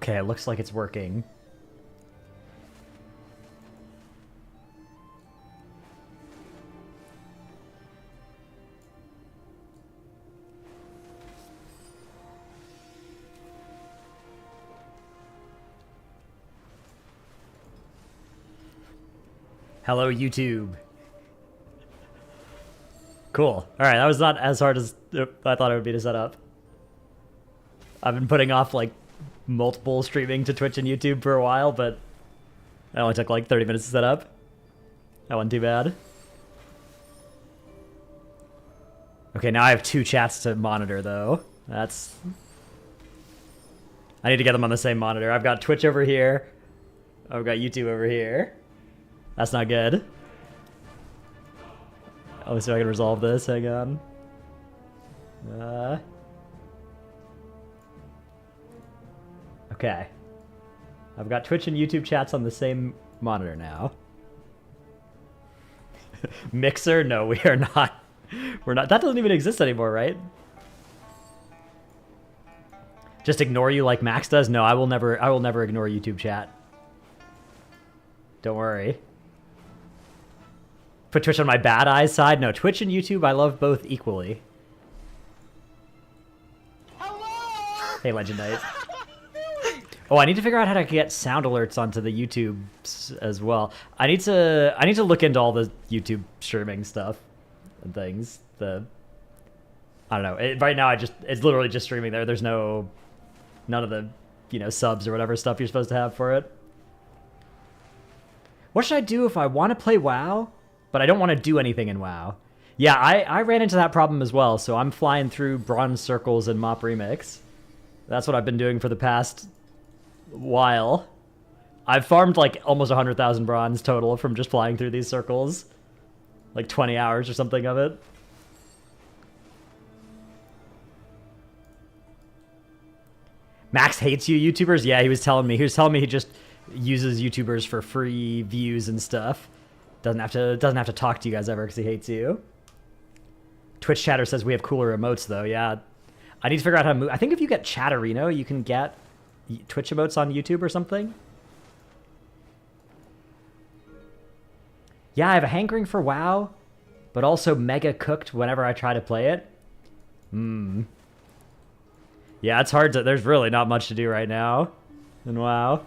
Okay, it looks like it's working. Hello, YouTube. Cool. Alright, that was not as hard as I thought it would be to set up. I've been putting off, like, multiple streaming to Twitch and YouTube for a while, but it only took, like, 30 minutes to set up. That wasn't too bad. Okay, now I have 2 chats to monitor, though. That's... I need to get them on the same monitor. I've got Twitch over here. I've got YouTube over here. That's not good. Let me see if I can resolve this. Hang on. Okay. I've got Twitch and YouTube chats on the same monitor now. Mixer? No, we are not. We're not. That doesn't even exist anymore, right? Just ignore you like Max does? No, I will never ignore YouTube chat. Don't worry. Put Twitch on my bad eyes side? No, Twitch and YouTube, I love both equally. Hello! Hey, Legend Knight. Oh, I need to figure out how to get sound alerts onto the YouTube as well. I need to look into all the YouTube streaming stuff and things. I don't know. Right now, it's literally just streaming there. There's none of the, subs or whatever stuff you're supposed to have for it. What should I do if I want to play WoW, but I don't want to do anything in WoW? Yeah, I ran into that problem as well, so I'm flying through bronze circles in Mop Remix. That's what I've been doing for the past while. I've farmed like almost 100,000 bronze total from just flying through these circles. Like 20 hours or something of it. Max hates you YouTubers? Yeah, he was telling me he just uses YouTubers for free views and stuff. Doesn't have to talk to you guys ever because he hates you. Twitch chatter says we have cooler emotes though. Yeah, I need to figure out how to move. I think if you get Chatterino, you can get Twitch emotes on YouTube or something. Yeah, I have a hankering for WoW, but also mega cooked whenever I try to play it. Yeah, it's hard to... There's really not much to do right now in WoW.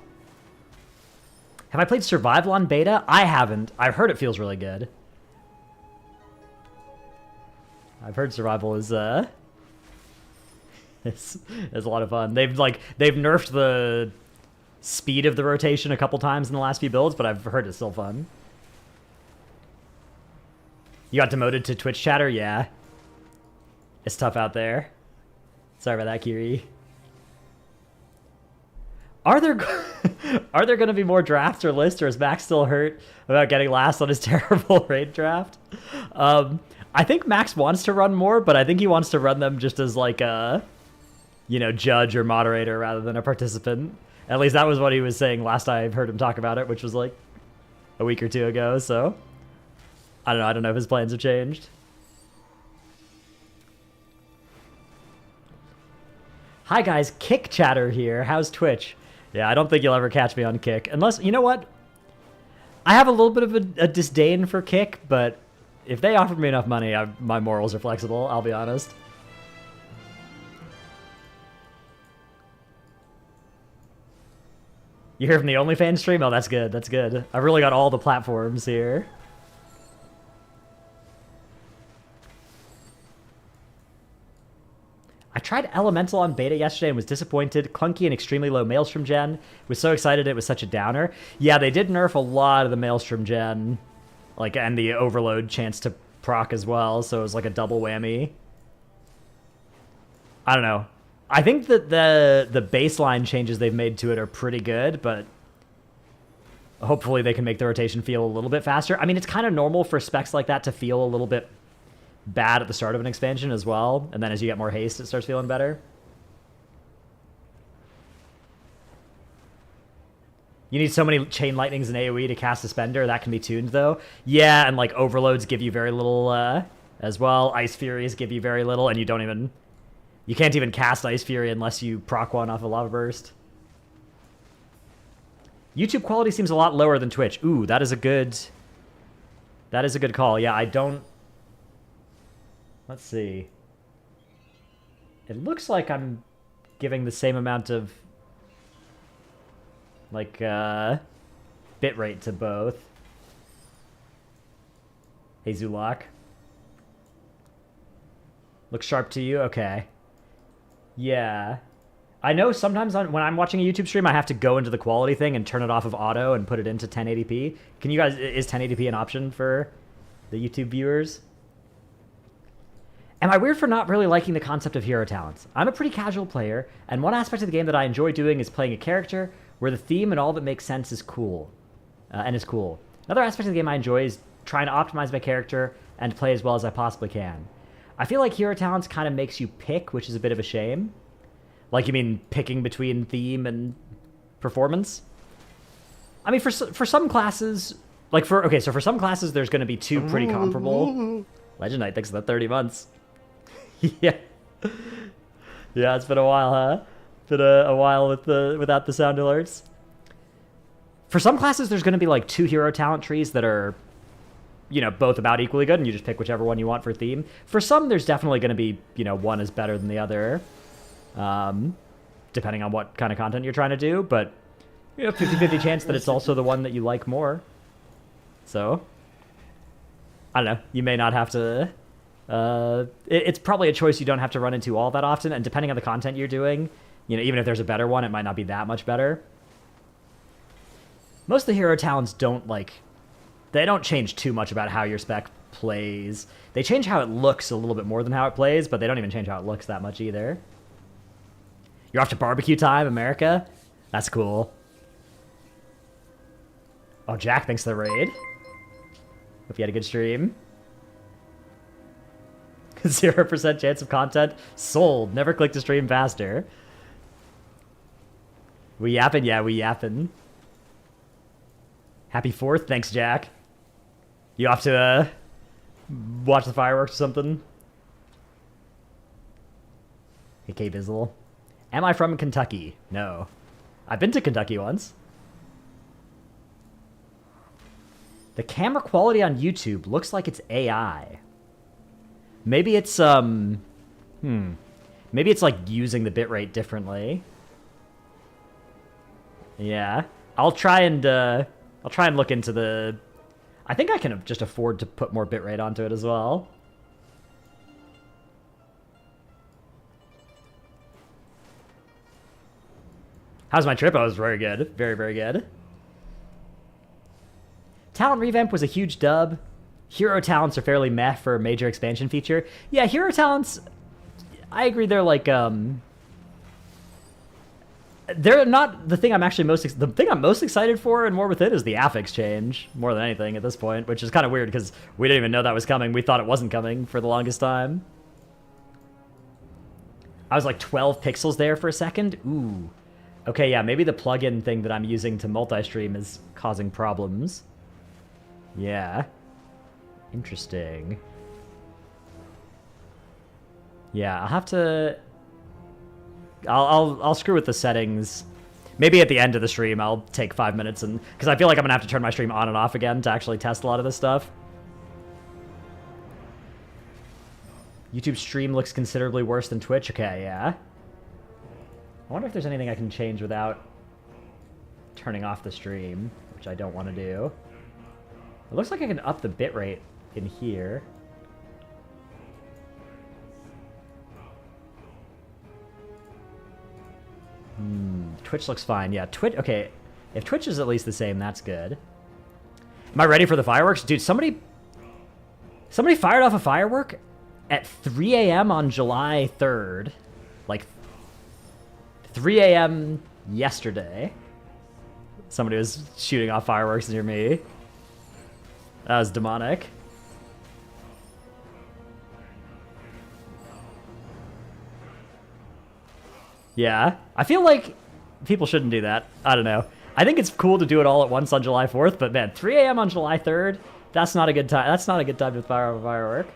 Have I played Survival on beta? I haven't. I've heard it feels really good. I've heard Survival is it's a lot of fun. They've nerfed the speed of the rotation a couple times in the last few builds, but I've heard it's still fun. You got demoted to Twitch chatter? Yeah. It's tough out there. Sorry about that, Kiri. Are there going to be more drafts or lists, or is Max still hurt about getting last on his terrible raid draft? I think Max wants to run more, but I think he wants to run them just as like a, judge or moderator rather than a participant. At least that was what he was saying last I heard him talk about it, which was like a week or 2 ago. So I don't know. I don't know if his plans have changed. Hi guys, Kick Chatter here. How's Twitch? Yeah, I don't think you'll ever catch me on Kick. Unless, you know what? I have a little bit of a disdain for Kick, but if they offered me enough money, my morals are flexible, I'll be honest. You hear from the OnlyFans stream? Oh, that's good, that's good. I've really got all the platforms here. I tried Elemental on beta yesterday and was disappointed. Clunky and extremely low Maelstrom gen. Was so excited it was such a downer. Yeah, they did nerf a lot of the Maelstrom gen, and the Overload chance to proc as well, so it was like a double whammy. I don't know. I think that the baseline changes they've made to it are pretty good, but hopefully they can make the rotation feel a little bit faster. I mean, it's kind of normal for specs like that to feel a little bit bad at the start of an expansion as well, and then as you get more haste, it starts feeling better. You need so many Chain Lightnings and AoE to cast Suspender. That can be tuned, though. Yeah, and, Overloads give you very little, as well. Ice Furies give you very little, and you can't even cast Ice Fury unless you proc one off a Lava Burst. YouTube quality seems a lot lower than Twitch. Ooh, that is a good call. Yeah, I don't... Let's see. It looks like I'm giving the same amount of, like, bitrate to both. Hey, Zulak. Looks sharp to you? Okay. Yeah. I know sometimes when I'm watching a YouTube stream, I have to go into the quality thing and turn it off of auto and put it into 1080p. Can you guys... Is 1080p an option for the YouTube viewers? Am I weird for not really liking the concept of hero talents? I'm a pretty casual player, and one aspect of the game that I enjoy doing is playing a character where the theme and all that makes sense is cool. Another aspect of the game I enjoy is trying to optimize my character and play as well as I possibly can. I feel like hero talents kind of makes you pick, which is a bit of a shame. Like, you mean picking between theme and performance? I mean, for some classes... for some classes, there's going to be two pretty comparable... Legend Knight, thanks for the 30 months. Yeah. Yeah, it's been a while, huh? Been a while without the sound alerts. For some classes, there's going to be, like, two hero talent trees that are, you know, both about equally good, and you just pick whichever one you want for theme. For some, there's definitely going to be, you know, one is better than the other. Depending on what kind of content you're trying to do, but you know, 50-50 chance that it's also the one that you like more. So, I don't know. You may not have to... it's probably a choice you don't have to run into all that often, and depending on the content you're doing, you know, even if there's a better one, it might not be that much better. Most of the hero talents don't, like... They don't change too much about how your spec plays. They change how it looks a little bit more than how it plays, but they don't even change how it looks that much either. You're off to barbecue time, America? That's cool. Oh, Jack, thanks for the raid. Hope you had a good stream. 0% chance of content. Sold. Never click to stream faster. We yappin'? Yeah, we yappin'. Happy 4th. Thanks, Jack. You off to watch the fireworks or something? Hey, K-Bizzle. Am I from Kentucky? No. I've been to Kentucky once. The camera quality on YouTube looks like it's AI. Maybe it's, maybe it's, like, using the bitrate differently. Yeah. I'll try and look into the... I think I can just afford to put more bitrate onto it as well. How's my trip? Oh, it was very good. Very, very good. Talent revamp was a huge dub. Hero talents are fairly meh for a major expansion feature. Yeah, hero talents, I agree, they're like, they're not the thing I'm actually the thing I'm most excited for and more with it is the affix change, more than anything at this point, which is kind of weird because we didn't even know that was coming. We thought it wasn't coming for the longest time. I was like 12 pixels there for a second. Ooh. Okay, yeah, maybe the plugin thing that I'm using to multi-stream is causing problems. Yeah. Interesting. Yeah, I'll have to... I'll screw with the settings. Maybe at the end of the stream I'll take 5 minutes and... Because I feel like I'm going to have to turn my stream on and off again to actually test a lot of this stuff. YouTube stream looks considerably worse than Twitch. Okay, yeah. I wonder if there's anything I can change without turning off the stream, which I don't want to do. It looks like I can up the bitrate in here. Twitch looks fine. Yeah, Twitch... Okay, if Twitch is at least the same, that's good. Am I ready for the fireworks? Dude, somebody fired off a firework at 3 a.m. on July 3rd. Like, 3 a.m. yesterday. Somebody was shooting off fireworks near me. That was demonic. Yeah, I feel like people shouldn't do that. I don't know. I think it's cool to do it all at once on July 4th, but man, 3 a.m. on July 3rd, that's not a good time. That's not a good time to fire off a firework.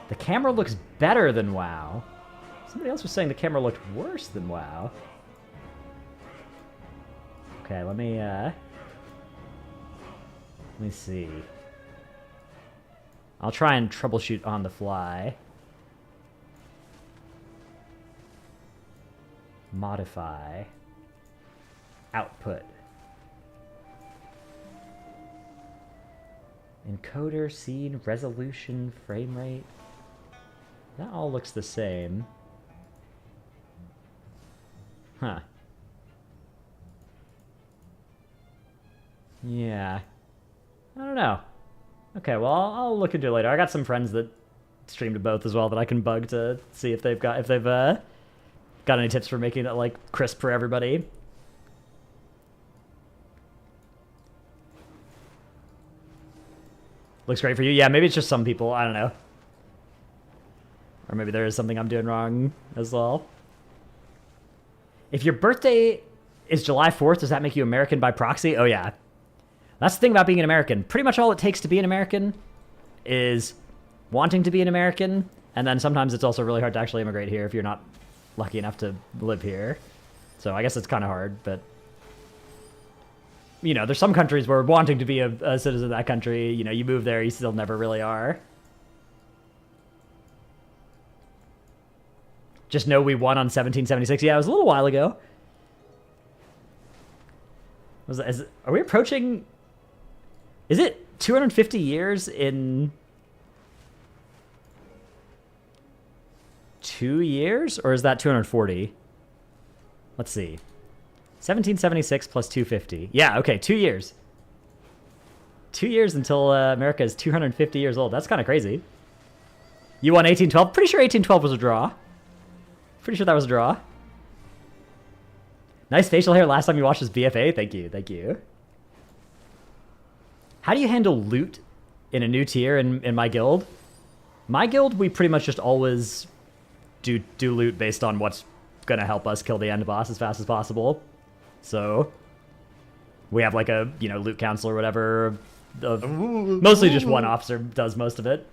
The camera looks better than WoW. Somebody else was saying the camera looked worse than WoW. Okay, let me see. I'll try and troubleshoot on the fly. Modify. Output. Encoder, scene, resolution, frame rate. That all looks the same. Huh. Yeah. I don't know. Okay, well, I'll look into it later. I got some friends that stream to both as well that I can bug to see if they've got any tips for making it like crisp for everybody. Looks great for you. Yeah, maybe it's just some people. I don't know. Or maybe there is something I'm doing wrong as well. If your birthday is July 4th, does that make you American by proxy? Oh, yeah. That's the thing about being an American. Pretty much all it takes to be an American is wanting to be an American, and then sometimes it's also really hard to actually immigrate here if you're not lucky enough to live here. So I guess it's kind of hard, but... You know, there's some countries where wanting to be a citizen of that country, you know, you move there, you still never really are. Just know we won on 1776. Yeah, it was a little while ago. Are we approaching... Is it 250 years in 2 years? Or is that 240? Let's see. 1776 plus 250. Yeah, okay, 2 years. 2 years until America is 250 years old. That's kind of crazy. You won 1812? Pretty sure 1812 was a draw. Pretty sure that was a draw. Nice facial hair last time you watched this BFA. Thank you, thank you. How do you handle loot in a new tier in my guild? My guild, we pretty much just always do loot based on what's gonna help us kill the end boss as fast as possible. So we have like a, you know, loot council or whatever. Mostly just one officer does most of it.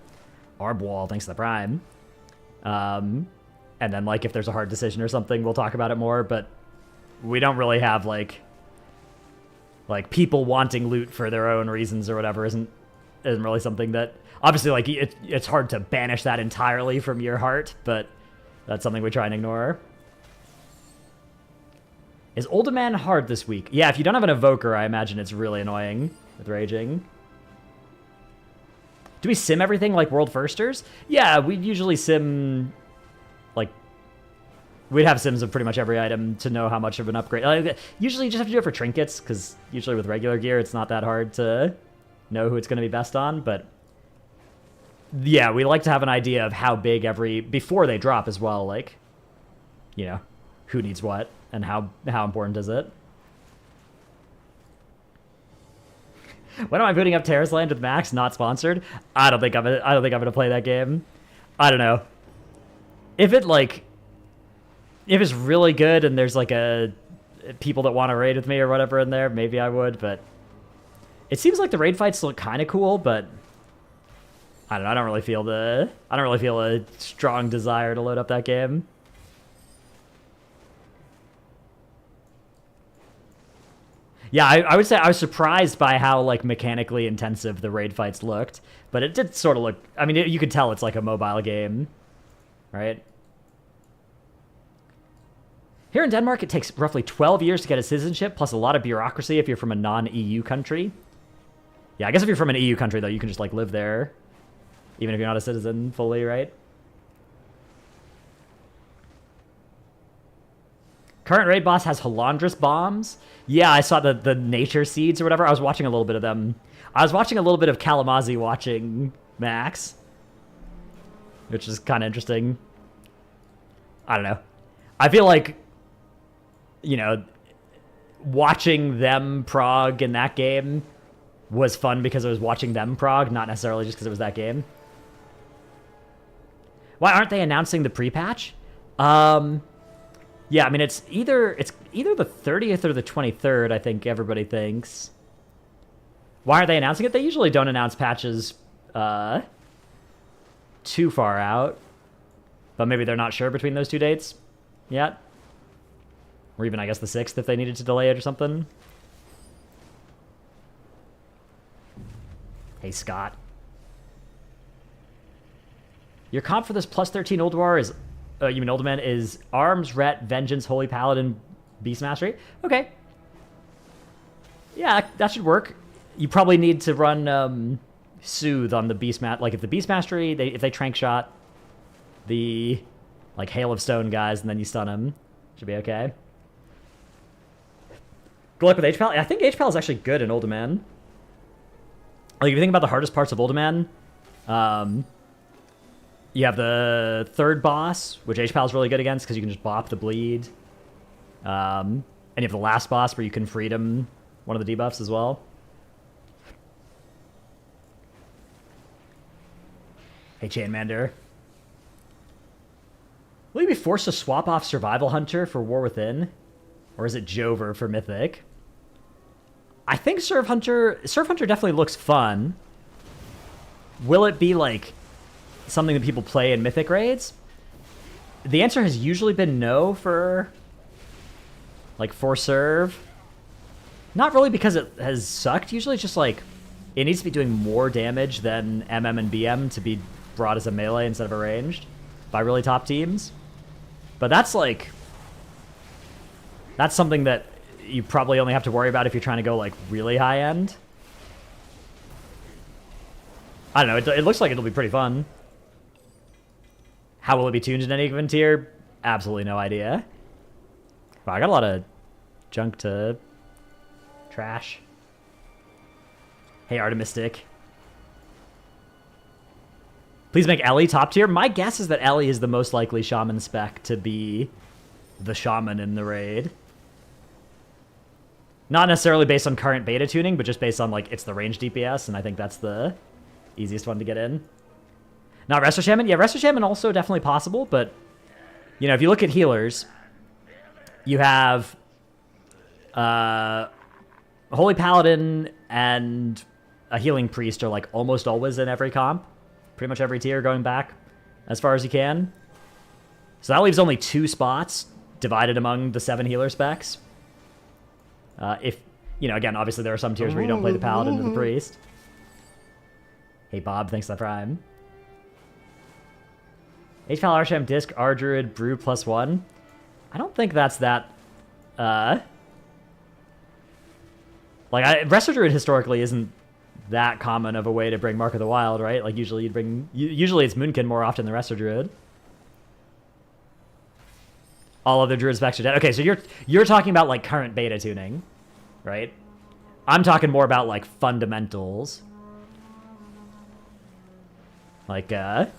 Arb wall, thanks to the prime. And then like if there's a hard decision or something, we'll talk about it more, but we don't really have like people wanting loot for their own reasons or whatever isn't really something that, obviously like it's hard to banish that entirely from your heart, but that's something we try and ignore. Is Older Man hard this week? Yeah, if you don't have an evoker, I imagine it's really annoying with raging. Do we sim everything like World Firsters? Yeah, we'd usually sim, like, we'd have sims of pretty much every item to know how much of an upgrade. Like, usually you just have to do it for trinkets, because usually with regular gear, it's not that hard to know who it's going to be best on, but yeah, we like to have an idea of how big before they drop as well, like, you know, who needs what, and how important is it. When am I booting up Terrace Land with Max? Not sponsored. I don't think I'm gonna play that game. I don't know. If it's really good and there's like people that want to raid with me or whatever in there, maybe I would. But it seems like the raid fights look kind of cool, but I don't know. I don't really feel a strong desire to load up that game. Yeah, I would say I was surprised by how, like, mechanically intensive the raid fights looked. But it did sort of look... I mean, you could tell it's like a mobile game, right? Here in Denmark, it takes roughly 12 years to get a citizenship, plus a lot of bureaucracy if you're from a non-EU country. Yeah, I guess if you're from an EU country, though, you can just, like, live there, even if you're not a citizen fully, right? Current raid boss has Halandrus bombs. Yeah, I saw the nature seeds or whatever. I was watching a little bit of them. I was watching a little bit of Kalamazi watching Max, which is kind of interesting. I don't know. I feel like, you know, watching them prog in that game was fun because I was watching them prog, not necessarily just because it was that game. Why aren't they announcing the pre-patch? Yeah, I mean, it's either the 30th or the 23rd, I think everybody thinks. Why aren't they announcing it? They usually don't announce patches too far out. But maybe they're not sure between those two dates yet. Or even, I guess, the 6th if they needed to delay it or something. Hey, Scott. Your comp for this plus 13 Old War is, you mean Ultimate, is Arms, Ret, Vengeance, Holy Paladin, Beast Mastery. Okay. Yeah, that should work. You probably need to run Soothe on the Beast Like, if the Beast Mastery, if they Trank Shot the, like, Hail of Stone guys, and then you stun them, should be okay. Good luck with H-Pal. I think H-Pal is actually good in Uldaman. Like, if you think about the hardest parts of Uldaman, you have the third boss, which H-Pal is really good against because you can just bop the bleed. And you have the last boss where you can freedom one of the debuffs as well. Hey, Chainmander. Will you be forced to swap off Survival Hunter for War Within? Or is it Jover for Mythic? I think Surf Hunter definitely looks fun. Will it be, like, something that people play in Mythic raids? The answer has usually been no for, like, for Serve. Not really because it has sucked. Usually it's just, like, it needs to be doing more damage than MM and BM to be brought as a melee instead of a ranged by really top teams. But that's, like, that's something that you probably only have to worry about if you're trying to go, like, really high end. I don't know. It looks like it'll be pretty fun. How will it be tuned in any given tier? Absolutely no idea. Wow, I got a lot of junk to trash. Hey, Artemistic. Please make Ellie top tier. My guess is that Ellie is the most likely shaman spec to be the shaman in the raid. Not necessarily based on current beta tuning, but just based on, like, it's the range DPS, and I think that's the easiest one to get in. Not Resto Shaman? Yeah, Resto Shaman also definitely possible, but, you know, if you look at healers, you have Holy Paladin and a Healing Priest are, like, almost always in every comp. Pretty much every tier going back as far as you can. So that leaves only 2 spots divided among the 7 healer specs. If, you know, again, obviously there are some tiers where you don't play the Paladin or the Priest. Hey, Bob, thanks for the Prime. H-Pal, Arsham, Disc, Ardruid, Brew +1. I don't think that's that, like, Resto Druid historically isn't that common of a way to bring Mark of the Wild, right? Like, usually you'd bring... Usually it's Moonkin more often than Resto Druid. All other Druid specs are dead. Okay, so you're talking about, like, current beta tuning, right? I'm talking more about, like, fundamentals. Like, the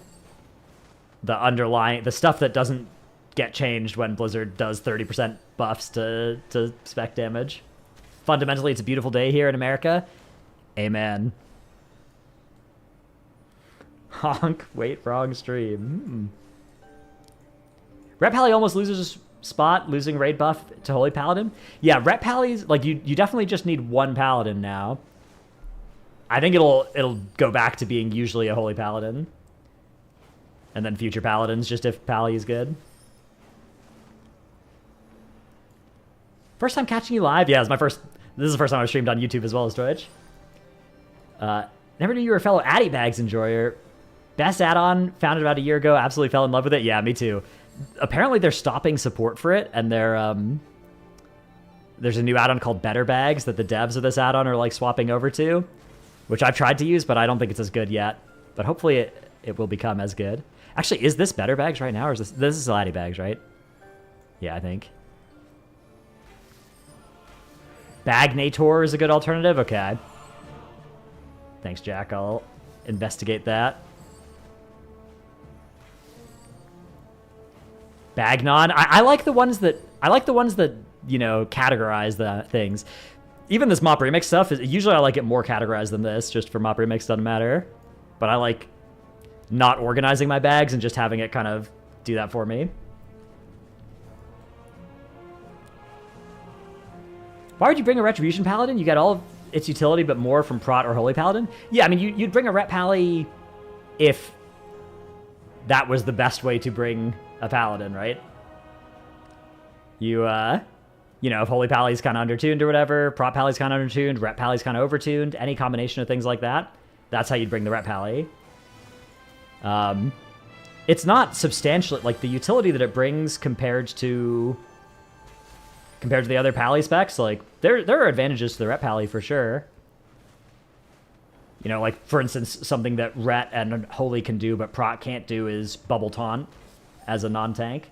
underlying... The stuff that doesn't get changed when Blizzard does 30% buffs to spec damage. Fundamentally, it's a beautiful day here in America. Amen. Honk. Wait, wrong stream. Ret Pally almost loses a spot, losing raid buff to Holy Paladin. Yeah, Ret Pally's, like, you definitely just need 1 Paladin now. I think it'll go back to being usually a Holy Paladin. And then future Paladins, just if Pally is good. First time catching you live? Yeah, this is the first time I've streamed on YouTube as well as Twitch. Never knew you were a fellow Addy Bags enjoyer. Best add-on, found it about a year ago, absolutely fell in love with it. Yeah, me too. Apparently they're stopping support for it, and there's a new add-on called Better Bags that the devs of this add-on are, like, swapping over to, which I've tried to use, but I don't think it's as good yet. But hopefully it will become as good. Actually, is this Better Bags right now, or is this is Addy Bags, right? Yeah, I think. Bagnator is a good alternative? Okay. Thanks, Jack. I'll investigate that. Bagnon. I like the ones that you know, categorize the things. Even this Mop Remix stuff is usually I like it more categorized than this, just for Mop Remix doesn't matter. But I like not organizing my bags and just having it kind of do that for me. Why would you bring a Retribution Paladin? You get all of its utility, but more from Prot or Holy Paladin? Yeah, I mean, you'd bring a Ret Pally if that was the best way to bring a Paladin, right? You know, if Holy Pally's kind of undertuned or whatever, Prot Pally's kind of undertuned, Ret Pally's kind of overtuned, any combination of things like that. That's how you'd bring the Ret Pally. It's not substantial, like the utility that it brings compared to the other Pally specs. Like there are advantages to the Ret Pally for sure. You know, like for instance, something that Ret and Holy can do but Proc can't do is Bubble Taunt as a non-tank.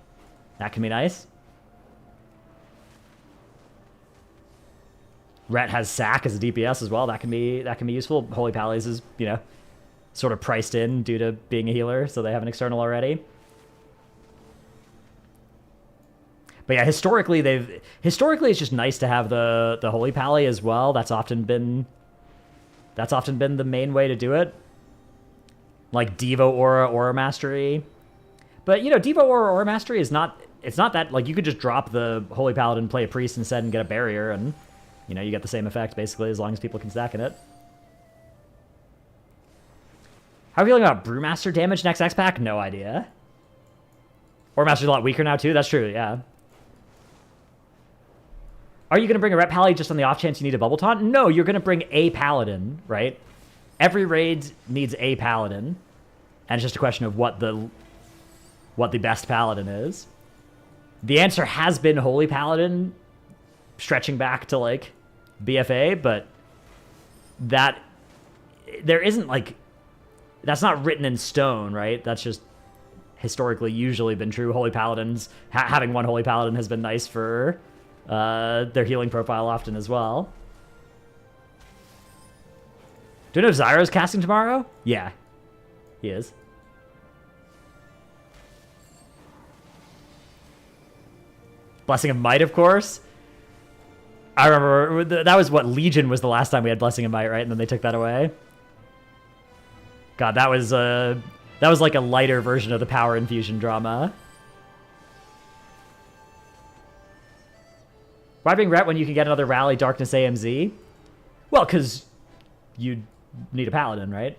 That can be nice. Ret has Sack as a DPS as well. That can be useful. Holy Pallies is, you know, sort of priced in due to being a healer, so they have an external already. But yeah, historically it's just nice to have the Holy Pally as well. That's often been the main way to do it. Like Devo Aura Mastery. But you know, Devo Aura Mastery is not that, like, you could just drop the Holy Paladin, play a priest instead, and get a barrier, and you know, you get the same effect basically as long as people can stack in it. How are you feeling about Brewmaster damage next X pack? No idea. Aura Master's a lot weaker now too. That's true, yeah. Are you going to bring a Ret Pally just on the off chance you need a Bubble Taunt? No, you're going to bring a Paladin, right? Every raid needs a Paladin, and it's just a question of what the best Paladin is. The answer has been Holy Paladin, stretching back to like BFA, but that there isn't like, that's not written in stone, right? That's just historically usually been true. Holy Paladins, having one Holy Paladin has been nice for their healing profile often as well. Do you know if Zyro's casting tomorrow? Yeah, he is. Blessing of Might, of course. I remember that was what, Legion was the last time we had Blessing of Might, right? And then they took that away. God, that was like a lighter version of the power infusion drama. Why bring Ret when you can get another Rally Darkness AMZ? Well, because you need a Paladin, right?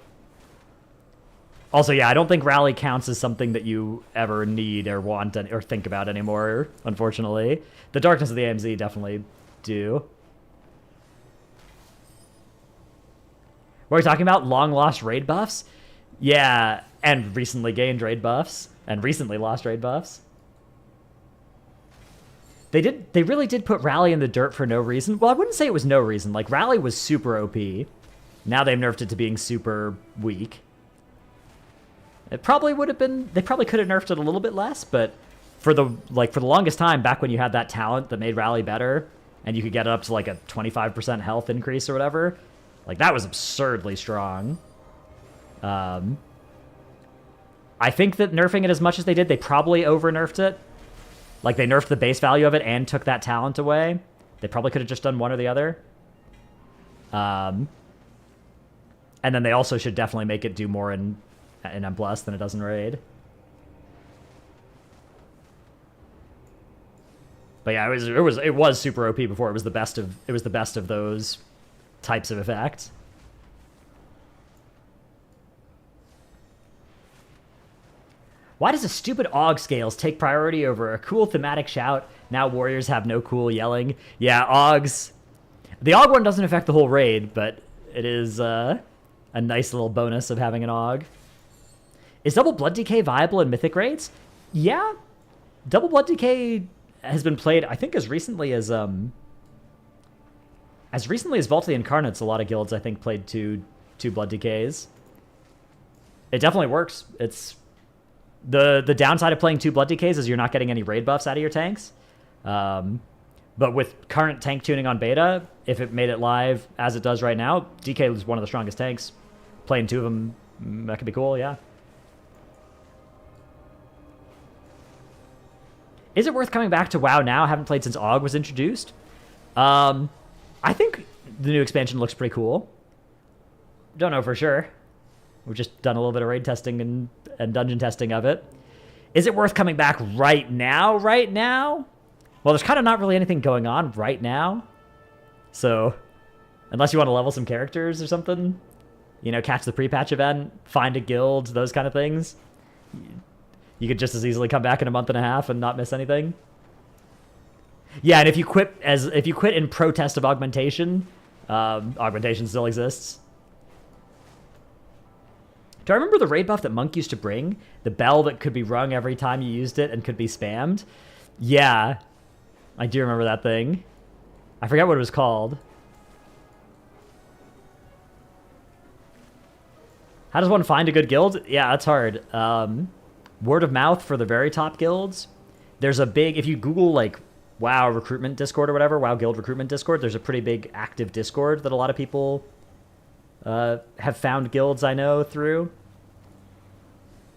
Also, yeah, I don't think Rally counts as something that you ever need or want or think about anymore, unfortunately. The Darkness of the AMZ definitely do. What are we talking about? Long lost raid buffs? Yeah, and recently gained raid buffs, and recently lost raid buffs. They really did put Rally in the dirt for no reason. Well, I wouldn't say it was no reason. Like, Rally was super OP. Now they've nerfed it to being super weak. It probably would have been, they probably could have nerfed it a little bit less, but for the longest time, back when you had that talent that made Rally better, and you could get it up to like a 25% health increase or whatever, like that was absurdly strong. I think that nerfing it as much as they did, they probably over-nerfed it. Like, they nerfed the base value of it and took that talent away. They probably could have just done one or the other. And then they also should definitely make it do more in M+ than it does in Raid. But yeah, it was super OP before. It was the best of those types of effects. Why does a stupid AUG scales take priority over a cool thematic shout? Now warriors have no cool yelling. Yeah, AUGs. The AUG one doesn't affect the whole raid, but it is a nice little bonus of having an AUG. Is Double Blood DK viable in Mythic raids? Yeah. Double Blood DK has been played, I think, as recently as Vault of the Incarnates. A lot of guilds, I think, played two Blood DKs. It definitely works. It's the downside of playing two Blood DKs is you're not getting any raid buffs out of your tanks. But with current tank tuning on beta, if it made it live as it does right now, DK is one of the strongest tanks. Playing two of them, that could be cool, yeah. Is it worth coming back to WoW now? I haven't played since AUG was introduced. I think the new expansion looks pretty cool. Don't know for sure. We've just done a little bit of raid testing and dungeon testing of it. Is it worth coming back right now? Right now? Well, there's kind of not really anything going on right now. So, unless you want to level some characters or something, you know, catch the pre-patch event, find a guild, those kind of things, you could just as easily come back in a month and a half and not miss anything. Yeah, and if you quit in protest of augmentation, augmentation still exists. Do I remember the raid buff that Monk used to bring? The bell that could be rung every time you used it and could be spammed? Yeah. I do remember that thing. I forget what it was called. How does one find a good guild? Yeah, that's hard. Word of mouth for the very top guilds. There's a big, if you Google like WoW recruitment Discord or whatever, WoW guild recruitment Discord, there's a pretty big active Discord that a lot of people have found guilds I know through.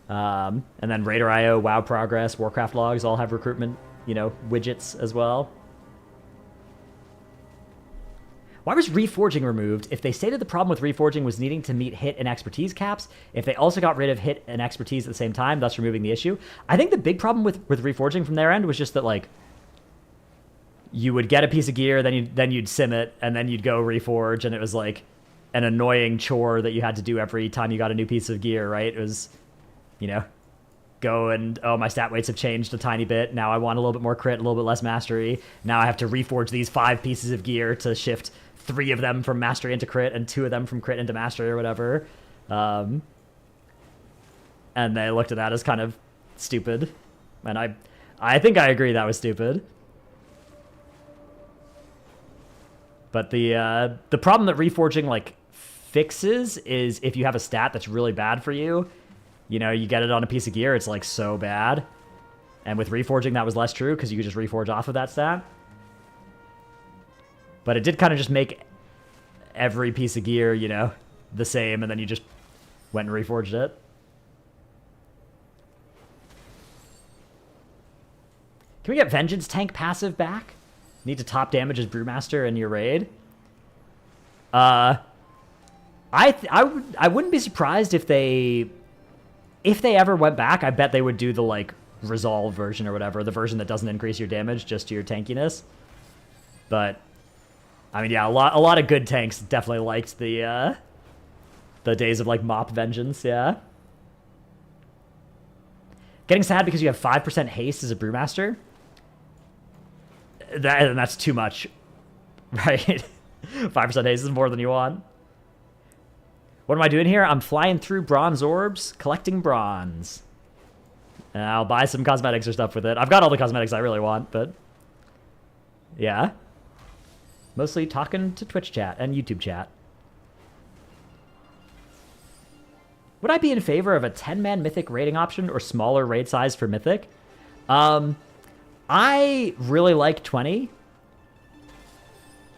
And then Raider.io, WoW Progress, Warcraft logs all have recruitment, widgets as well. Why was reforging removed? If they stated the problem with reforging was needing to meet hit and expertise caps, if they also got rid of hit and expertise at the same time, thus removing the issue. I think the big problem with reforging from their end was just that, like, you would get a piece of gear, then you'd sim it, and then you'd go reforge, and it was like an annoying chore that you had to do every time you got a new piece of gear, right? It was, go and, oh, my stat weights have changed a tiny bit. Now I want a little bit more crit, a little bit less mastery. Now I have to reforge these 5 pieces of gear to shift 3 of them from mastery into crit and 2 of them from crit into mastery or whatever. And they looked at that as kind of stupid. And I think I agree that was stupid. But the problem that reforging like fixes is if you have a stat that's really bad for you, you get it on a piece of gear, it's like so bad. And with reforging that was less true because you could just reforge off of that stat. But it did kind of just make every piece of gear, the same, and then you just went and reforged it. Can we get Vengeance tank passive back? Need to top damage as Brewmaster in your raid? I wouldn't be surprised if they ever went back. I bet they would do the like resolve version or whatever, the version that doesn't increase your damage, just your tankiness. But I mean, yeah, a lot of good tanks definitely liked the days of like Mop Vengeance, yeah. Getting sad because you have 5% haste as a Brewmaster? That's too much, right? 5% haste is more than you want. What am I doing here? I'm flying through bronze orbs, collecting bronze. And I'll buy some cosmetics or stuff with it. I've got all the cosmetics I really want, but yeah. Mostly talking to Twitch chat and YouTube chat. Would I be in favor of a 10-man Mythic raiding option or smaller raid size for Mythic? I really like 20.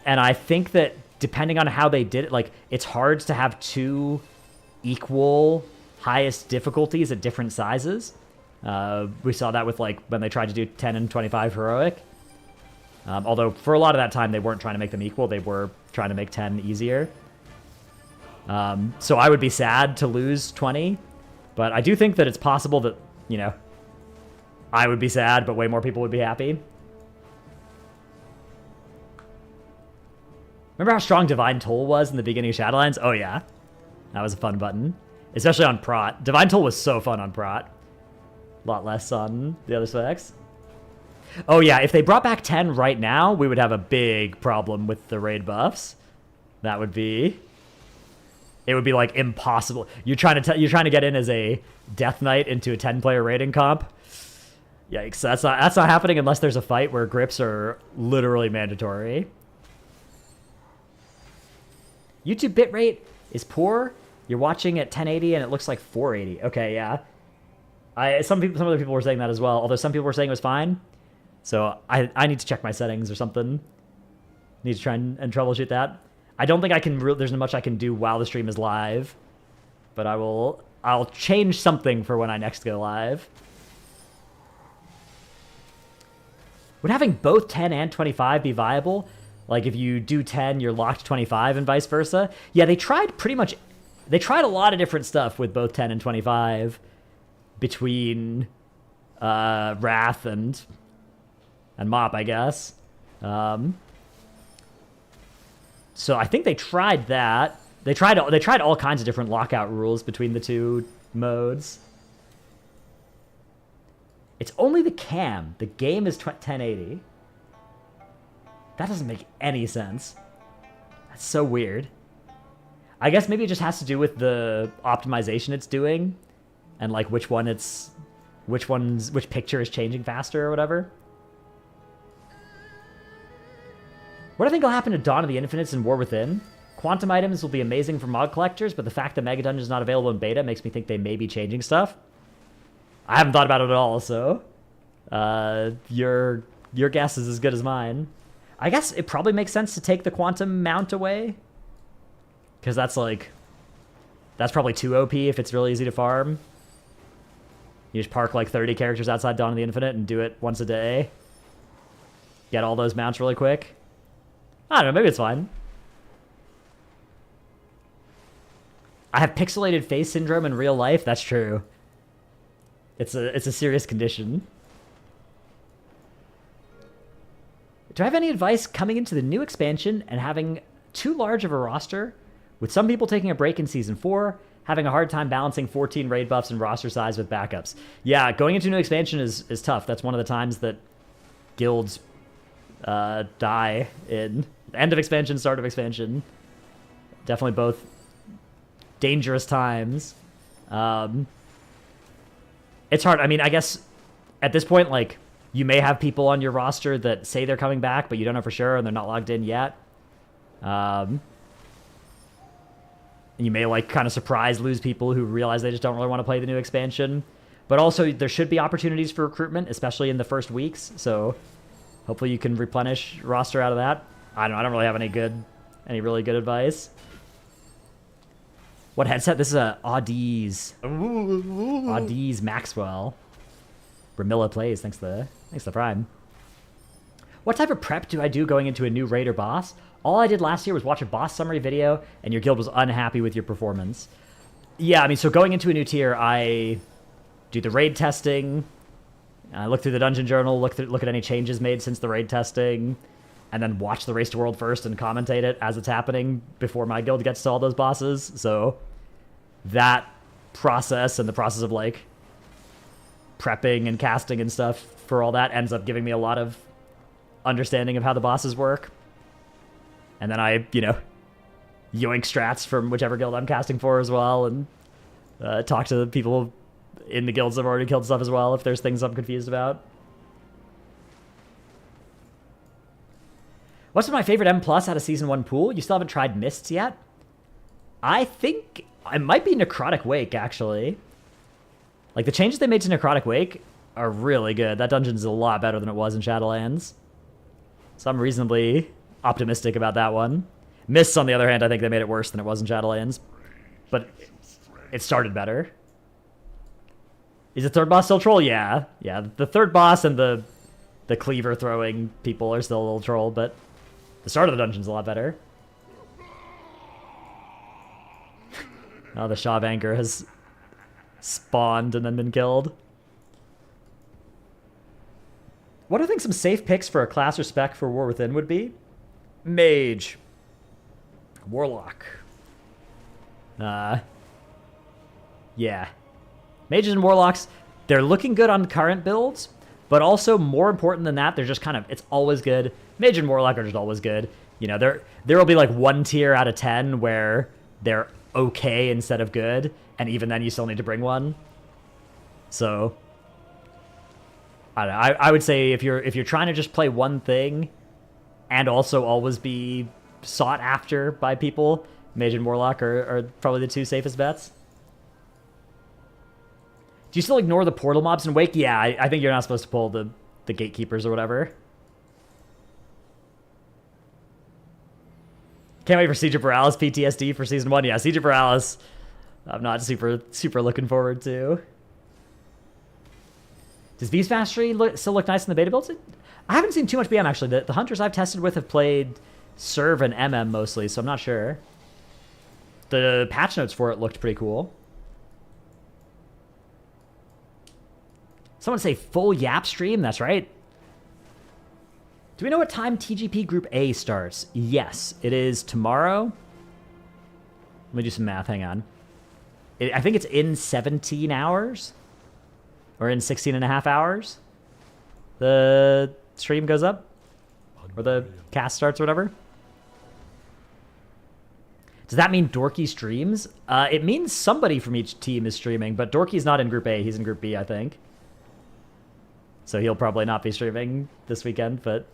And I think that depending on how they did it, like, it's hard to have 2 equal highest difficulties at different sizes. We saw that with, like, when they tried to do 10 and 25 heroic. Although, for a lot of that time, they weren't trying to make them equal. They were trying to make 10 easier. So I would be sad to lose 20. But I do think that it's possible that, I would be sad, but way more people would be happy. Remember how strong Divine Toll was in the beginning of Shadowlands? Oh, yeah. That was a fun button. Especially on Prot. Divine Toll was so fun on Prot. A lot less on the other specs. Oh, yeah. If they brought back 10 right now, we would have a big problem with the raid buffs. That would be... It would be, like, impossible. You're trying to get in as a Death Knight into a 10-player raiding comp. Yikes. That's not happening unless there's a fight where grips are literally mandatory. YouTube bitrate is poor. You're watching at 1080 and it looks like 480. Okay, yeah. Some other people were saying that as well, although some people were saying it was fine. So I need to check my settings or something. Need to try and troubleshoot that. I don't think I can. There's not much I can do while the stream is live, but I'll change something for when I next go live. Would having both 10 and 25 be viable? Like if you do 10, you're locked 25 and vice versa? Yeah, they tried a lot of different stuff with both 10 and 25 between Wrath and Mop, I guess. So I think they tried that. They tried all kinds of different lockout rules between the two modes. It's only the cam. The game is 1080. That doesn't make any sense. That's so weird. I guess maybe it just has to do with the optimization it's doing, and like which picture is changing faster or whatever. What do I think will happen to Dawn of the Infinites and War Within? Quantum items will be amazing for mod collectors, but the fact that Mega Dungeon is not available in beta makes me think they may be changing stuff. I haven't thought about it at all, so your guess is as good as mine. I guess it probably makes sense to take the Quantum mount away, because that's probably too OP if it's really easy to farm. You just park like 30 characters outside Dawn of the Infinite and do it once a day. Get all those mounts really quick. I don't know, maybe it's fine. I have pixelated face syndrome in real life. That's true. It's a serious condition. Do I have any advice coming into the new expansion and having too large of a roster, with some people taking a break in Season 4, having a hard time balancing 14 raid buffs and roster size with backups? Yeah, going into a new expansion is tough. That's one of the times that guilds die in end of expansion, start of expansion. Definitely both dangerous times. It's hard. I mean, I guess at this point, like, you may have people on your roster that say they're coming back, but you don't know for sure, and they're not logged in yet. And you may, like, kind of lose people who realize they just don't really want to play the new expansion. But also, there should be opportunities for recruitment, especially in the first weeks. So hopefully you can replenish roster out of that. I don't really have any really good advice. What headset? This is a Audi's. Audi's Maxwell. Ramilla plays. Thanks to Prime. What type of prep do I do going into a new raid or boss? All I did last year was watch a boss summary video, and your guild was unhappy with your performance. Yeah, I mean, so going into a new tier, I do the raid testing. I look through the dungeon journal, look at any changes made since the raid testing, and then watch the Race to World first and commentate it as it's happening before my guild gets to all those bosses. So that process and the process of like prepping and casting and stuff for all that ends up giving me a lot of understanding of how the bosses work. And then I, yoink strats from whichever guild I'm casting for as well, and talk to the people in the guilds that have already killed stuff as well if there's things I'm confused about. What's my favorite M+ out of Season 1 pool? You still haven't tried Mists yet? I think it might be Necrotic Wake, actually. Like, the changes they made to Necrotic Wake are really good. That dungeon is a lot better than it was in Shadowlands. So I'm reasonably optimistic about that one. Mists, on the other hand, I think they made it worse than it was in Shadowlands. But it started better. Is the third boss still troll? Yeah. Yeah, the third boss and the cleaver throwing people are still a little troll, but the start of the dungeon's a lot better. Oh, the Shaw of Anger has spawned and then been killed. What do you think some safe picks for a class or spec for War Within would be? Mage. Warlock. Yeah. Mages and Warlocks, they're looking good on current builds, but also more important than that, they're just kind of, it's always good. Mage and Warlock are just always good. There will be like 1 tier out of 10 where they're okay instead of good, and even then you still need to bring one. So I don't know. I would say if you're trying to just play one thing and also always be sought after by people, Mage and Warlock are probably the 2 safest bets. Do you still ignore the portal mobs in Wake? Yeah, I think you're not supposed to pull the gatekeepers or whatever. Can't wait for Siege of Borealis PTSD for Season 1. Yeah, Siege of Borealis, I'm not super looking forward to. Does Beast Mastery still look nice in the beta builds? I haven't seen too much BM, actually. The hunters I've tested with have played Serve and MM mostly, so I'm not sure. The patch notes for it looked pretty cool. Someone say full Yap stream? That's right. Do we know what time TGP Group A starts? Yes, it is tomorrow. Let me do some math, hang on. I think it's in 17 hours. Or in 16 and a half hours. The stream goes up. Or the cast starts or whatever. Does that mean Dorky streams? It means somebody from each team is streaming, but Dorky's not in Group A. He's in Group B, I think. So he'll probably not be streaming this weekend, but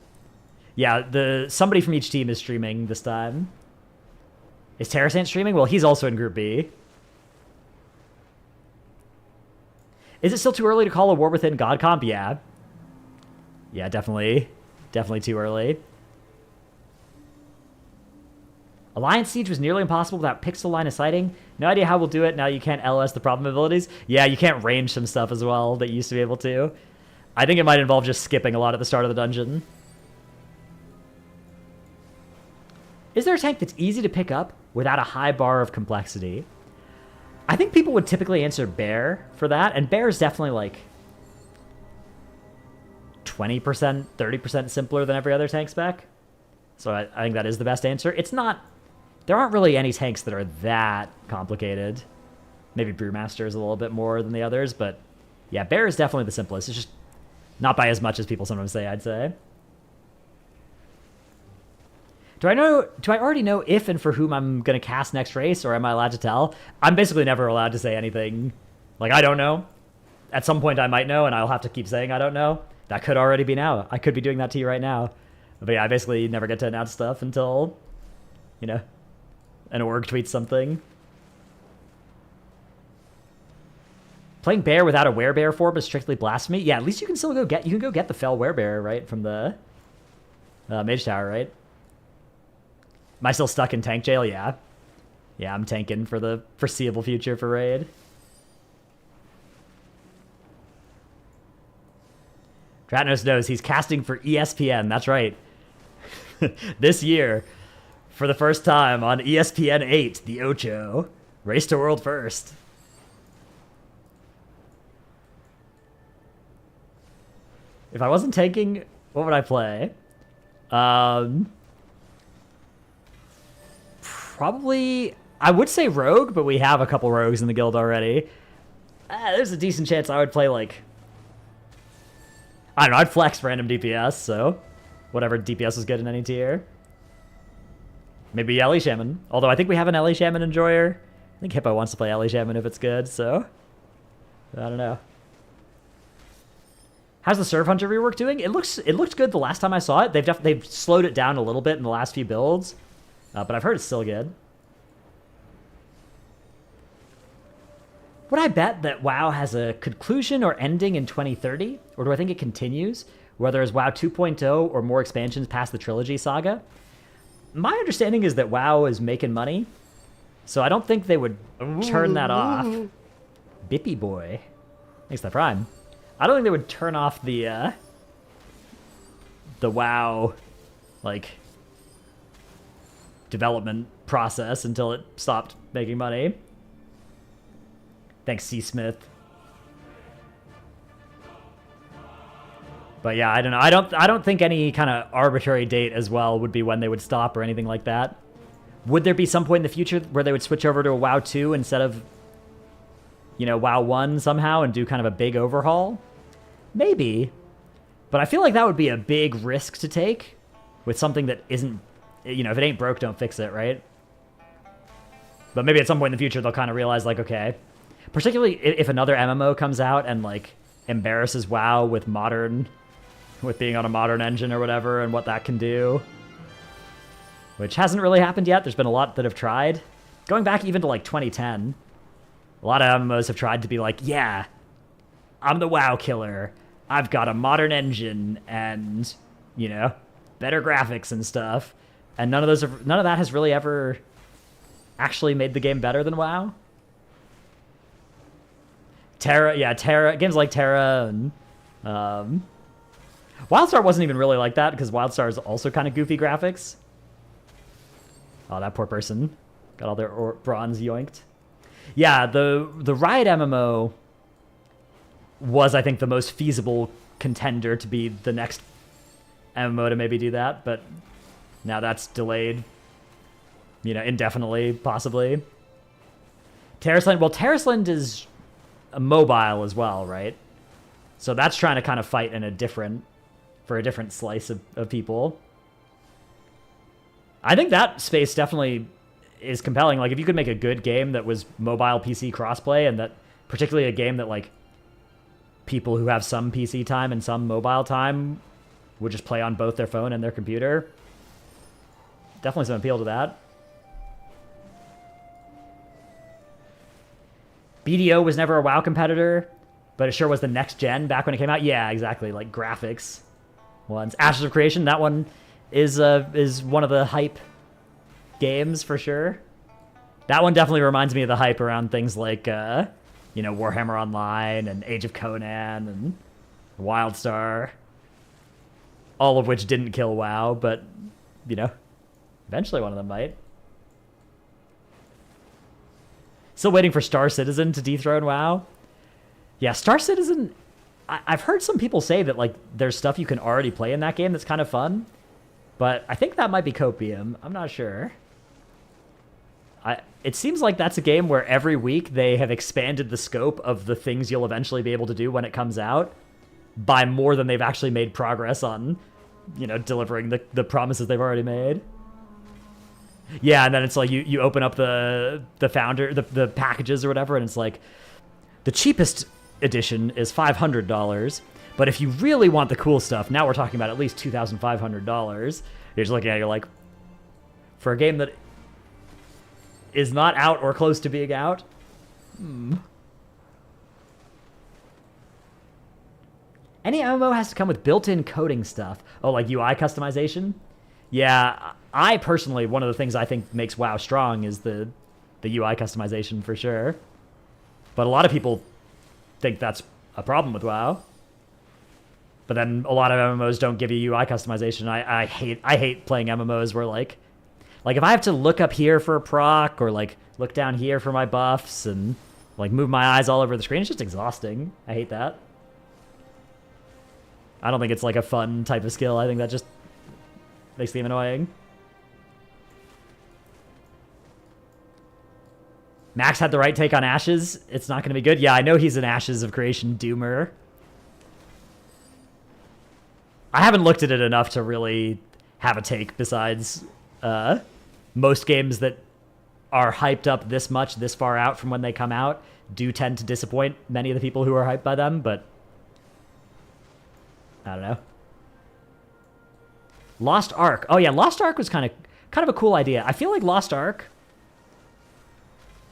yeah, somebody from each team is streaming this time. Is Terrasant streaming? Well, he's also in Group B. Is it still too early to call a War Within God comp? Yeah. Yeah, definitely. Definitely too early. Alliance Siege was nearly impossible without pixel line of sighting. No idea how we'll do it. Now you can't LS the problem abilities. Yeah, you can't range some stuff as well that you used to be able to. I think it might involve just skipping a lot at the start of the dungeon. Is there a tank that's easy to pick up without a high bar of complexity? I think people would typically answer Bear for that, and Bear is definitely like 20%, 30% simpler than every other tank spec. So I think that is the best answer. It's not... There aren't really any tanks that are that complicated. Maybe Brewmaster is a little bit more than the others, but yeah, Bear is definitely the simplest. It's just not by as much as people sometimes say, I'd say. Do I already know if and for whom I'm going to cast next race, or am I allowed to tell? I'm basically never allowed to say anything. Like, I don't know. At some point I might know, and I'll have to keep saying I don't know. That could already be now. I could be doing that to you right now. But yeah, I basically never get to announce stuff until, you know, an org tweets something. Playing Bear without a Werebear form is strictly blasphemy. Yeah, at least you can still go get the Fell Werebear, right, from the Mage Tower, right? Am I still stuck in tank jail? Yeah. Yeah, I'm tanking for the foreseeable future for Raid. Dratnos knows he's casting for ESPN. That's right. This year, for the first time on ESPN 8, the Ocho. Race to World First. If I wasn't tanking, what would I play? Probably, I would say Rogue, but we have a couple Rogues in the guild already. There's a decent chance I would play, like... I don't know, I'd flex random DPS, so... Whatever DPS is good in any tier. Maybe Ellie Shaman. Although I think we have an Ellie Shaman enjoyer. I think Hippo wants to play Ellie Shaman if it's good, so... I don't know. How's the Serve Hunter rework doing? It looked good the last time I saw it. They've slowed it down a little bit in the last few builds. But I've heard it's still good. Would I bet that WoW has a conclusion or ending in 2030? Or do I think it continues? Whether it's WoW 2.0 or more expansions past the Trilogy saga? My understanding is that WoW is making money. So I don't think they would turn that off. Bippy boy. Thanks to Prime. I don't think they would turn off the WoW, like... development process until it stopped making money. Thanks, C. Smith. But yeah, I don't know. I don't think any kind of arbitrary date as well would be when they would stop or anything like that. Would there be some point in the future where they would switch over to a WoW 2 instead of, you know, WoW 1 somehow and do kind of a big overhaul? Maybe. But I feel like that would be a big risk to take with something that isn't, you know, if it ain't broke, don't fix it, right? But maybe at some point in the future, they'll kind of realize, like, okay. Particularly if another MMO comes out and, like, embarrasses WoW with being on a modern engine or whatever and what that can do. Which hasn't really happened yet. There's been a lot that have tried. Going back even to, like, 2010. A lot of MMOs have tried to be like, yeah, I'm the WoW killer. I've got a modern engine and, you know, better graphics and stuff. And none of that has really ever actually made the game better than WoW. Terra, games like Terra and WildStar wasn't even really like that because WildStar is also kind of goofy graphics. Oh, that poor person got all their bronze yoinked. Yeah, the Riot MMO was, I think, the most feasible contender to be the next MMO to maybe do that, but now that's delayed, you know, indefinitely, possibly. Terrasland is a mobile as well, right? So that's trying to kind of fight for a different slice of people. I think that space definitely is compelling. Like if you could make a good game that was mobile PC crossplay, and that particularly a game that like people who have some PC time and some mobile time would just play on both their phone and their computer. Definitely some appeal to that. BDO was never a WoW competitor, but it sure was the next gen back when it came out. Yeah, exactly. Like graphics ones. Ashes of Creation, that one is one of the hype games for sure. That one definitely reminds me of the hype around things like Warhammer Online and Age of Conan and WildStar, all of which didn't kill WoW, but eventually one of them might. Still waiting for Star Citizen to dethrone WoW. Yeah, Star Citizen, I've heard some people say that like there's stuff you can already play in that game that's kind of fun, but I think that might be copium. I'm not sure. It seems like that's a game where every week they have expanded the scope of the things you'll eventually be able to do when it comes out by more than they've actually made progress on, delivering the promises they've already made. Yeah, and then it's like you open up the founder, the packages or whatever, and it's like, the cheapest edition is $500, but if you really want the cool stuff, now we're talking about at least $2,500. You're just looking at it, you're like, for a game that is not out or close to being out? Any MMO has to come with built-in coding stuff. Oh, like UI customization? Yeah, I personally, one of the things I think makes WoW strong is the UI customization for sure. But a lot of people think that's a problem with WoW. But then a lot of MMOs don't give you UI customization. I hate playing MMOs where like if I have to look up here for a proc or like look down here for my buffs and like move my eyes all over the screen, it's just exhausting. I hate that. I don't think it's like a fun type of skill. I think that just makes the game annoying. Max had the right take on Ashes. It's not going to be good. Yeah, I know he's an Ashes of Creation doomer. I haven't looked at it enough to really have a take besides most games that are hyped up this much, this far out from when they come out, do tend to disappoint many of the people who are hyped by them, but I don't know. Lost Ark. Oh yeah, Lost Ark was kind of a cool idea. I feel like Lost Ark,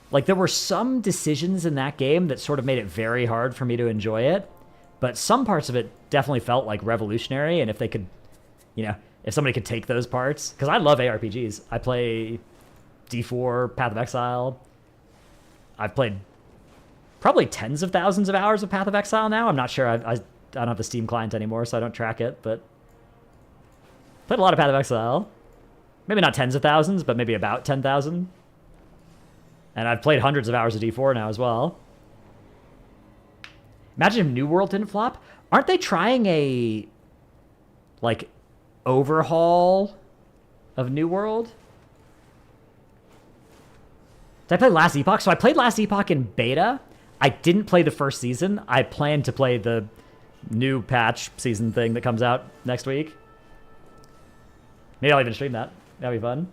like there were some decisions in that game that sort of made it very hard for me to enjoy it, but some parts of it definitely felt like revolutionary, and if they could, if somebody could take those parts, because I love ARPGs. I play D4, Path of Exile. I've played probably tens of thousands of hours of Path of Exile now. I'm not sure. I don't have the Steam client anymore, so I don't track it, but played a lot of Path of Exile. Maybe not tens of thousands, but maybe about 10,000. And I've played hundreds of hours of D4 now as well. Imagine if New World didn't flop. Aren't they trying a like overhaul of New World? Did I play Last Epoch? So I played Last Epoch in beta. I didn't play the first season. I plan to play the new patch season thing that comes out next week. Maybe I'll even stream that. That'll be fun.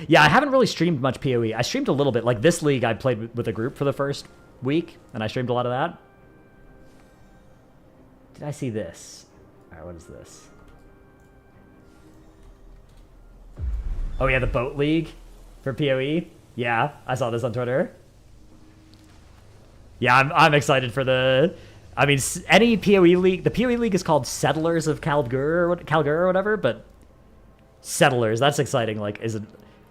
Yeah, I haven't really streamed much PoE. I streamed a little bit. Like this league, I played with a group for the first week, and I streamed a lot of that. Did I see this? All right, what is this? Oh yeah, the boat league for PoE. Yeah, I saw this on Twitter. Yeah, I'm excited for the. I mean, any PoE league. The PoE league is called Settlers of Kalgur or whatever, but Settlers. That's exciting. Like,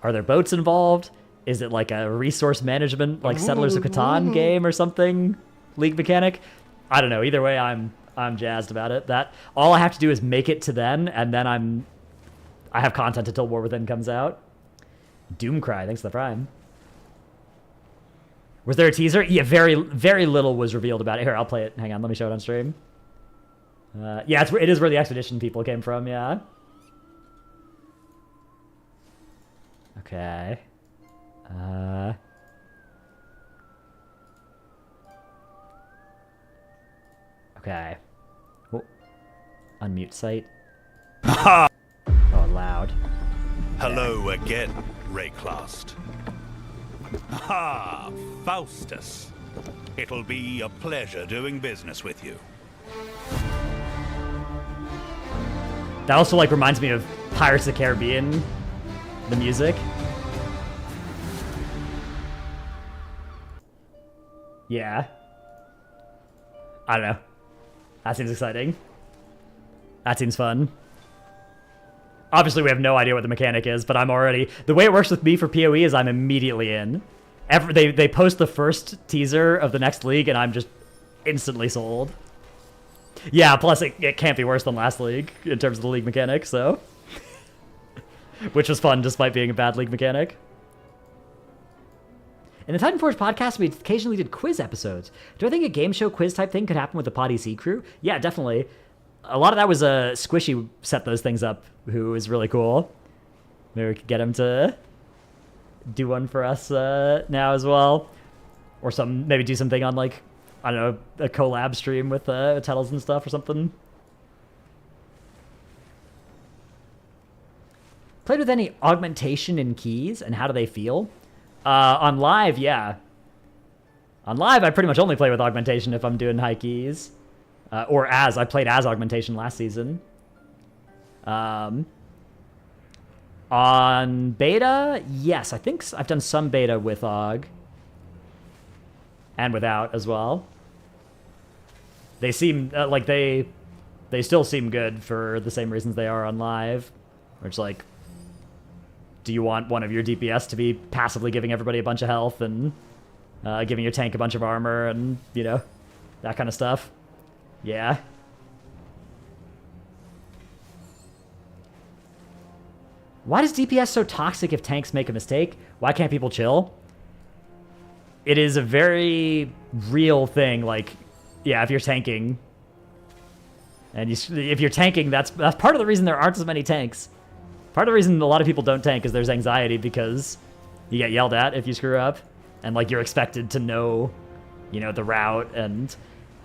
are there boats involved? Is it like a resource management, like Settlers of Catan game or something? League mechanic? I don't know. Either way, I'm jazzed about it. That all I have to do is make it to then, and then I have content until War Within comes out. Doomcry, thanks for the Prime. Was there a teaser? Yeah, very, very little was revealed about it. Here, I'll play it. Hang on, let me show it on stream. Yeah, it is where the Expedition people came from, yeah. Okay. Okay. Oh. Unmute site. Oh, loud. Hello again, Rayclast. Ah, Faustus. It'll be a pleasure doing business with you. That also like reminds me of Pirates of the Caribbean, the music. Yeah. I don't know. That seems exciting. That seems fun. Obviously, we have no idea what the mechanic is, but I'm already... The way it works with me for PoE is I'm immediately in. They post the first teaser of the next league, and I'm just instantly sold. Yeah, plus it can't be worse than last league in terms of the league mechanic, so... Which was fun, despite being a bad league mechanic. In the Titan Forge podcast, we occasionally did quiz episodes. Do I think a game show quiz type thing could happen with the Pod EC crew? Yeah, definitely. A lot of that was Squishy set those things up, who is really cool. Maybe we could get him to do one for us now as well. Or maybe do something on, like, I don't know, a collab stream with Tettles and stuff or something. Played with any augmentation in keys, and how do they feel? On live, yeah. On live, I pretty much only play with augmentation if I'm doing high keys. I played as augmentation last season. On beta, yes, I think I've done some beta with aug. And without as well. They seem, like they still seem good for the same reasons they are on live. Where it's like, do you want one of your DPS to be passively giving everybody a bunch of health and giving your tank a bunch of armor and, you know, that kind of stuff? Yeah. Why is DPS so toxic if tanks make a mistake? Why can't people chill? It is a very real thing. Like, yeah, if you're tanking, and if you're tanking, that's part of the reason there aren't as many tanks. Part of the reason a lot of people don't tank is there's anxiety because you get yelled at if you screw up, and like you're expected to know, you know, the route, and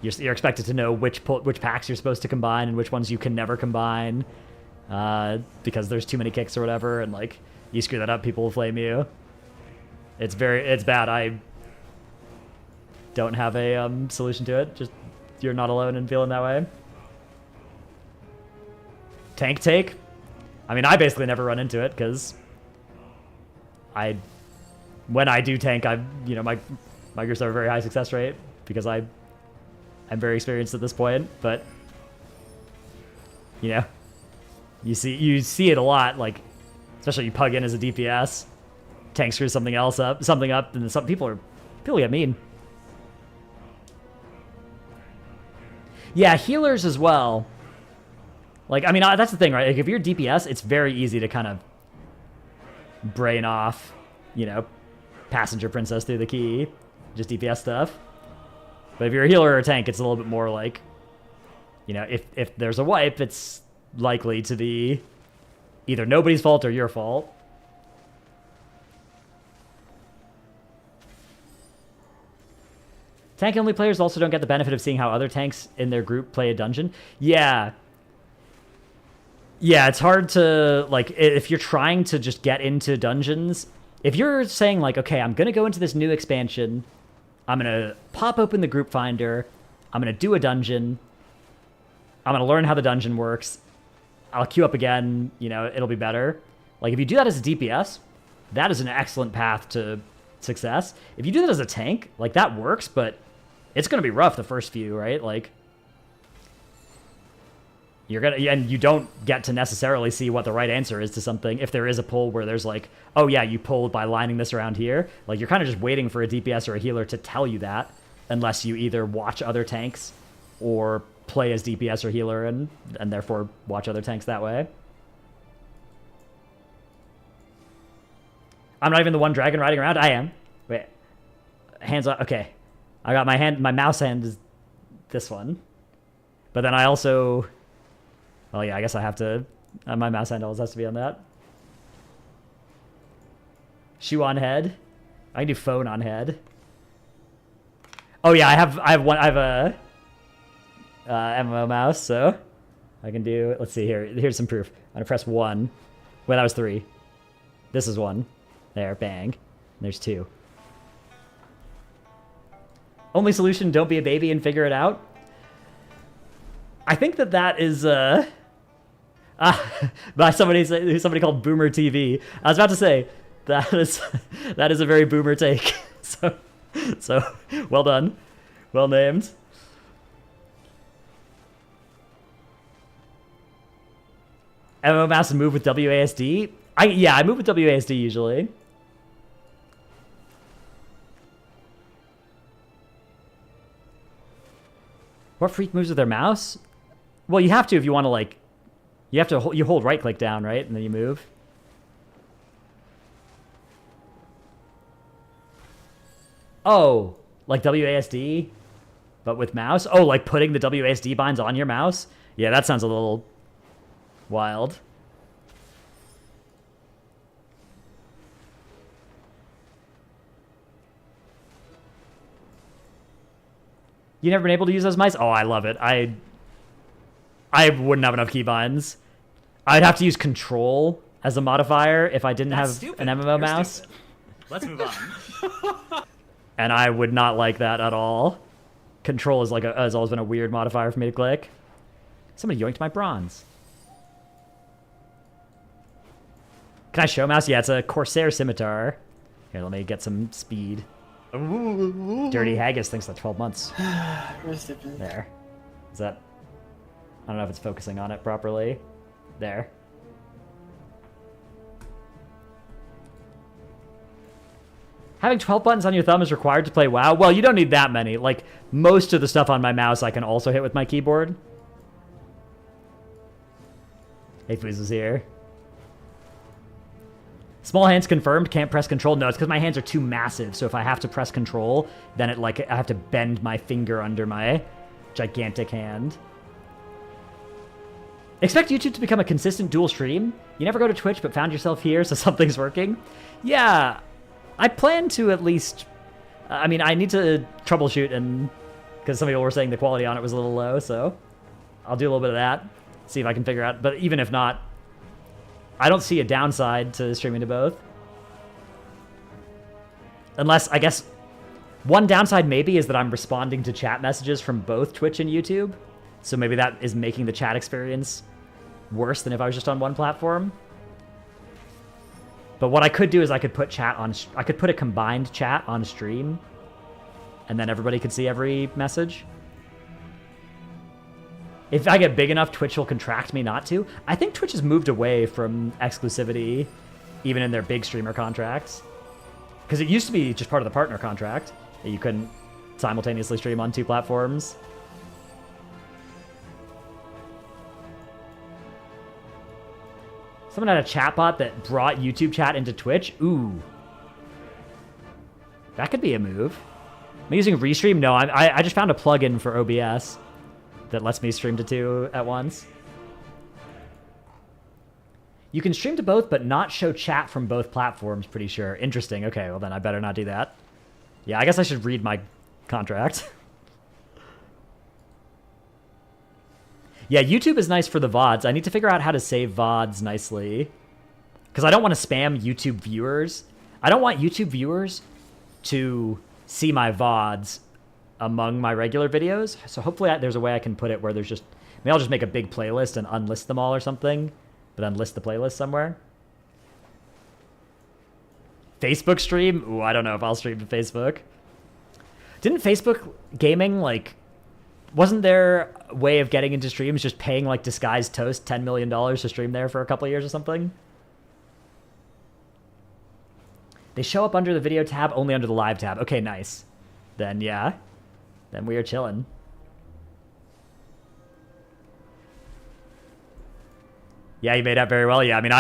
you're expected to know which packs you're supposed to combine and which ones you can never combine, because there's too many kicks or whatever, and like you screw that up, people will flame you. It's bad. I don't have a solution to it. Just you're not alone in feeling that way. Tank take. I mean, I basically never run into it because when I do tank, my groups have a very high success rate because I'm very experienced at this point. But you know, you see it a lot. Like, especially you pug in as a DPS, tank screws something up, and then some people get mean. Yeah, healers as well. Like, I mean, that's the thing, right? Like, if you're DPS, it's very easy to kind of brain off, you know, passenger princess through the key, just DPS stuff. But if you're a healer or a tank, it's a little bit more like, you know, if there's a wipe, it's likely to be either nobody's fault or your fault. Tank-only players also don't get the benefit of seeing how other tanks in their group play a dungeon. Yeah. Yeah, it's hard to, like, if you're trying to just get into dungeons, if you're saying, like, okay, I'm going to go into this new expansion, I'm going to pop open the group finder, I'm going to do a dungeon, I'm going to learn how the dungeon works, I'll queue up again, you know, it'll be better. Like, if you do that as a DPS, that is an excellent path to success. If you do that as a tank, like, that works, but it's going to be rough the first few, right? Like, and you don't get to necessarily see what the right answer is to something. If there is a pull where there's like, oh yeah, you pulled by lining this around here, like you're kind of just waiting for a DPS or a healer to tell you that, unless you either watch other tanks or play as DPS or healer and therefore watch other tanks that way. I'm not even the one dragon riding around. I am. Wait, hands on. Okay, I got my mouse hand is this one, but then I also. Well, yeah, I guess I have to... my mouse hand always has to be on that. Shoe on head. I can do phone on head. Oh yeah, I have a MMO mouse, so I can do... Let's see here. Here's some proof. I'm gonna press 1. Wait, that was 3. This is one. There, bang. There's two. Only solution, don't be a baby and figure it out. I think that is by somebody called Boomer TV. I was about to say that is a very boomer take. So well done. Well named. MMO mouse move with WASD? I move with WASD usually. What freak moves with their mouse? Well, you have to if you want to, like, you hold right click down, right? And then you move. Oh, like WASD, but with mouse? Oh, like putting the WASD binds on your mouse? Yeah, that sounds a little wild. You never been able to use those mice? Oh, I love it. I wouldn't have enough keybinds. I'd have to use control as a modifier if I didn't have an MMO You're mouse. stupid. Let's move on. And I would not like that at all. Control is has always been a weird modifier for me to click. Somebody yoinked my bronze. Can I show mouse? Yeah, it's a Corsair scimitar. Here, let me get some speed. Dirty Haggis thinks that 12 months. There. Is that... I don't know if it's focusing on it properly. There. Having 12 buttons on your thumb is required to play WoW? Well, you don't need that many. Like, most of the stuff on my mouse I can also hit with my keyboard. Hey, Fooz is here. Small hands confirmed, can't press control. No, it's because my hands are too massive, so if I have to press control, then I have to bend my finger under my gigantic hand. Expect YouTube to become a consistent dual stream? You never go to Twitch but found yourself here, so something's working? Yeah, I plan to at least... I mean, I need to troubleshoot, and because some people were saying the quality on it was a little low, so I'll do a little bit of that, see if I can figure out. But even if not, I don't see a downside to streaming to both. Unless, I guess, one downside maybe is that I'm responding to chat messages from both Twitch and YouTube. So maybe that is making the chat experience worse than if I was just on one platform. But what I could do is I could put a combined chat on stream, and then everybody could see every message. If I get big enough, Twitch will contract me not to. I think Twitch has moved away from exclusivity, even in their big streamer contracts. Because it used to be just part of the partner contract, that you couldn't simultaneously stream on two platforms. Someone had a chatbot that brought YouTube chat into Twitch? Ooh. That could be a move. Am I using Restream? No, I just found a plugin for OBS that lets me stream to two at once. You can stream to both, but not show chat from both platforms, pretty sure. Interesting. Okay, well then I better not do that. Yeah, I guess I should read my contract. Yeah, YouTube is nice for the VODs. I need to figure out how to save VODs nicely. Because I don't want to spam YouTube viewers. I don't want YouTube viewers to see my VODs among my regular videos. So hopefully there's a way I can put it where there's just... Maybe I'll just make a big playlist and unlist them all or something. But then list the playlist somewhere. Facebook stream? Ooh, I don't know if I'll stream to Facebook. Didn't Facebook gaming, like... Wasn't there a way of getting into streams just paying, like, Disguised Toast $10 million to stream there for a couple of years or something? They show up under the video tab, only under the live tab. Okay, nice. Then, yeah. Then we are chilling. Yeah, you made out very well. Yeah, I mean,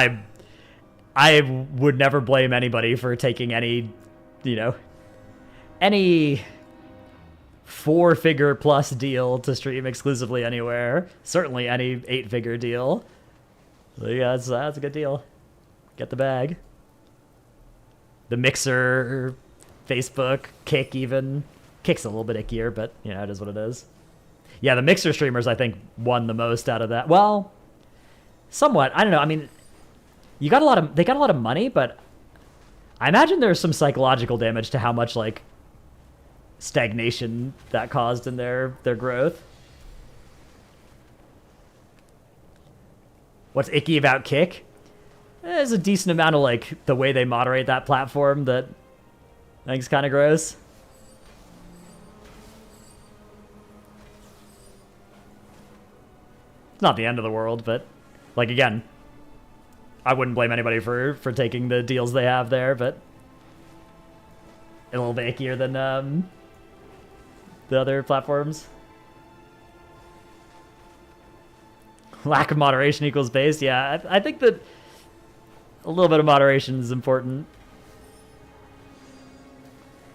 I would never blame anybody for taking any, you know, any... 4-figure plus deal to stream exclusively anywhere. Certainly any 8-figure deal. So yeah, that's a good deal. Get the bag. The Mixer, Facebook, Kick even. Kick's a little bit ickier, but you know, it is what it is. Yeah, the Mixer streamers I think won the most out of that. Well, somewhat. I don't know. I mean, they got a lot of money, but I imagine there's some psychological damage to how much like stagnation that caused in their growth. What's icky about Kick? There's a decent amount of like the way they moderate that platform that I think is kind of gross. It's not the end of the world, but like again, I wouldn't blame anybody for taking the deals they have there, but a little bit ickier than the other platforms. Lack of moderation equals base. Yeah, I think that a little bit of moderation is important.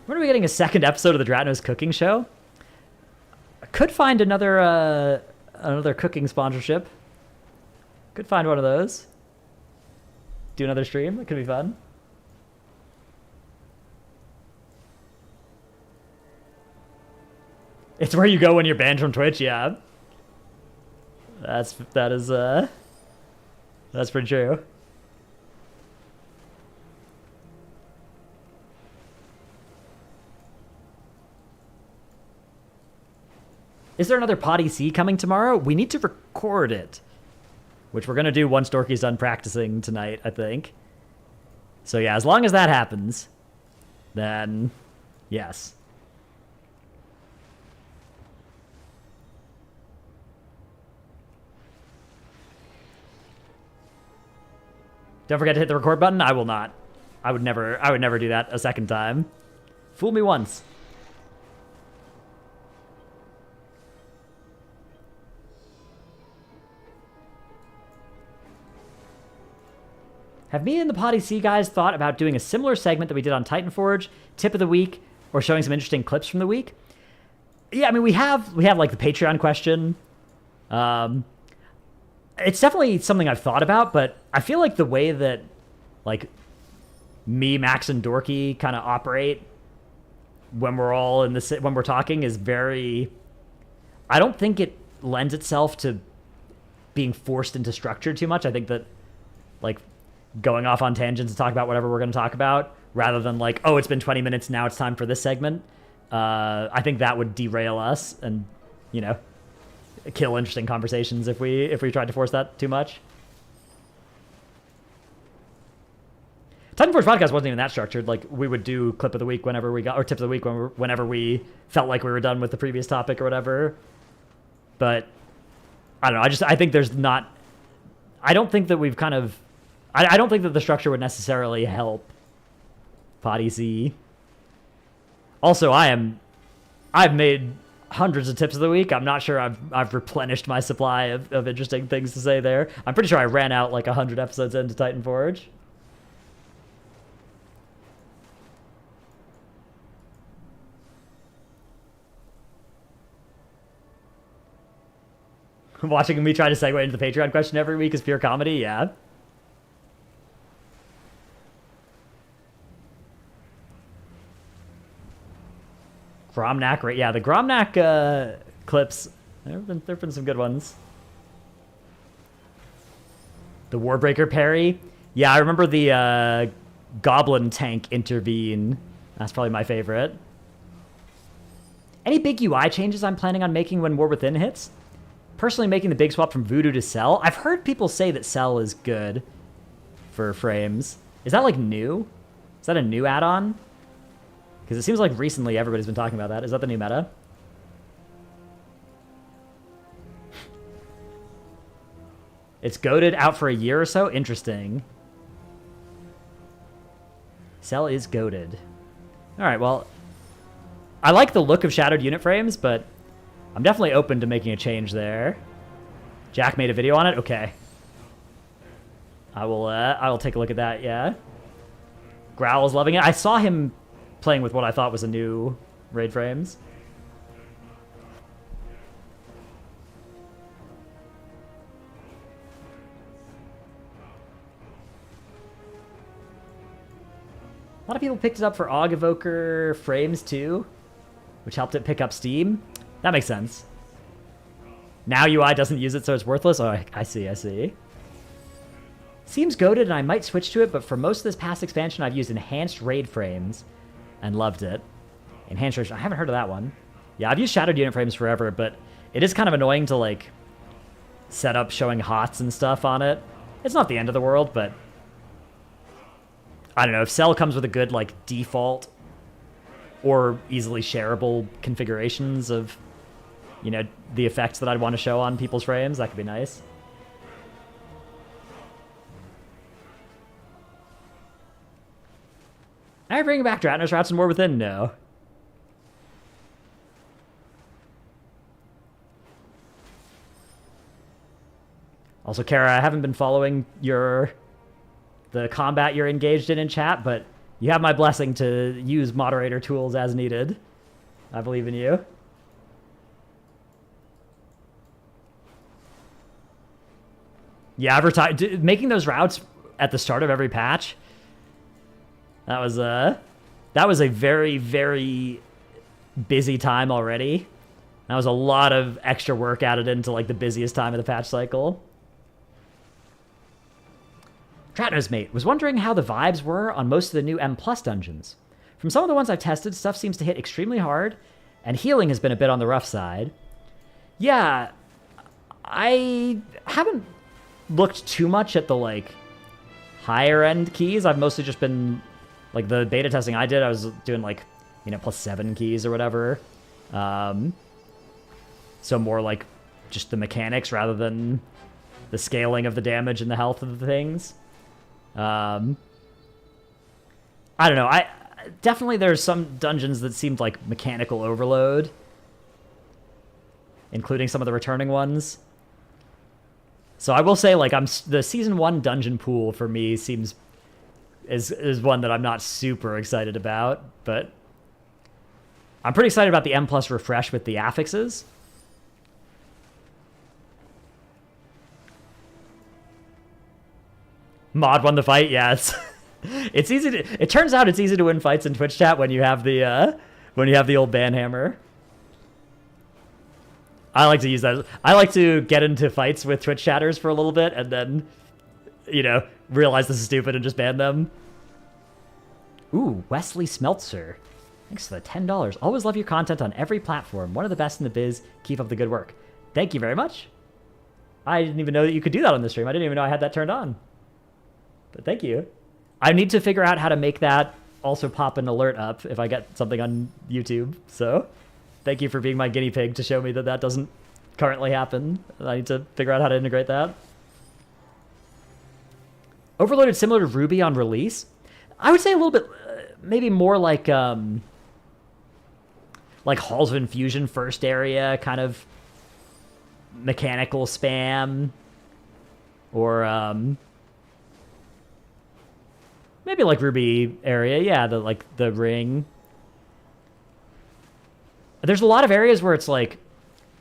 When are we getting a second episode of the Dratnos cooking show? I could find another cooking sponsorship. Could find one of those. Do another stream. It could be fun. It's where you go when you're banned from Twitch. Yeah, that's pretty true. Is there another Potty C coming tomorrow? We need to record it, which we're going to do once Dorky's done practicing tonight, I think. So yeah, as long as that happens, then yes. Don't forget to hit the record button. I will not. I would never do that a second time. Fool me once. Have me and the Potty C guys thought about doing a similar segment that we did on Titan Forge, tip of the week, or showing some interesting clips from the week? Yeah, I mean we have like the Patreon question. It's definitely something I've thought about, but I feel like the way that like me, Max, and Dorky kind of operate when we're all in this when we're talking is very. I don't think it lends itself to being forced into structure too much. I think that like going off on tangents to talk about whatever we're going to talk about rather than like, oh, it's been 20 minutes now, it's time for this segment. I think that would derail us and, you know, kill interesting conversations if we tried to force that too much. Titan Forge podcast wasn't even that structured. Like we would do clip of the week whenever we got, or tip of the week whenever we felt like we were done with the previous topic or whatever. But I don't know. I think there's not. I don't think that we've kind of. I don't think that the structure would necessarily help Potty C. Also, I've made hundreds of tips of the week. I'm not sure I've replenished my supply of interesting things to say there. I'm pretty sure I ran out like 100 episodes into Titan Forge. Watching me try to segue into the Patreon question every week is pure comedy, yeah. Gromnak, right? Yeah, the Gromnak clips. There've been some good ones. The Warbreaker parry. Yeah, I remember the Goblin tank intervene. That's probably my favorite. Any big UI changes I'm planning on making when War Within hits? Personally, making the big swap from Voodoo to Cell. I've heard people say that Cell is good for frames. Is that like new? Is that a new add-on? Because it seems like recently everybody's been talking about that. Is that the new meta? It's goated out for a year or so? Interesting. Cell is goated. Alright, well, I like the look of shadowed unit frames, but I'm definitely open to making a change there. Jack made a video on it? Okay. I will take a look at that, yeah. Growl's loving it. I saw him playing with what I thought was a new raid frames. A lot of people picked it up for Aug Evoker frames too, which helped it pick up steam. That makes sense. Now UI doesn't use it, so it's worthless? Oh, I see. Seems goated and I might switch to it, but for most of this past expansion, I've used enhanced raid frames and loved it. Enhanced raid, I haven't heard of that one. Yeah, I've used shadowed unit frames forever, but it is kind of annoying to, like, set up showing HOTS and stuff on it. It's not the end of the world, but I don't know. If Cell comes with a good, like, default or easily shareable configurations of, you know, the effects that I'd want to show on people's frames, that could be nice. Am I bringing back Dratner's Routes and War Within? No. Also, Kara, I haven't been following the combat you're engaged in chat, but you have my blessing to use moderator tools as needed. I believe in you. Yeah, making those routes at the start of every patch, that was a very, very busy time already. That was a lot of extra work added into, like, the busiest time of the patch cycle. Tratner's Mate was wondering how the vibes were on most of the new M+ dungeons. From some of the ones I've tested, stuff seems to hit extremely hard, and healing has been a bit on the rough side. Yeah, I haven't looked too much at the, like, higher end keys. I've mostly just been, like, the beta testing I did, I was doing, like, you know, +7 keys or whatever. So more like just the mechanics rather than the scaling of the damage and the health of the things. I don't know. Definitely there's some dungeons that seemed like mechanical overload, including some of the returning ones. So I will say, like, the season 1 dungeon pool for me is one that I'm not super excited about, but I'm pretty excited about the M+ refresh with the affixes. Mod won the fight, yes. It's easy to. It turns out it's easy to win fights in Twitch chat when you have the old banhammer. I like to use that. I like to get into fights with Twitch chatters for a little bit and then, you know, realize this is stupid and just ban them. Ooh, Wesley Smeltzer. Thanks for the $10. Always love your content on every platform. One of the best in the biz. Keep up the good work. Thank you very much. I didn't even know that you could do that on the stream. I didn't even know I had that turned on. But thank you. I need to figure out how to make that also pop an alert up if I get something on YouTube. So thank you for being my guinea pig to show me that that doesn't currently happen. I need to figure out how to integrate that. Overloaded similar to Ruby on release? I would say a little bit, maybe more like Halls of Infusion first area, kind of mechanical spam. Or, maybe like Ruby area, yeah, the ring. There's a lot of areas where it's like,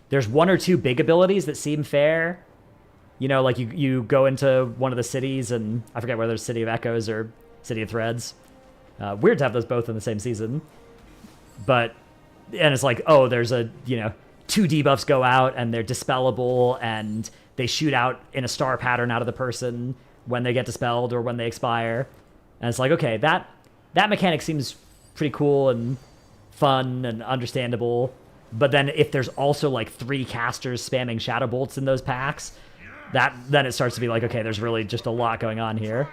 there's one or two big abilities that seem fair. You know, like you go into one of the cities, and I forget whether it's City of Echoes or City of Threads. Weird to have those both in the same season. And it's like, oh, there's two debuffs go out, and they're dispellable, and they shoot out in a star pattern out of the person when they get dispelled or when they expire. And it's like, okay, that mechanic seems pretty cool and fun and understandable. But then if there's also like 3 casters spamming Shadow Bolts in those packs, then it starts to be like, okay, there's really just a lot going on here.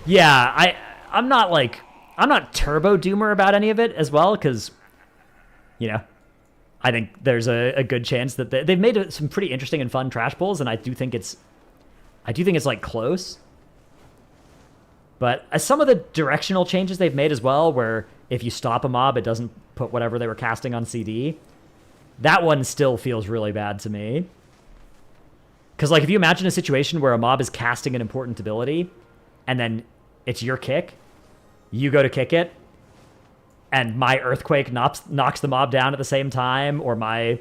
Yeah, I'm not Turbo Doomer about any of it as well, because, you know, I think there's a good chance that they've made some pretty interesting and fun trash pulls, and I do think it's like close. But some of the directional changes they've made as well, where if you stop a mob, it doesn't put whatever they were casting on CD. That one still feels really bad to me. Because, like, if you imagine a situation where a mob is casting an important ability, and then it's your kick, you go to kick it, and my Earthquake knocks the mob down at the same time, or my,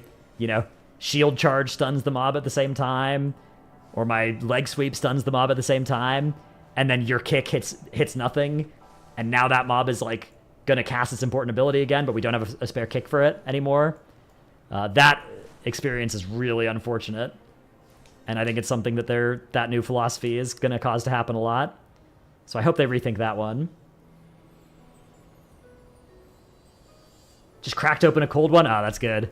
Shield Charge stuns the mob at the same time, or my Leg Sweep stuns the mob at the same time, and then your kick hits nothing, and now that mob is, like, gonna cast its important ability again, but we don't have a spare kick for it anymore. That experience is really unfortunate. And I think it's something that that new philosophy is going to cause to happen a lot. So I hope they rethink that one. Just cracked open a cold one? Oh, that's good.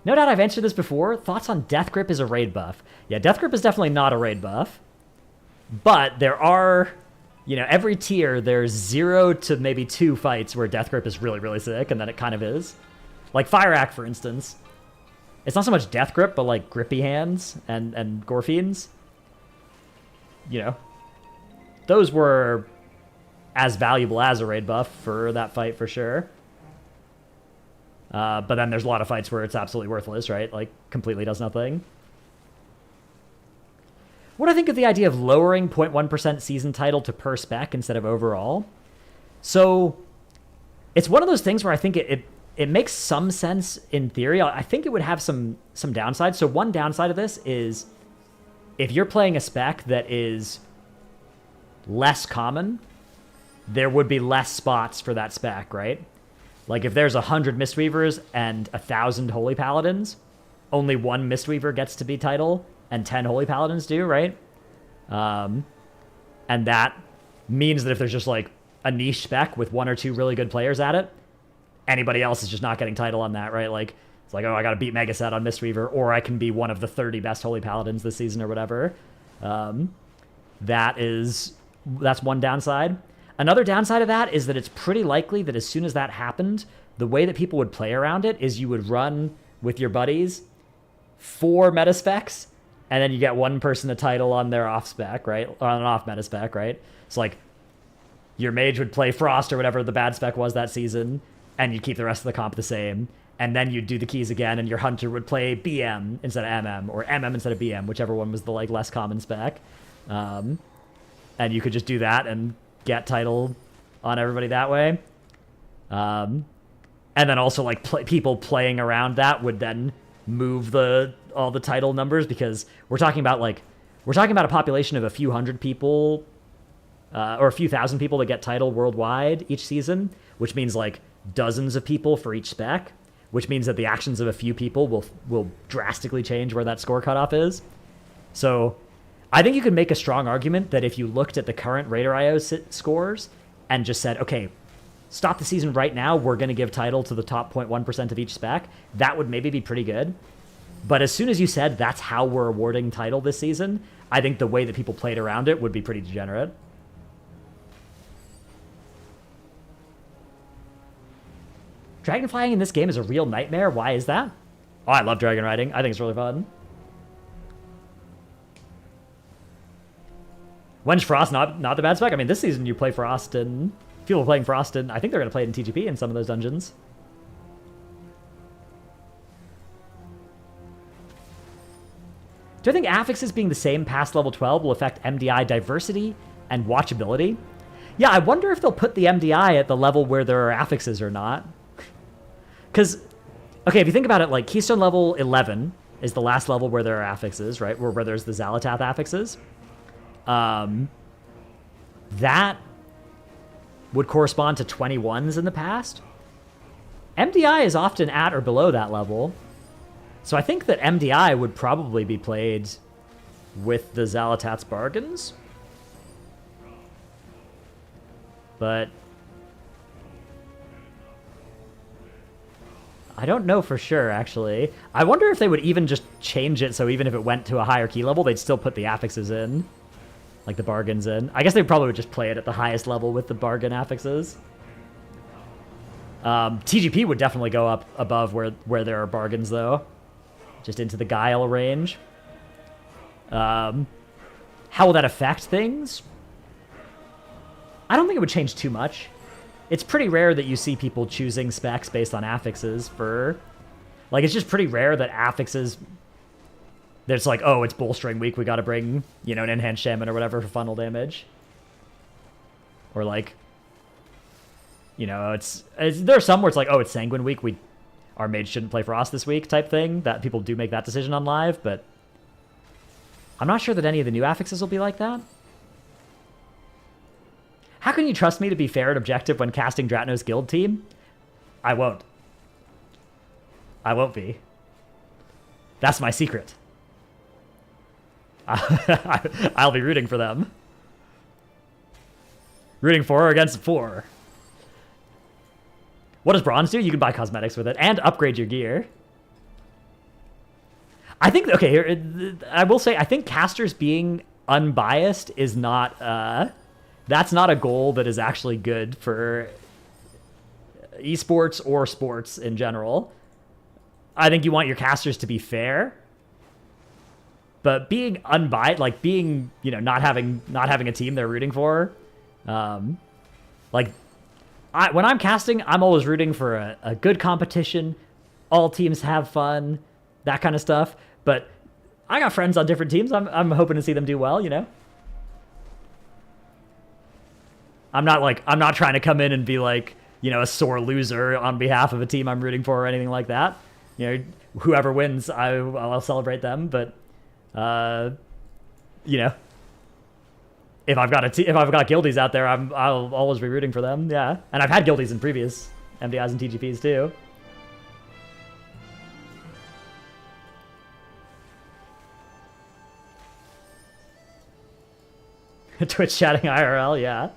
No doubt I've answered this before. Thoughts on Death Grip as a raid buff? Yeah, Death Grip is definitely not a raid buff. But there are, you know, every tier there's 0 to maybe 2 fights where Death Grip is really, really sick, and then it kind of is. Like Fire Act, for instance. It's not so much Death Grip, but like Grippy Hands and Gore Fiends. You know, those were as valuable as a raid buff for that fight for sure. But then there's a lot of fights where it's absolutely worthless, right? Like, completely does nothing. What do I think of the idea of lowering 0.1% season title to per spec instead of overall? So, it's one of those things where I think it makes some sense in theory. I think it would have some downsides. So one downside of this is if you're playing a spec that is less common, there would be less spots for that spec, right? Like if there's 100 Mistweavers and 1,000 Holy Paladins, only 1 Mistweaver gets to be title and 10 Holy Paladins do, right? And that means that if there's just like a niche spec with 1 or 2 really good players at it, anybody else is just not getting title on that, right? Like, it's like, oh, I gotta beat Megaset on Mistweaver, or I can be one of the 30 best Holy Paladins this season or whatever. That's one downside. Another downside of that is that it's pretty likely that as soon as that happened, the way that people would play around it is you would run with your buddies 4 meta specs, and then you get one person a title on their off spec, right? Or on an off meta spec, right? It's like your mage would play Frost or whatever the bad spec was that season, and you'd keep the rest of the comp the same. And then you'd do the keys again, and your hunter would play BM instead of MM, or MM instead of BM, whichever one was the like less common spec. And you could just do that and get title on everybody that way. And then also like people playing around that would then move all the title numbers, because we're talking about a population of a few hundred people or a few thousand people that get title worldwide each season, which means like dozens of people for each spec, which means that the actions of a few people will drastically change where that score cutoff is. So I think you could make a strong argument that if you looked at the current Raider.io scores and just said, okay, stop the season right now, we're going to give title to the top 0.1% of each spec, that would maybe be pretty good. But as soon as you said that's how we're awarding title this season, I think the way that people played around it would be pretty degenerate. Dragon flying in this game is a real nightmare. Why is that? Oh, I love dragon riding. I think it's really fun. When's Frost not the bad spec? I mean, this season you play Frost, and people playing Frost, and I think they're going to play it in TGP in some of those dungeons. Do I think affixes being the same past level 12 will affect MDI diversity and watchability? Yeah, I wonder if they'll put the MDI at the level where there are affixes or not. Because, okay, if you think about it, like Keystone level 11 is the last level where there are affixes, right? Where there's the Xalatath affixes. That would correspond to 21s in the past. MDI is often at or below that level. So I think that MDI would probably be played with the Xalatath's bargains. But I don't know for sure, actually. I wonder if they would even just change it so even if it went to a higher key level, they'd still put the affixes in. Like the bargains in. I guess they probably would just play it at the highest level with the bargain affixes. TGP would definitely go up above where there are bargains, though. Just into the Guile range. How will that affect things? I don't think it would change too much. It's pretty rare that you see people choosing specs based on affixes for... Like, it's just pretty rare that affixes... There's like, oh, it's bolstering week, we gotta bring, you know, an enhanced shaman or whatever for funnel damage. Or like... You know, there are some where it's like, oh, it's Sanguine week, our mage shouldn't play Frost this week type thing. That people do make that decision on live, but... I'm not sure that any of the new affixes will be like that. How can you trust me to be fair and objective when casting Dratno's guild team? I won't. I won't be. That's my secret. I'll be rooting for them. Rooting for or against 4. What does bronze do? You can buy cosmetics with it and upgrade your gear. I think, okay, here, I will say, I think casters being unbiased is not, that's not a goal that is actually good for esports or sports in general. I think you want your casters to be fair, but being unbiased, like being, you know, not having a team they're rooting for, like, when I'm casting, I'm always rooting for a good competition, all teams have fun, that kind of stuff. But I got friends on different teams. I'm hoping to see them do well, you know? I'm not trying to come in and be like, you know, a sore loser on behalf of a team I'm rooting for or anything like that. You know, whoever wins, I'll celebrate them. But, you know, if I've got guildies out there, I'll always be rooting for them. Yeah, and I've had guildies in previous MDIs and TGPs too. Twitch chatting IRL, yeah.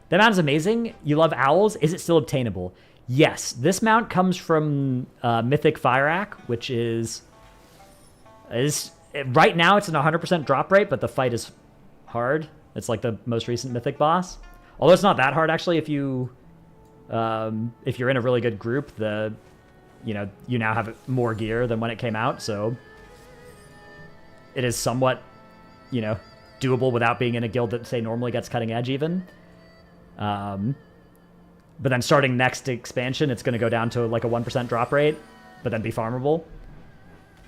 That mount is amazing. You love owls. Is it still obtainable? Yes. This mount comes from Mythic Fireack, which is right now it's an 100% drop rate, but the fight is hard. It's like the most recent Mythic boss. Although it's not that hard actually. If you're in a really good group, you now have more gear than when it came out, so it is somewhat, you know, doable without being in a guild that, say, normally gets cutting edge even. But then starting next expansion, it's going to go down to like a 1% drop rate, but then be farmable.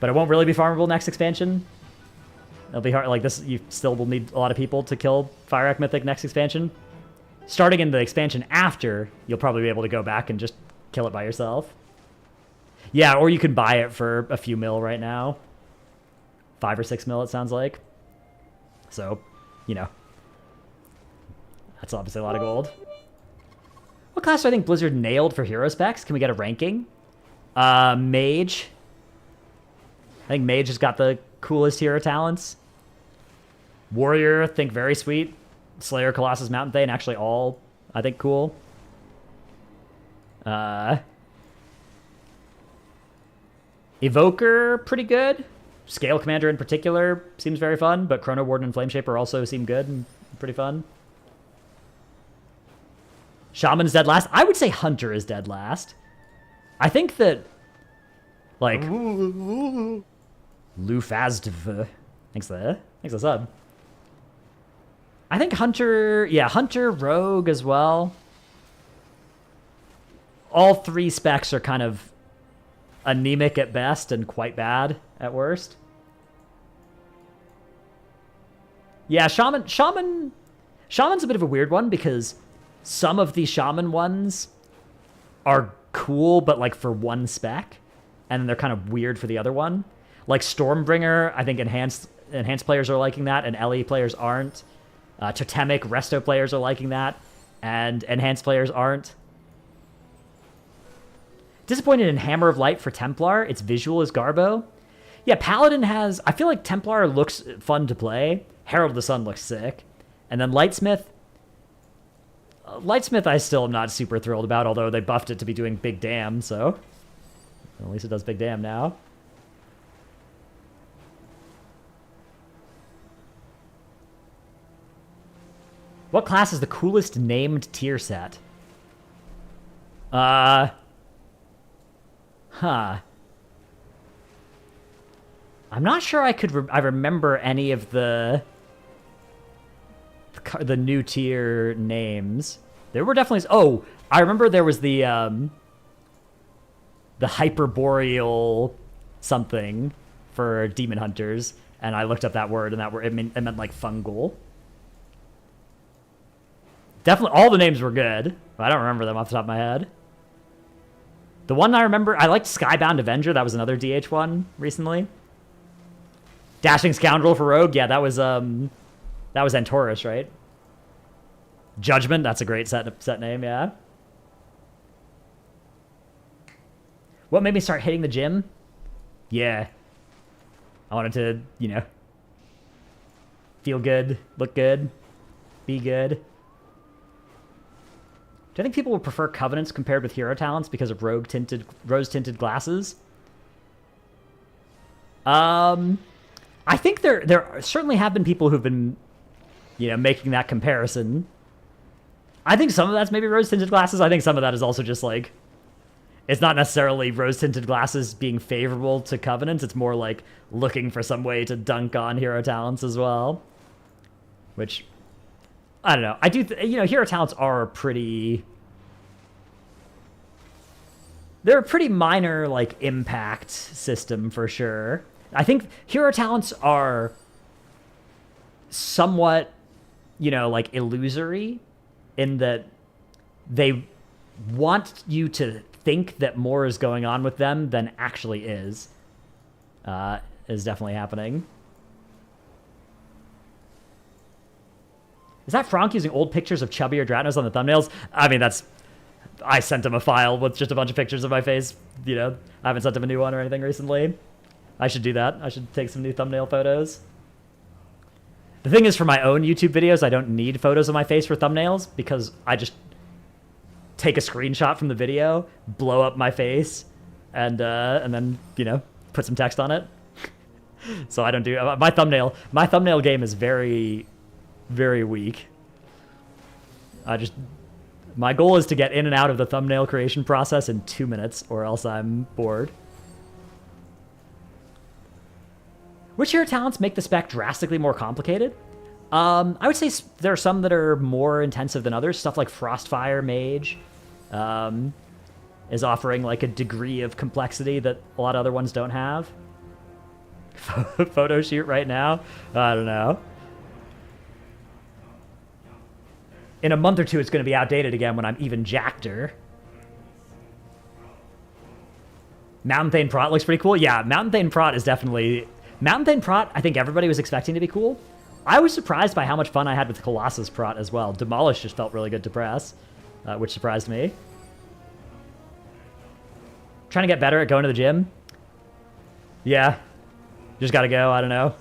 But it won't really be farmable next expansion. It'll be hard. Like this, you still will need a lot of people to kill Fireack Mythic next expansion. Starting in the expansion after, you'll probably be able to go back and just kill it by yourself. Yeah, or you can buy it for a few mil right now. 5 or 6 mil, it sounds like. So, you know, that's obviously a lot of gold. What class do I think Blizzard nailed for hero specs? Can we get a ranking? Mage. I think Mage has got the coolest hero talents. Warrior, I think very sweet. Slayer, Colossus, Mountain Thane, actually all, I think, cool. Evoker, pretty good. Scale Commander in particular seems very fun, but Chrono Warden and Flameshaper also seem good and pretty fun. Shaman's dead last. I would say Hunter is dead last. I think that, like, Lufazdv, thanks the sub. I think Hunter, yeah, Hunter, Rogue as well. All 3 specs are kind of anemic at best and quite bad at worst. Yeah, Shaman's a bit of a weird one because some of the Shaman ones are cool, but like for one spec, and then they're kind of weird for the other one. Like Stormbringer, I think enhanced players are liking that, and LE players aren't. Totemic, Resto players are liking that, and enhanced players aren't. Disappointed in Hammer of Light for Templar. Its visual is Garbo. Yeah, Paladin has... I feel like Templar looks fun to play. Herald of the Sun looks sick. And then Lightsmith... Lightsmith I still am not super thrilled about, although they buffed it to be doing Big Damn, so... At least it does Big Damn now. What class is the coolest named tier set? Huh. I'm not sure I could... I remember any of the new tier names. There were definitely... Oh, I remember there was the Hyperboreal something for Demon Hunters, and I looked up that word, and it meant like fungal. Definitely, all the names were good, but I don't remember them off the top of my head. The one I remember, I liked Skybound Avenger. That was another DH one recently. Dashing Scoundrel for Rogue. Yeah, that was Antorus, right? Judgment. That's a great set name. Yeah. What made me start hitting the gym? Yeah. I wanted to, you know, feel good, look good, be good. Do I think people would prefer Covenants compared with hero talents because of rose-tinted glasses? I think there certainly have been people who've been, you know, making that comparison. I think some of that's maybe rose-tinted glasses. I think some of that is also just like, it's not necessarily rose-tinted glasses being favorable to Covenants. It's more like looking for some way to dunk on hero talents as well. Which, I don't know. I do, you know, hero talents are they're a pretty minor, like, impact system for sure. I think hero talents are somewhat, you know, like, illusory in that they want you to think that more is going on with them than actually is definitely happening. Is that Frank using old pictures of chubbier Dratnos on the thumbnails? I mean, I sent him a file with just a bunch of pictures of my face. You know, I haven't sent him a new one or anything recently. I should do that. I should take some new thumbnail photos. The thing is, for my own YouTube videos, I don't need photos of my face for thumbnails because I just take a screenshot from the video, blow up my face, and then, you know, put some text on it. So I don't do my thumbnail game is very, very weak. My goal is to get in and out of the thumbnail creation process in 2 minutes, or else I'm bored. Which hero talents make the spec drastically more complicated? I would say there are some that are more intensive than others. Stuff like Frostfire Mage is offering like a degree of complexity that a lot of other ones don't have. Photo shoot right now? I don't know. In a month or two, it's going to be outdated again when I'm even jackeder. Mountain Thane Prot looks pretty cool. Yeah, Mountain Thane Prot is definitely... Mountain Thane Prot, I think everybody was expecting to be cool. I was surprised by how much fun I had with Colossus Prot as well. Demolish just felt really good to press, which surprised me. Trying to get better at going to the gym. Yeah. Just gotta go, I don't know.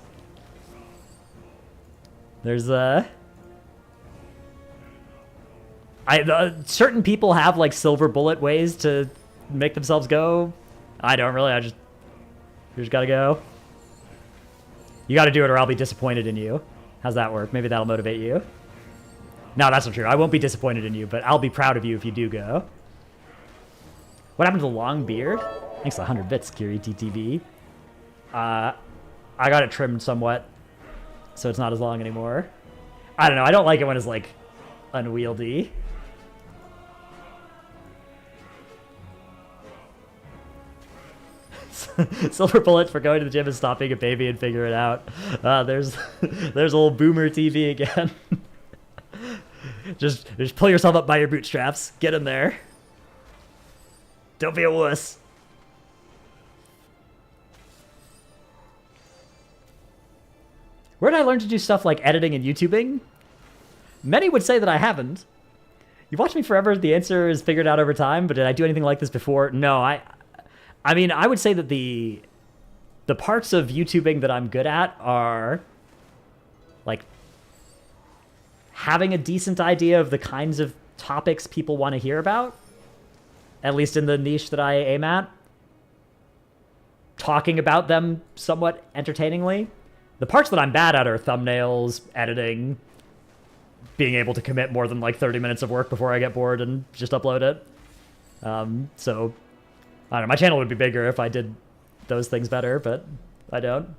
There's, certain people have, like, silver bullet ways to make themselves go. I don't really, you just gotta go. You gotta do it or I'll be disappointed in you. How's that work? Maybe that'll motivate you. No, that's not true. I won't be disappointed in you, but I'll be proud of you if you do go. What happened to the long beard? Thanks 100 bits, Kiri TTV. I got it trimmed somewhat, so it's not as long anymore. I don't know. I don't like it when it's, like, unwieldy. Silver bullet for going to the gym and stopping a baby and figure it out. There's old boomer TV again. just pull yourself up by your bootstraps. Get in there. Don't be a wuss. Where did I learn to do stuff like editing and YouTubing? Many would say that I haven't. You've watched me forever. The answer is figured out over time, but did I do anything like this before? No, I mean, I would say that the parts of YouTubing that I'm good at are, like, having a decent idea of the kinds of topics people want to hear about, at least in the niche that I aim at, talking about them somewhat entertainingly. The parts that I'm bad at are thumbnails, editing, being able to commit more than, like, 30 minutes of work before I get bored and just upload it. So... I don't know, my channel would be bigger if I did those things better, but I don't.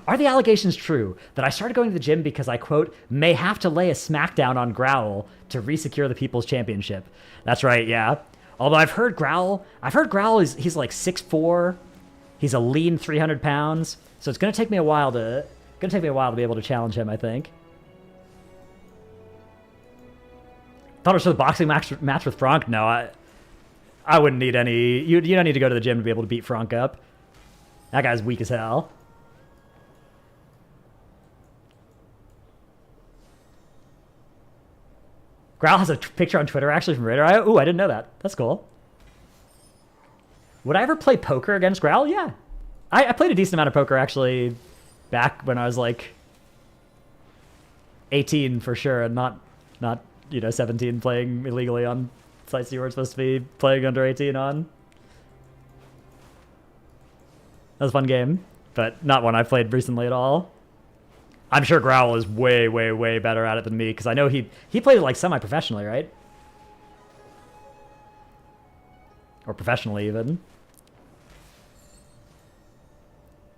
Are the allegations true that I started going to the gym because I, quote, may have to lay a smackdown on Growl to re-secure the People's Championship? That's right, yeah. Although I've heard Growl he's like 6'4", he's a lean 300 pounds, so it's gonna take me a while to be able to challenge him, I think. Thought it was for the boxing match with Frank? No, I wouldn't need any... You don't need to go to the gym to be able to beat Frank up. That guy's weak as hell. Growl has a picture on Twitter, actually, from Raider. Ooh, I didn't know that. That's cool. Would I ever play poker against Growl? Yeah. I played a decent amount of poker, actually, back when I was, like, 18 for sure, and not 17 playing illegally on sites you weren't supposed to be playing under 18 on. That was a fun game, but not one I played recently at all. I'm sure Growl is way, way, way better at it than me, because I know he played it like semi-professionally, right? Or professionally, even.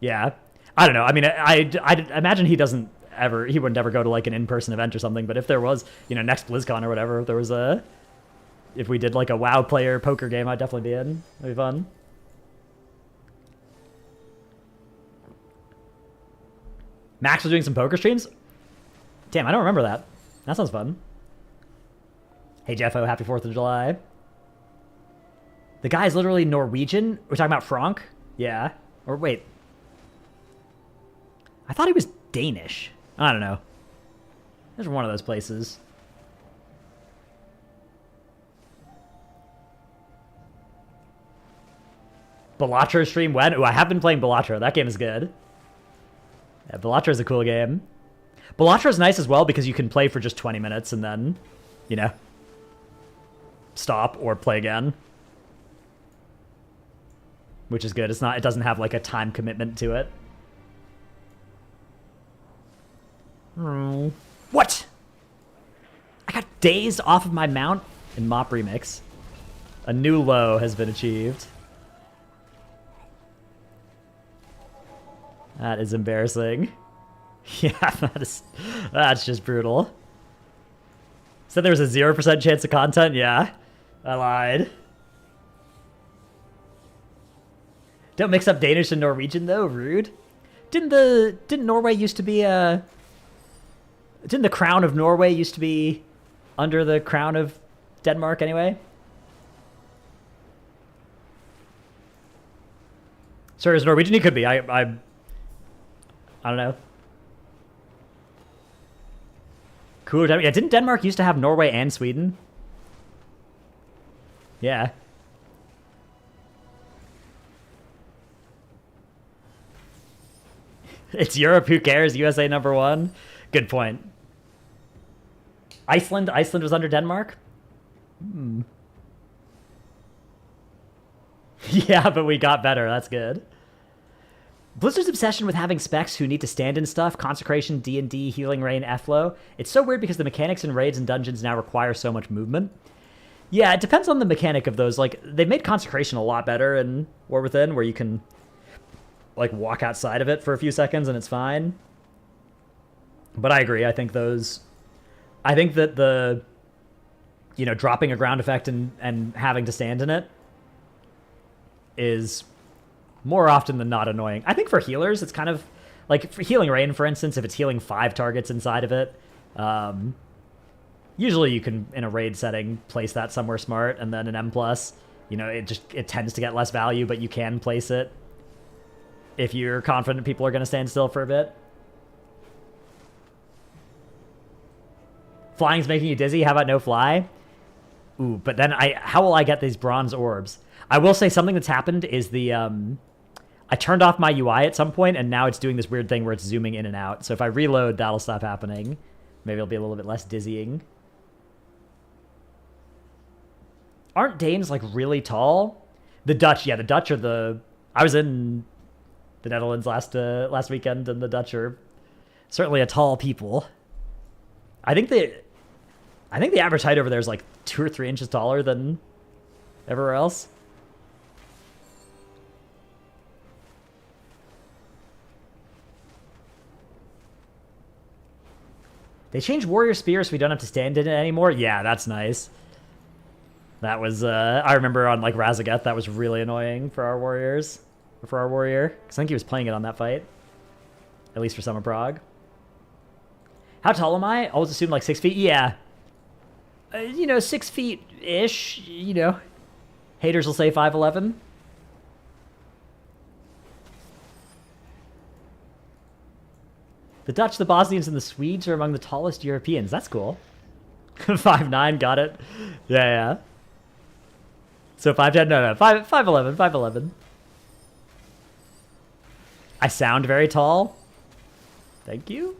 Yeah. I don't know. I mean, I imagine he wouldn't ever go to like an in-person event or something, but if there was, next BlizzCon or whatever, if there was if we did like a WoW player poker game, I'd definitely be in. It'd be fun. Max was doing some poker streams? Damn, I don't remember that. That sounds fun. Hey, Jeffo, happy 4th of July. The guy's literally Norwegian? We're talking about Frank? Yeah. Or wait. I thought he was Danish. I don't know. There's one of those places. Balatro stream when? Ooh, I have been playing Balatro. That game is good. Yeah, Balatro is a cool game. Balatro is nice as well because you can play for just 20 minutes and then, stop or play again. Which is good. It doesn't have like a time commitment to it. What? I got dazed off of my mount in Mop Remix. A new low has been achieved. That is embarrassing. Yeah, that's just brutal. Said there was a 0% chance of content? Yeah, I lied. Don't mix up Danish and Norwegian though, rude. Didn't Norway used to be didn't the crown of Norway used to be under the crown of Denmark anyway? Sir, is Norwegian? He could be. I don't know. Cool. Yeah, didn't Denmark used to have Norway and Sweden? Yeah. It's Europe, who cares? USA #1. Good point. Iceland was under Denmark? Yeah, but we got better. That's good. Blizzard's obsession with having specs who need to stand in stuff, Consecration, D&D, Healing Rain, F-Flow, it's so weird because the mechanics in raids and dungeons now require so much movement. Yeah, it depends on the mechanic of those. Like, they've made Consecration a lot better in War Within, where you can, like, walk outside of it for a few seconds and it's fine. But I agree. I think that the, dropping a ground effect and having to stand in it is more often than not annoying. I think for healers, it's kind of like for Healing Rain, for instance, if it's healing 5 targets inside of it, usually you can, in a raid setting, place that somewhere smart, and then an M+, it tends to get less value, but you can place it if you're confident people are going to stand still for a bit. Flying's making you dizzy. How about no fly? Ooh, but then how will I get these bronze orbs? I will say something that's happened is I turned off my UI at some point, and now it's doing this weird thing where it's zooming in and out. So if I reload, that'll stop happening. Maybe it'll be a little bit less dizzying. Aren't Danes, like, really tall? The Dutch, yeah, the Dutch are the... I was in the Netherlands last weekend, and the Dutch are certainly a tall people. I think the average height over there is, like, 2 or 3 inches taller than everywhere else. They changed Warrior Spear so we don't have to stand in it anymore? Yeah, that's nice. That was, I remember on, like, Razageth, that was really annoying for our warriors. For our warrior. Because I think he was playing it on that fight. At least for Summer Prague. How tall am I? Always assume, like, 6 feet? Yeah. 6 feet-ish, Haters will say 5'11". The Dutch, the Bosnians, and the Swedes are among the tallest Europeans. That's cool. 5'9", got it. Yeah. So 5'10", no, 5'11", 5'11". I sound very tall. Thank you.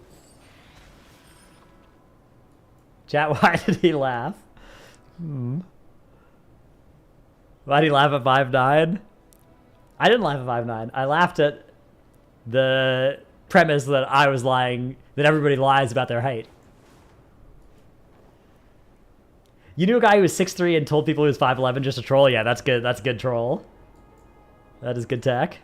Chat, why did he laugh? Why did he laugh at 5'9"? I didn't laugh at 5'9". I laughed at the premise that I was lying, that everybody lies about their height. You knew a guy who was 6'3" and told people he was 5'11" just to troll? Yeah, that's good. That's a good troll. That is good tech.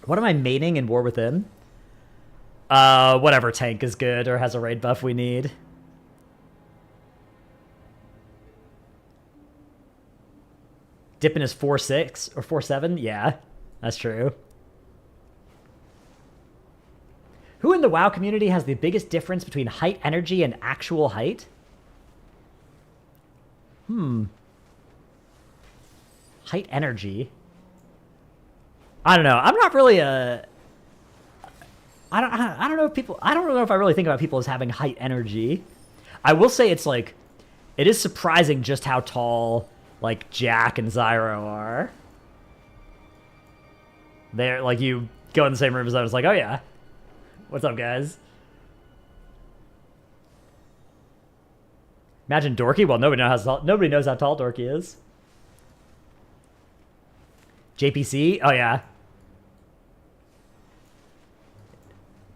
What am I maining in War Within? Whatever tank is good or has a raid buff we need. Dippin is 4'6" or 4'7"? Yeah, that's true. Who in the WoW community has the biggest difference between height energy and actual height? Height energy. I don't know. I'm not really a... I don't know if people... I don't know if I really think about people as having height energy. I will say it's like... It is surprising just how tall, like, Jack and Zyro are. They're, like, you go in the same room as I was like, oh yeah. What's up, guys? Imagine Dorky. Well, nobody knows how tall Dorky is. JPC. Oh yeah.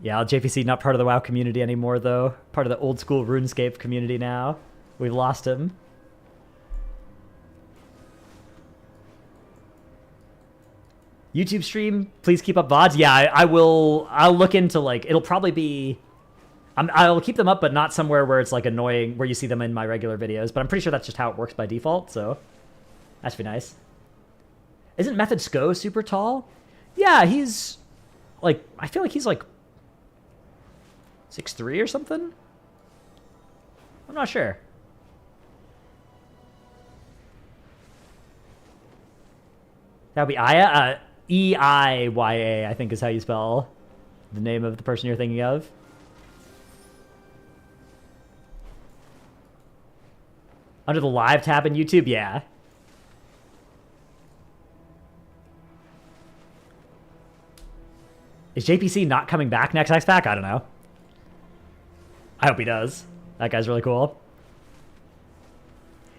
Yeah, JPC not part of the WoW community anymore though. Part of the old school RuneScape community now. We've lost him. YouTube stream, please keep up VODs. Yeah, I will. I'll look into, like, it'll probably be... I'll keep them up, but not somewhere where it's, like, annoying, where you see them in my regular videos. But I'm pretty sure that's just how it works by default, so that should be nice. Isn't Method Sko super tall? Yeah, he's, like, I feel like he's, like, 6'3" or something? I'm not sure. That would be Aya? E-I-Y-A, I think is how you spell the name of the person you're thinking of. Under the live tab in YouTube? Yeah. Is JPC not coming back next X-Pack? I don't know. I hope he does. That guy's really cool.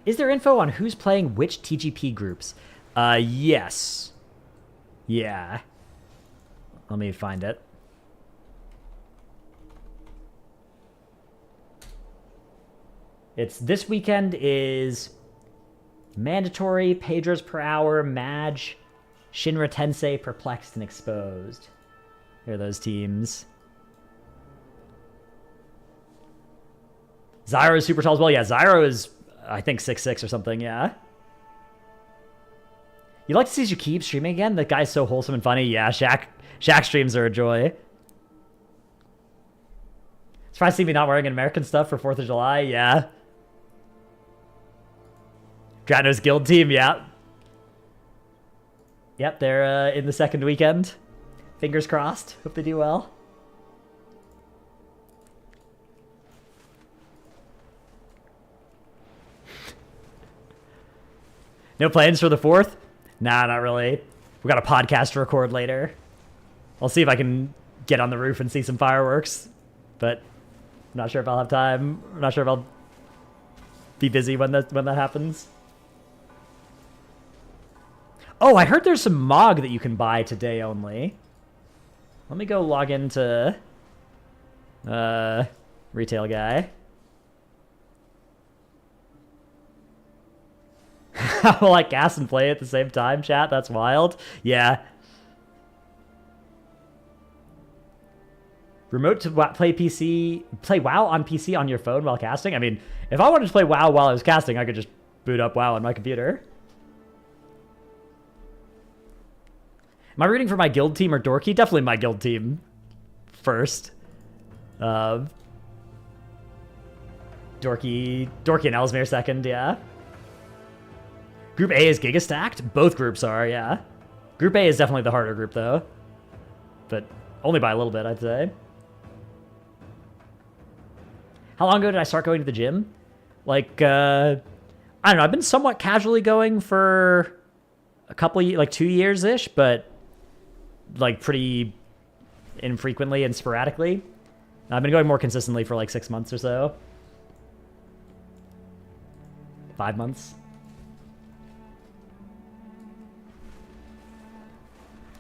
Is there info on who's playing which TGP groups? Yes. Yeah. Let me find it. It's this weekend is Mandatory, Pedros per Hour, Maj, Shinra Tensei, Perplexed, and Exposed. Here are those teams. Zyro is super tall as well. Yeah, Zyro is, I think, 6'6" or something, yeah. You'd like to see Shakib streaming again? That guy's so wholesome and funny. Yeah, Shaq streams are a joy. Surprised to see me not wearing American stuff for 4th of July. Yeah. Drano's guild team, yeah. Yep, they're in the second weekend. Fingers crossed. Hope they do well. No plans for the 4th? Nah, not really. We got a podcast to record later. I'll see if I can get on the roof and see some fireworks, but I'm not sure if I'll have time. I'm not sure if I'll be busy when that happens. Oh, I heard there's some MOG that you can buy today only. Let me go log into retail guy. I will like gas and play at the same time, chat. That's wild. Yeah. Remote to play WoW on PC on your phone while casting? I mean, if I wanted to play WoW while I was casting, I could just boot up WoW on my computer. Am I rooting for my guild team or Dorky? Definitely my guild team first. Dorky and Ellesmere second, yeah. Group A is Giga stacked? Both groups are, yeah. Group A is definitely the harder group, though. But only by a little bit, I'd say. How long ago did I start going to the gym? Like, I don't know. I've been somewhat casually going for a couple, like 2 years-ish, but like pretty infrequently and sporadically. I've been going more consistently for like 6 months or so. 5 months.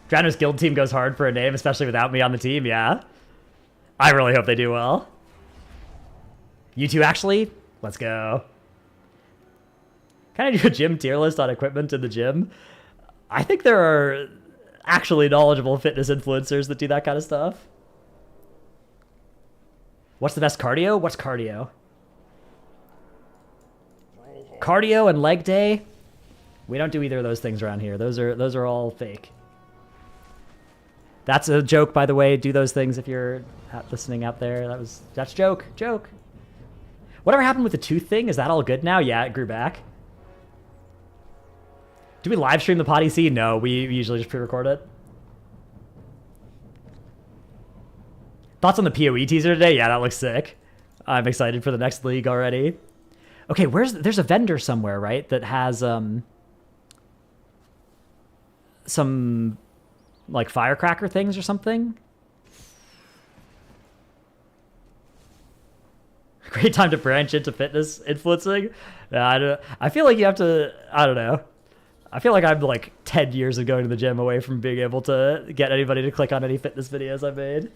Drano's guild team goes hard for a name, especially without me on the team, yeah. I really hope they do well. You two, actually? Let's go. Can I do a gym tier list on equipment in the gym? I think there are actually knowledgeable fitness influencers that do that kind of stuff. What's the best cardio? What's cardio? Cardio and leg day? We don't do either of those things around here. Those are all fake. That's a joke, by the way. Do those things if you're listening out there. That's joke. Joke. Whatever happened with the tooth thing? Is that all good now? Yeah, it grew back. Do we live stream the Potty C? No, we usually just pre-record it. Thoughts on the PoE teaser today? Yeah, that looks sick. I'm excited for the next league already. Okay, there's a vendor somewhere, right, that has some like firecracker things or something. Great time to branch into fitness influencing. I feel like you have to, I don't know. I feel like I'm like 10 years of going to the gym away from being able to get anybody to click on any fitness videos I made.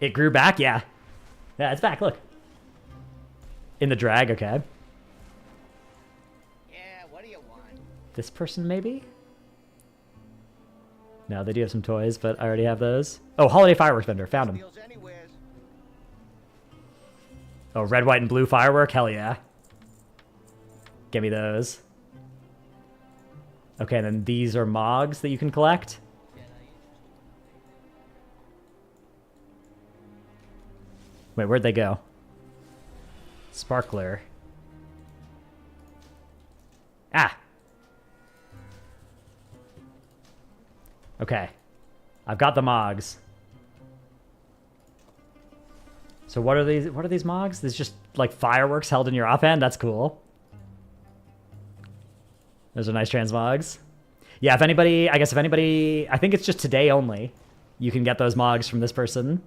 It grew back? Yeah. Yeah, it's back, look. In the drag, okay. Yeah, what do you want? This person, maybe? No, they do have some toys, but I already have those. Oh, holiday fireworks vendor. Found him. Deals anywheres. Oh, red, white, and blue firework? Hell yeah. Give me those. Okay, and then these are Mogs that you can collect. Wait, where'd they go? Sparkler. Ah! Okay. I've got the Mogs. So what are these Mogs? There's just like fireworks held in your offhand? That's cool. Those are nice transmogs. Yeah, if anybody, I think it's just today only. You can get those Mogs from this person.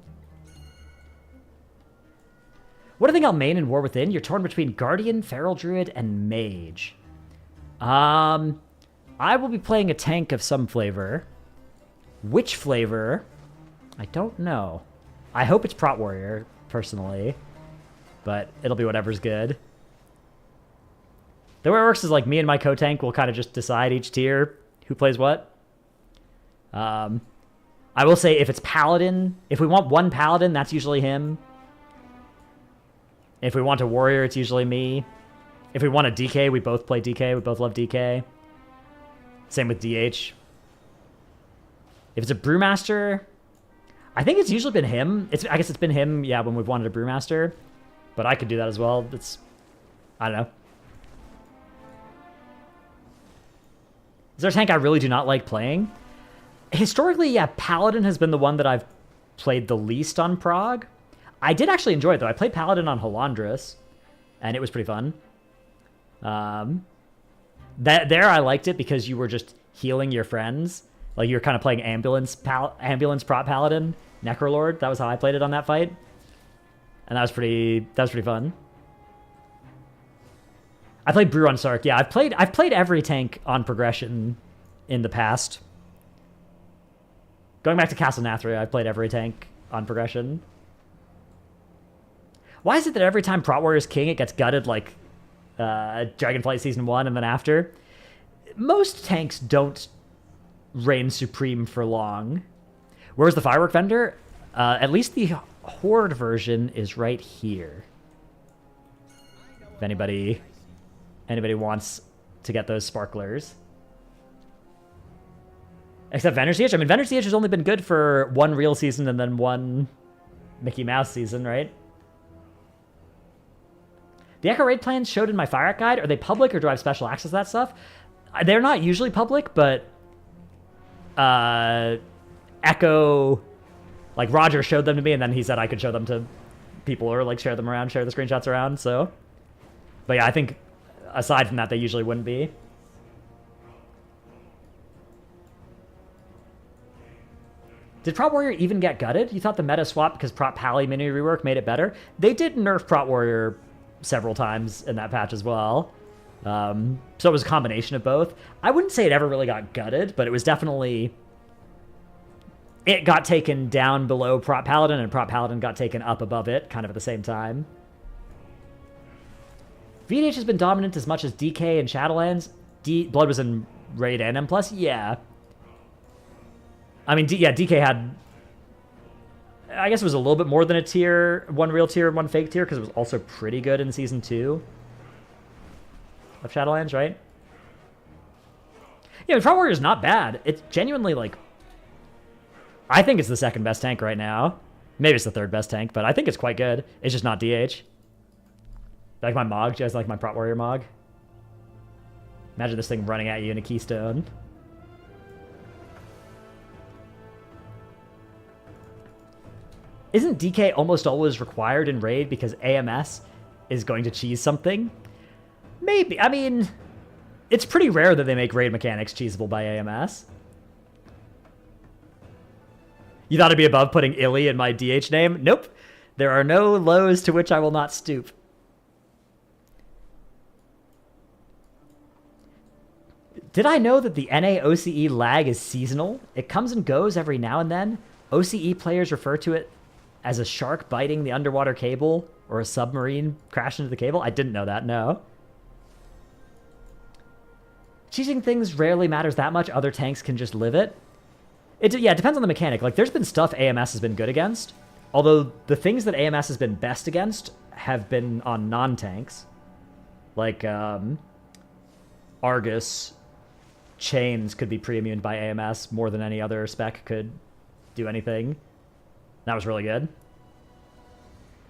What do you think I'll main in War Within? You're torn between Guardian, Feral Druid, and Mage. I will be playing a tank of some flavor. Which flavor? I don't know. I hope it's Prot Warrior, personally. But it'll be whatever's good. The way it works is like me and my co-tank will kind of just decide each tier who plays what. I will say if it's Paladin, if we want one Paladin, that's usually him. If we want a Warrior, it's usually me. If we want a DK, we both play DK. We both love DK. Same with DH. If it's a Brewmaster, I think it's usually been him. I guess it's been him, yeah, when we've wanted a Brewmaster. But I could do that as well. I don't know. Is there a tank I really do not like playing? Historically, yeah, Paladin has been the one that I've played the least on Prague. I did actually enjoy it, though. I played Paladin on Halandris, and it was pretty fun. There I liked it because you were just healing your friends. Like, you were kind of playing ambulance prop Paladin, Necrolord. That was how I played it on that fight. And that was pretty fun. I played Brew on Sark. Yeah, I've played every tank on progression in the past. Going back to Castle Nathria, I've played every tank on progression. Why is it that every time Prot Warrior's King, it gets gutted like Dragonflight Season 1 and then after? Most tanks don't reign supreme for long. Where's the Firework Vendor? At least the Horde version is right here. If anybody wants to get those sparklers. Except Vendor's DH. I mean, Vendor's DH has only been good for one real season and then one Mickey Mouse season, right? The Echo Raid plans showed in my Fire Act guide. Are they public or do I have special access to that stuff? They're not usually public, but Echo, like Roger showed them to me and then he said I could show them to people are like share the screenshots around. So, but yeah, I think aside from that, they usually wouldn't be. Did Prot Warrior even get gutted? You thought the meta swap because Prot Pally mini rework made it better? They did nerf Prot Warrior several times in that patch as well. So it was a combination of both. I wouldn't say it ever really got gutted, but it was definitely... It got taken down below Prot Paladin, and Prot Paladin got taken up above it, kind of at the same time. VDH has been dominant as much as DK and Shadowlands. Blood was in Raid and M+, yeah. I mean, yeah, DK had... I guess it was a little bit more than a tier, one real tier and one fake tier, because it was also pretty good in Season 2 of Shadowlands, right? Yeah, Prot Warrior is not bad. It's genuinely, like... I think it's the second best tank right now. Maybe it's the third best tank, but I think it's quite good. It's just not DH. Like my Mog. Do you guys like my Prot Warrior Mog? Imagine this thing running at you in a Keystone. Isn't DK almost always required in Raid because AMS is going to cheese something? Maybe. I mean, it's pretty rare that they make Raid mechanics cheesable by AMS. You thought it'd be above putting Illy in my DH name? Nope. There are no lows to which I will not stoop. Did I know that the NA OCE lag is seasonal? It comes and goes every now and then. OCE players refer to it as a shark biting the underwater cable or a submarine crashing into the cable. I didn't know that, no. Cheating things rarely matters that much. Other tanks can just live it. Yeah, it depends on the mechanic. Like, there's been stuff AMS has been good against, although the things that AMS has been best against have been on non-tanks. Like, Argus, Chains could be pre-immuned by AMS more than any other spec could do anything. That was really good.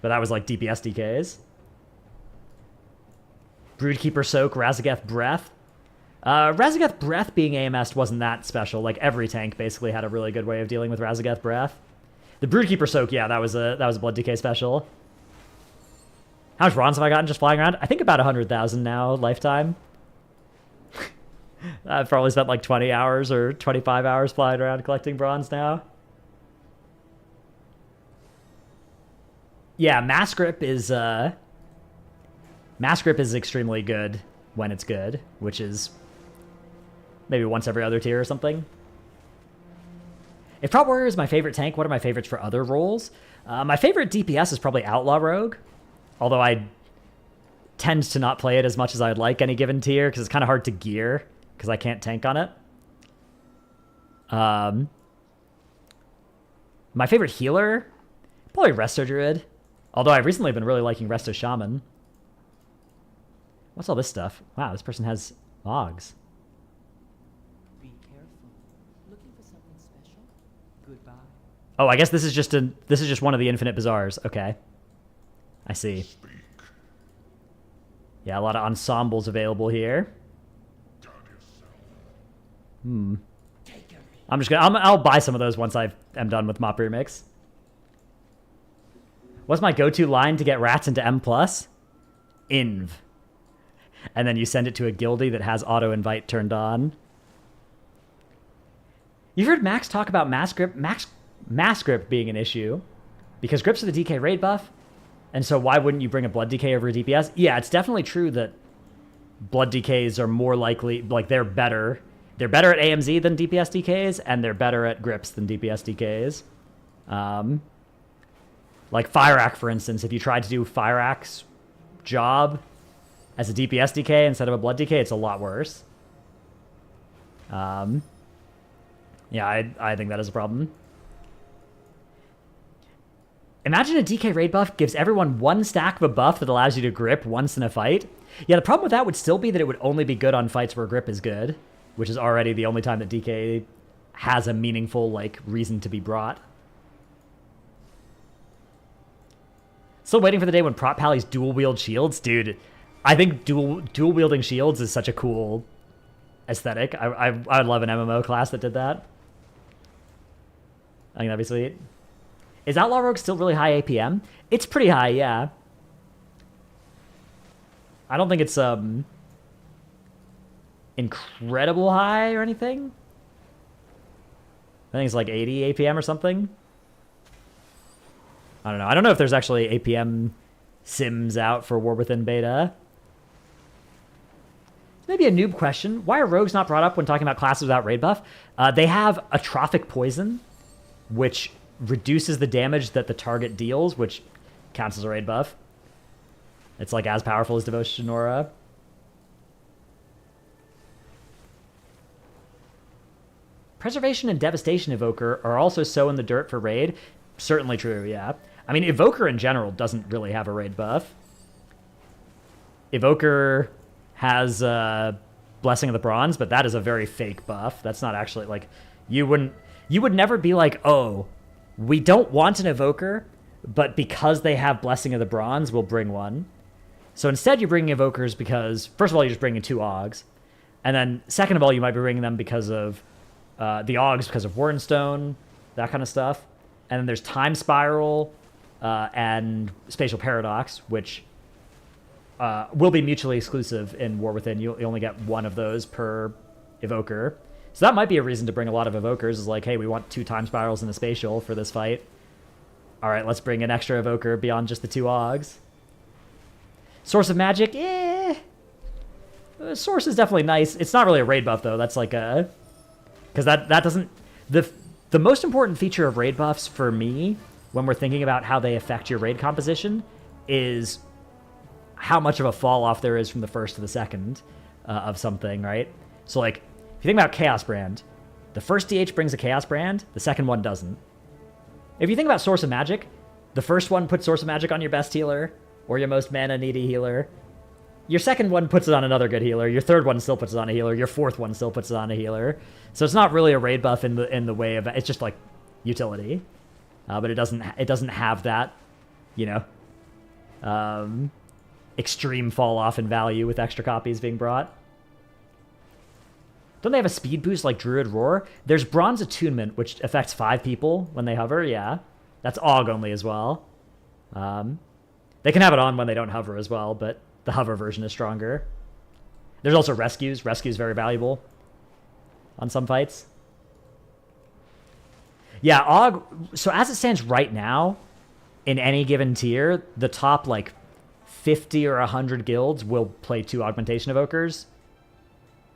But that was like DPS DKs. Broodkeeper Soak, Razageth Breath. Razageth Breath being AMS'd wasn't that special. Like, every tank basically had a really good way of dealing with Razageth Breath. The Broodkeeper Soak, yeah, that was a Blood DK special. How much bronze have I gotten just flying around? I think about 100,000 now, lifetime. I've probably spent like 20 hours or 25 hours flying around collecting bronze now. Yeah, Mass Grip is extremely good when it's good, which is maybe once every other tier or something. If Prot Warrior is my favorite tank, what are my favorites for other roles? My favorite DPS is probably Outlaw Rogue, although I tend to not play it as much as I'd like any given tier because it's kind of hard to gear because I can't tank on it. My favorite healer? Probably Resto Druid. Although I've recently been really liking Resto Shaman. What's all this stuff? Wow, this person has logs. Be careful. Looking for something special? Goodbye. Oh, I guess this is just one of the infinite bazaars. Okay. I see. Yeah, a lot of ensembles available here. I'll buy some of those once I am done with Mop Remix. What's my go-to line to get rats into M+? Inv. And then you send it to a guildie that has auto-invite turned on. You've heard Max talk about Mass Grip? Mass Grip being an issue. Because Grips are the DK raid buff. And so why wouldn't you bring a Blood DK over a DPS? Yeah, it's definitely true that Blood DKs are more likely... Like, they're better. They're better at AMZ than DPS DKs, and they're better at Grips than DPS DKs. Like Fire Axe, for instance, if you tried to do Fire Axe job as a DPS DK instead of a Blood DK, it's a lot worse. Yeah, I think that is a problem. Imagine a DK raid buff gives everyone one stack of a buff that allows you to grip once in a fight. Yeah, the problem with that would still be that it would only be good on fights where grip is good, which is already the only time that DK has a meaningful, like, reason to be brought. Still waiting for the day when Prot Pally's dual-wield shields? Dude, I think dual-wielding shields is such a cool aesthetic. I would love an MMO class that did that. I think that'd be sweet. Is Outlaw Rogue still really high APM? It's pretty high, yeah. I don't think it's incredible high or anything. I think it's like 80 APM or something. I don't know. I don't know if there's actually APM sims out for War Within beta. Maybe a noob question. Why are rogues not brought up when talking about classes without raid buff? They have Atrophic Poison, which reduces the damage that the target deals, which counts as a raid buff. It's like as powerful as Devotion Aura. Preservation and Devastation Evoker are also so in the dirt for raid. Certainly true, yeah. I mean, Evoker in general doesn't really have a raid buff. Evoker has Blessing of the Bronze, but that is a very fake buff. That's not actually, like, you would never be like, oh, we don't want an Evoker, but because they have Blessing of the Bronze, we'll bring one. So instead you're bringing Evokers because, first of all, you're just bringing 2 Augs. And then, second of all, you might be bringing them because of the Augs, because of Wernstone, that kind of stuff. And then there's Time Spiral and Spatial Paradox, which will be mutually exclusive in War Within. You only get 1 of those per Evoker. So that might be a reason to bring a lot of Evokers, is like, hey, we want 2 Time Spirals and a Spatial for this fight. All right, let's bring an extra Evoker beyond just the 2 Augs. Source of Magic, Source is definitely nice. It's not really a raid buff, though. That's like a... Because that doesn't... The most important feature of raid buffs for me, when we're thinking about how they affect your raid composition, is how much of a fall-off there is from the first to the second of something, right? So, like, if you think about Chaos Brand, the first DH brings a Chaos Brand, the second one doesn't. If you think about Source of Magic, the first one puts Source of Magic on your best healer, or your most mana-needy healer. Your second one puts it on another good healer. Your third one still puts it on a healer. Your fourth one still puts it on a healer. So it's not really a raid buff in the way of... It's just, like, utility. But it doesn't have that, you know, extreme fall-off in value with extra copies being brought. Don't they have a speed boost like Druid Roar? There's Bronze Attunement, which affects 5 people when they hover, yeah. That's AUG only as well. They can have it on when they don't hover as well, but the hover version is stronger. There's also Rescues. Rescues very valuable on some fights. Yeah, AUG... So as it stands right now, in any given tier, the top, like, 50 or 100 guilds will play 2 Augmentation Evokers,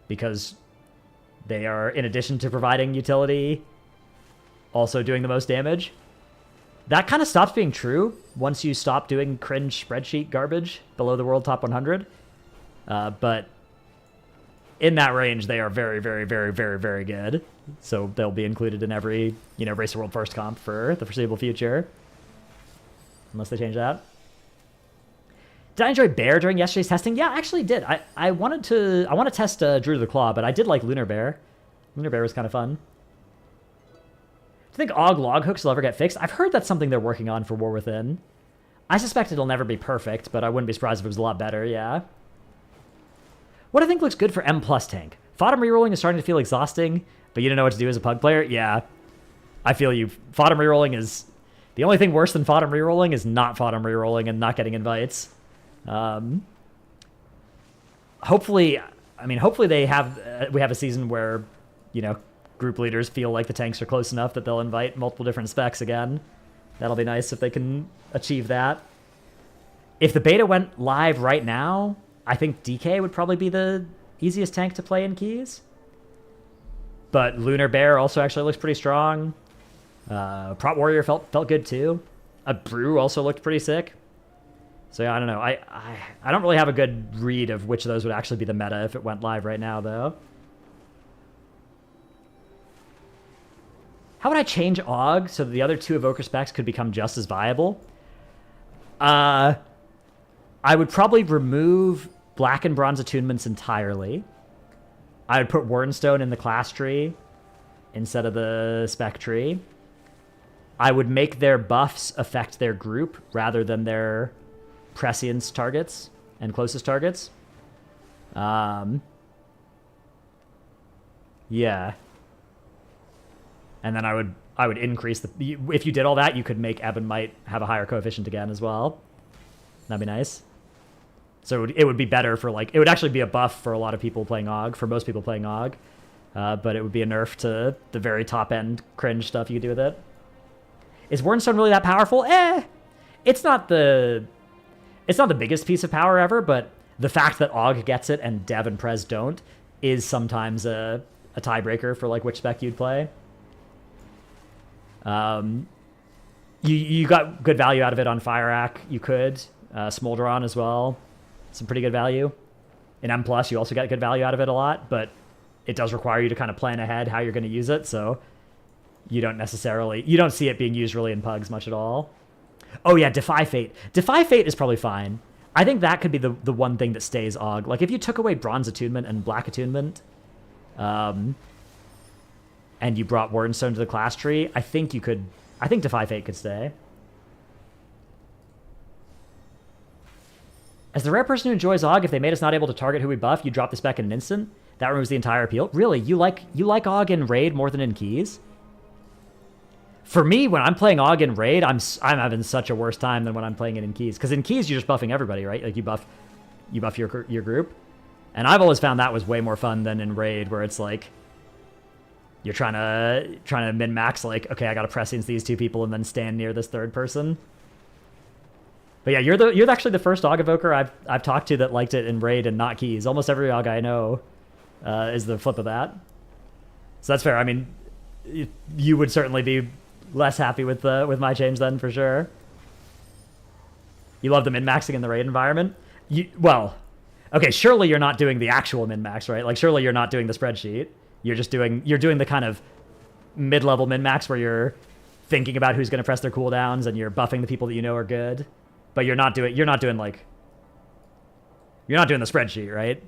because they are, in addition to providing utility, also doing the most damage. That kind of stops being true once you stop doing cringe spreadsheet garbage below the world top 100. But in that range, they are very, very, very, very, very good. So they'll be included in every, you know, Race the World First comp for the foreseeable future. Unless they change that. Did I enjoy Bear during yesterday's testing? Yeah, I actually did. I want to test Druid of the Claw, but I did like Lunar Bear. Lunar Bear was kind of fun. Do you think AUG log hooks will ever get fixed? I've heard that's something they're working on for War Within. I suspect it'll never be perfect, but I wouldn't be surprised if it was a lot better, yeah. What I think looks good for M+ tank. Fodom rerolling is starting to feel exhausting, but you don't know what to do as a Pug player? Yeah. I feel you. Fodom rerolling is... The only thing worse than Fodom rerolling is not Fodom rerolling and not getting invites. Hopefully they have... we have a season where, you know, group leaders feel like the tanks are close enough that they'll invite multiple different specs again. That'll be nice if they can achieve that. If the beta went live right now, I think DK would probably be the easiest tank to play in keys. But Lunar Bear also actually looks pretty strong. Prot Warrior felt good too. A Brew also looked pretty sick. So yeah, I don't know. I don't really have a good read of which of those would actually be the meta if it went live right now, though. How would I change AUG so that the other 2 Evoker specs could become just as viable? I would probably remove Black and Bronze attunements entirely. I would put Wernstone in the class tree instead of the spec tree. I would make their buffs affect their group rather than their prescience targets and closest targets. Yeah. And then I would I would increase the... If you did all that, you could make Ebb and Might have a higher coefficient again as well. That'd be nice. So it would be better for, like... It would actually be a buff for a lot of people playing Og, for most people playing Og. But it would be a nerf to the very top-end cringe stuff you could do with it. Is Wardenstone really that powerful? It's not the biggest piece of power ever, but the fact that Og gets it and Dev and Prez don't is sometimes a tiebreaker for, like, which spec you'd play. You got good value out of it on Fire-Ak. You could. Smolderon as well. Some pretty good value. In M+, you also get good value out of it a lot, but it does require you to kind of plan ahead how you're going to use it, so you don't see it being used really in Pugs much at all. Oh yeah, Defy Fate. Defy Fate is probably fine. I think that could be the one thing that stays Og. Like, if you took away Bronze Attunement and Black Attunement, and you brought Wardenstone to the class tree, I think Defy Fate could stay. As the rare person who enjoys Og, if they made us not able to target who we buff, you drop the spec in an instant. That removes the entire appeal. Really? You like Og in Raid more than in Keys? For me, when I'm playing Og in Raid, I'm having such a worse time than when I'm playing it in Keys. Because in Keys, you're just buffing everybody, right? Like, you buff your group. And I've always found that was way more fun than in Raid, where it's like you're trying to min-max, like, okay, I gotta prescience these two people and then stand near this third person. But yeah, you're actually the first Og evoker I've talked to that liked it in Raid and not Keys. Almost every Og I know is the flip of that. So that's fair. I mean, you would certainly be less happy with my change then, for sure. You love the min-maxing in the Raid environment? Well, okay, surely you're not doing the actual min-max, right? Like, surely you're not doing the spreadsheet. You're doing the kind of mid-level min-max where you're thinking about who's going to press their cooldowns and you're buffing the people that you know are good. But you're not doing the spreadsheet, right?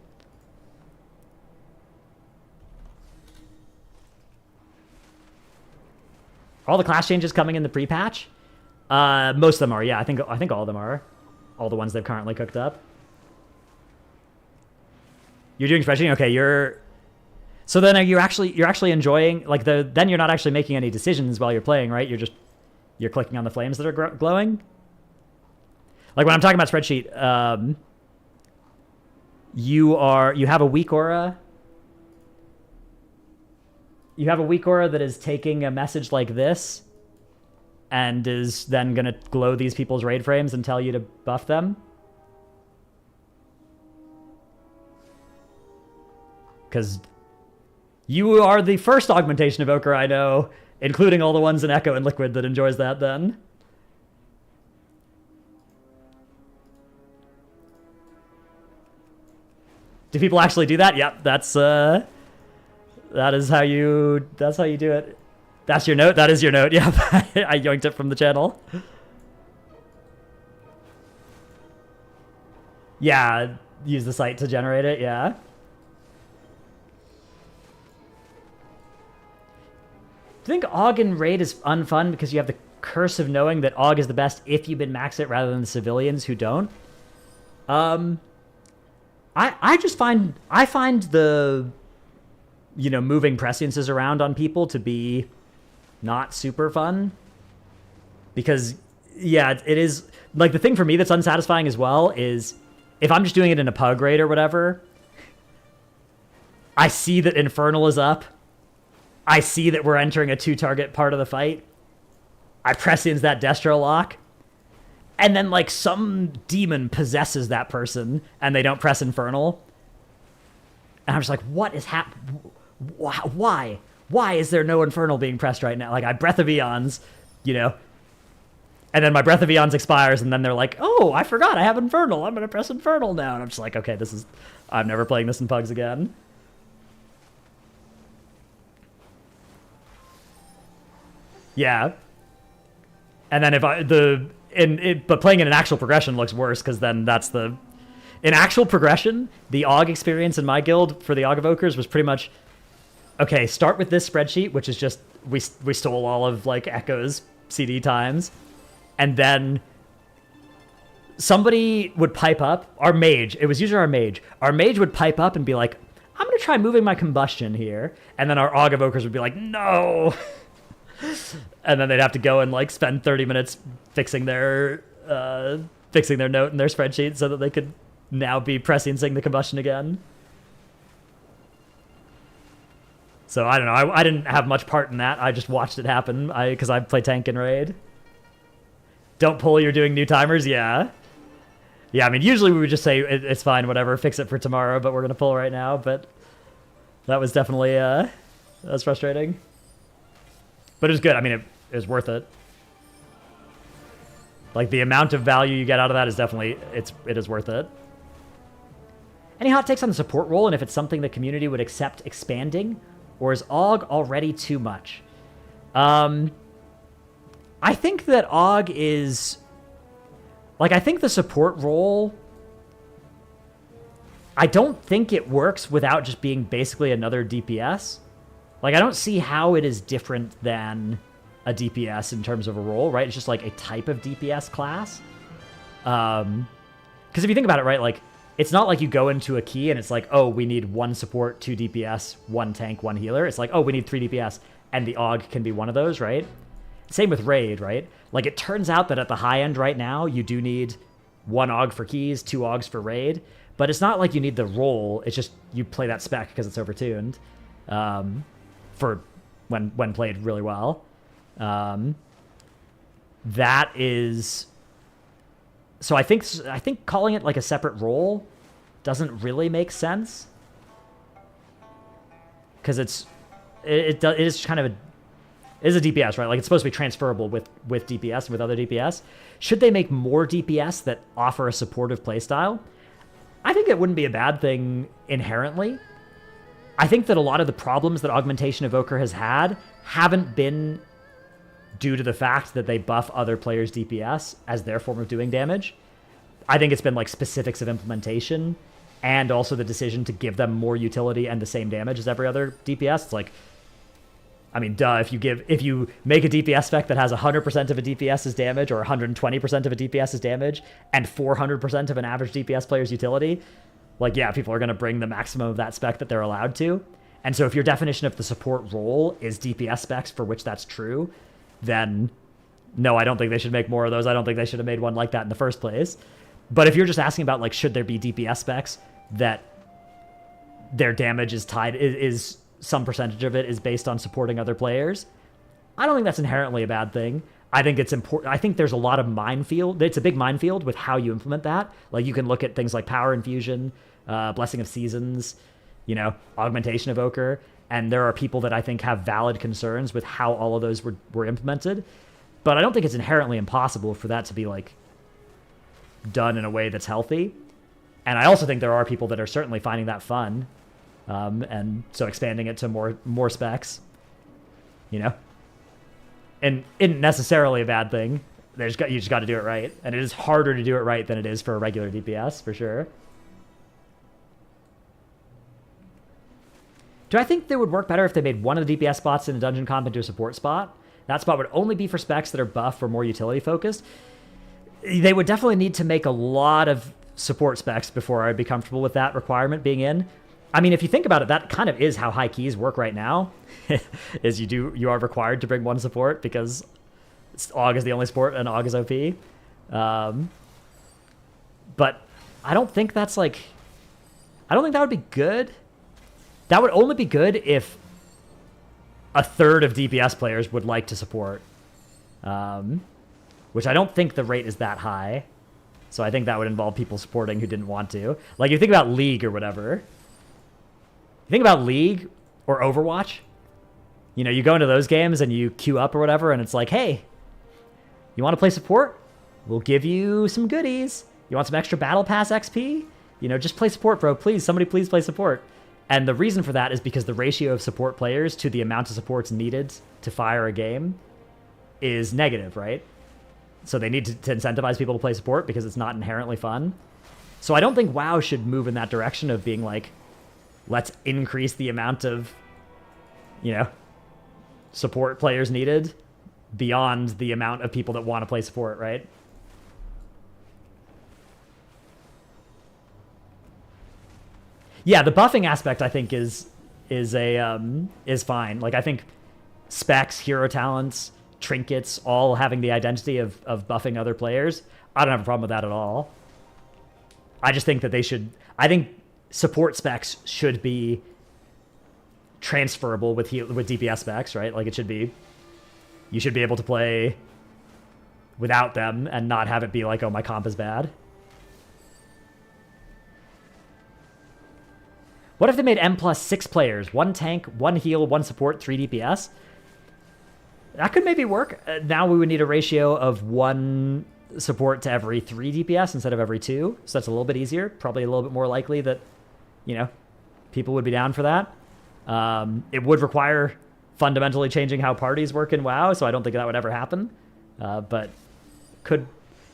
Are all the class changes coming in the pre-patch? Most of them are, yeah. I think all of them are. All the ones they've currently cooked up. You're doing spreadsheet? Okay, so then you're actually enjoying, like, then you're not actually making any decisions while you're playing, right? You're clicking on the flames that are glowing. Like, when I'm talking about spreadsheet, you have a weak aura. You have a weak aura that is taking a message like this and is then going to glow these people's raid frames and tell you to buff them. Because you are the first augmentation evoker I know, including all the ones in Echo and Liquid, that enjoys that then. Do people actually do that? Yep, that's how you do it. That's your note? That is your note. Yeah, I yoinked it from the channel. Yeah, use the site to generate it, yeah. I think Og in Raid is unfun because you have the curse of knowing that Og is the best if you min-max it rather than the civilians who don't. I find the, moving presciences around on people to be not super fun. Because, yeah, it is, like, the thing for me that's unsatisfying as well is if I'm just doing it in a pug raid or whatever, I see that Infernal is up. I see that we're entering a 2-target part of the fight. I prescience that Destro lock. And then, like, some demon possesses that person, and they don't press Infernal. And I'm just like, what is happening? Why? Why is there no Infernal being pressed right now? Like, I Breath of Eons, and then my Breath of Eons expires, and then they're like, oh, I forgot I have Infernal. I'm going to press Infernal now. And I'm just like, okay, I'm never playing this in Pugs again. Yeah. And then but playing in an actual progression looks worse, because then in actual progression, the Og experience in my guild for the Og Evokers was pretty much, okay, start with this spreadsheet, which is just, we stole all of, like, Echo's CD times, and then somebody would pipe up, our mage would pipe up and be like, I'm going to try moving my combustion here, and then our Og Evokers would be like, no! And then they'd have to go and like spend 30 minutes fixing their note in their spreadsheet so that they could now be presciencing the combustion again. So I don't know. I didn't have much part in that. I just watched it happen because I play tank and raid. Don't pull, you're doing new timers? Yeah. Yeah, I mean, usually we would just say, it's fine, whatever, fix it for tomorrow, but we're going to pull right now. But that was definitely, that was frustrating. But it was good. I mean, it was worth it. Like, the amount of value you get out of that is definitely, it is worth it. Any hot takes on the support role, and if it's something the community would accept expanding? Or is AUG already too much? I think that AUG is... Like, I think the support role... I don't think it works without just being basically another DPS. Like, I don't see how it is different than a DPS in terms of a role, right? It's just like a type of DPS class. Because if you think about it, right, like, it's not like you go into a key and it's like, oh, we need 1 support, 2 DPS, 1 tank, 1 healer. It's like, oh, we need 3 DPS, and the AUG can be one of those, right? Same with raid, right? Like, it turns out that at the high end right now, you do need 1 AUG for keys, 2 AUGs for raid, but it's not like you need the role. It's just you play that spec because it's overtuned for when played really well. That is... So I think calling it like a separate role doesn't really make sense, because it is kind of it is a DPS, right? Like, it's supposed to be transferable with DPS and with other DPS. Should they make more DPS that offer a supportive playstyle? I think it wouldn't be a bad thing inherently. I think that a lot of the problems that Augmentation Evoker has had haven't been due to the fact that they buff other players' DPS as their form of doing damage. I think it's been like specifics of implementation and also the decision to give them more utility and the same damage as every other DPS. It's like, I mean, duh, if you make a DPS spec that has 100% of a DPS's damage or 120% of a DPS's damage and 400% of an average DPS player's utility, like, yeah, people are going to bring the maximum of that spec that they're allowed to. And so if your definition of the support role is DPS specs for which that's true, then no, I don't think they should make more of those. I don't think they should have made one like that in the first place. But if you're just asking about, like, should there be DPS specs that their damage is tied, is some percentage of it is based on supporting other players, I don't think that's inherently a bad thing. I think it's important. I think there's a lot of minefield. It's a big minefield with how you implement that. Like, you can look at things like Power Infusion, Blessing of Seasons, you know, Augmentation Evoker, and there are people that I think have valid concerns with how all of those were implemented. But I don't think it's inherently impossible for that to be, like, done in a way that's healthy. And I also think there are people that are certainly finding that fun. And so expanding it to more specs, you know, and isn't necessarily a bad thing. You just got to do it right. And it is harder to do it right than it is for a regular DPS, for sure. Do I think they would work better if they made one of the DPS spots in the dungeon comp into a support spot? That spot would only be for specs that are buff or more utility focused. They would definitely need to make a lot of support specs before I'd be comfortable with that requirement being in. I mean, if you think about it, that kind of is how high keys work right now. Is you are required to bring 1 support because AUG is the only support and AUG is OP. But I don't think that's like... I don't think that would be good. That would only be good if a third of DPS players would like to support. Which I don't think the rate is that high. So I think that would involve people supporting who didn't want to. Like, you think about League or whatever. You think about League or Overwatch. You know, you go into those games and you queue up or whatever, and it's like, hey, you want to play support? We'll give you some goodies. You want some extra Battle Pass XP? You know, just play support, bro. Please, somebody please play support. And the reason for that is because the ratio of support players to the amount of supports needed to fire a game is negative, right? So they need to incentivize people to play support because it's not inherently fun. So I don't think WoW should move in that direction of being like, let's increase the amount of, you know, support players needed beyond the amount of people that want to play support, right? Yeah, the buffing aspect I think is fine. Like, I think specs, hero talents, trinkets, all having the identity of buffing other players, I don't have a problem with that at all. I just think that they should... I think support specs should be transferable with DPS specs, right? Like, it should be... You should be able to play without them and not have it be like, oh, my comp is bad. What if they made M plus 6 players? 1 tank, 1 heal, 1 support, 3 DPS? That could maybe work. Now we would need a ratio of 1 support to every 3 DPS instead of every 2. So that's a little bit easier. Probably a little bit more likely that, you know, people would be down for that. It would require fundamentally changing how parties work in WoW, so I don't think that would ever happen. But could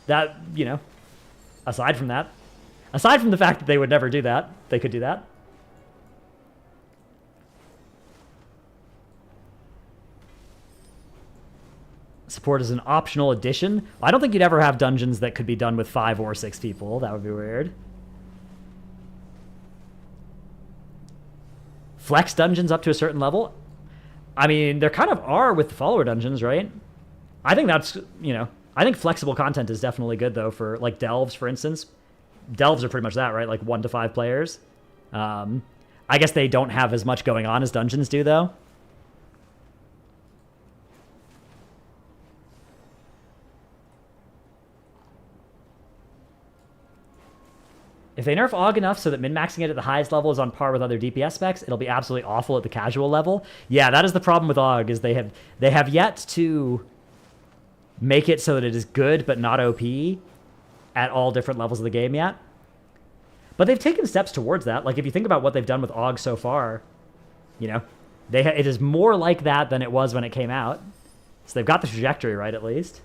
that, you know, aside from the fact that they would never do that, they could do that. Support is an optional addition. I don't think you'd ever have dungeons that could be done with 5 or 6 people. That would be weird. Flex dungeons up to a certain level. I mean, there kind of are with the follower dungeons, right? I think that's, you know, I think flexible content is definitely good, though, for, like, delves, for instance. Delves are pretty much that, right? Like, 1 to 5 players. I guess they don't have as much going on as dungeons do, though. If they nerf AUG enough so that min-maxing it at the highest level is on par with other DPS specs, it'll be absolutely awful at the casual level. Yeah, that is the problem with AUG, is they have yet to make it so that it is good but not OP at all different levels of the game yet. But they've taken steps towards that. Like, if you think about what they've done with AUG so far, you know, it is more like that than it was when it came out. So they've got the trajectory right, at least.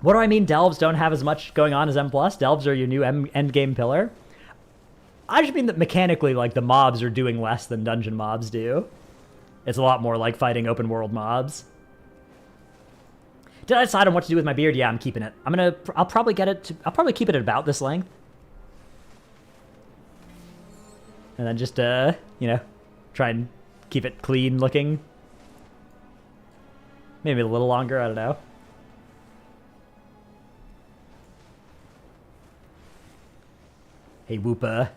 What do I mean delves don't have as much going on as M+? Delves are your new endgame pillar. I just mean that mechanically, like, the mobs are doing less than dungeon mobs do. It's a lot more like fighting open world mobs. Did I decide on what to do with my beard? Yeah, I'm keeping it. I'll probably keep it at about this length. And then just, you know, try and keep it clean looking. Maybe a little longer, I don't know. Hey, Woopa.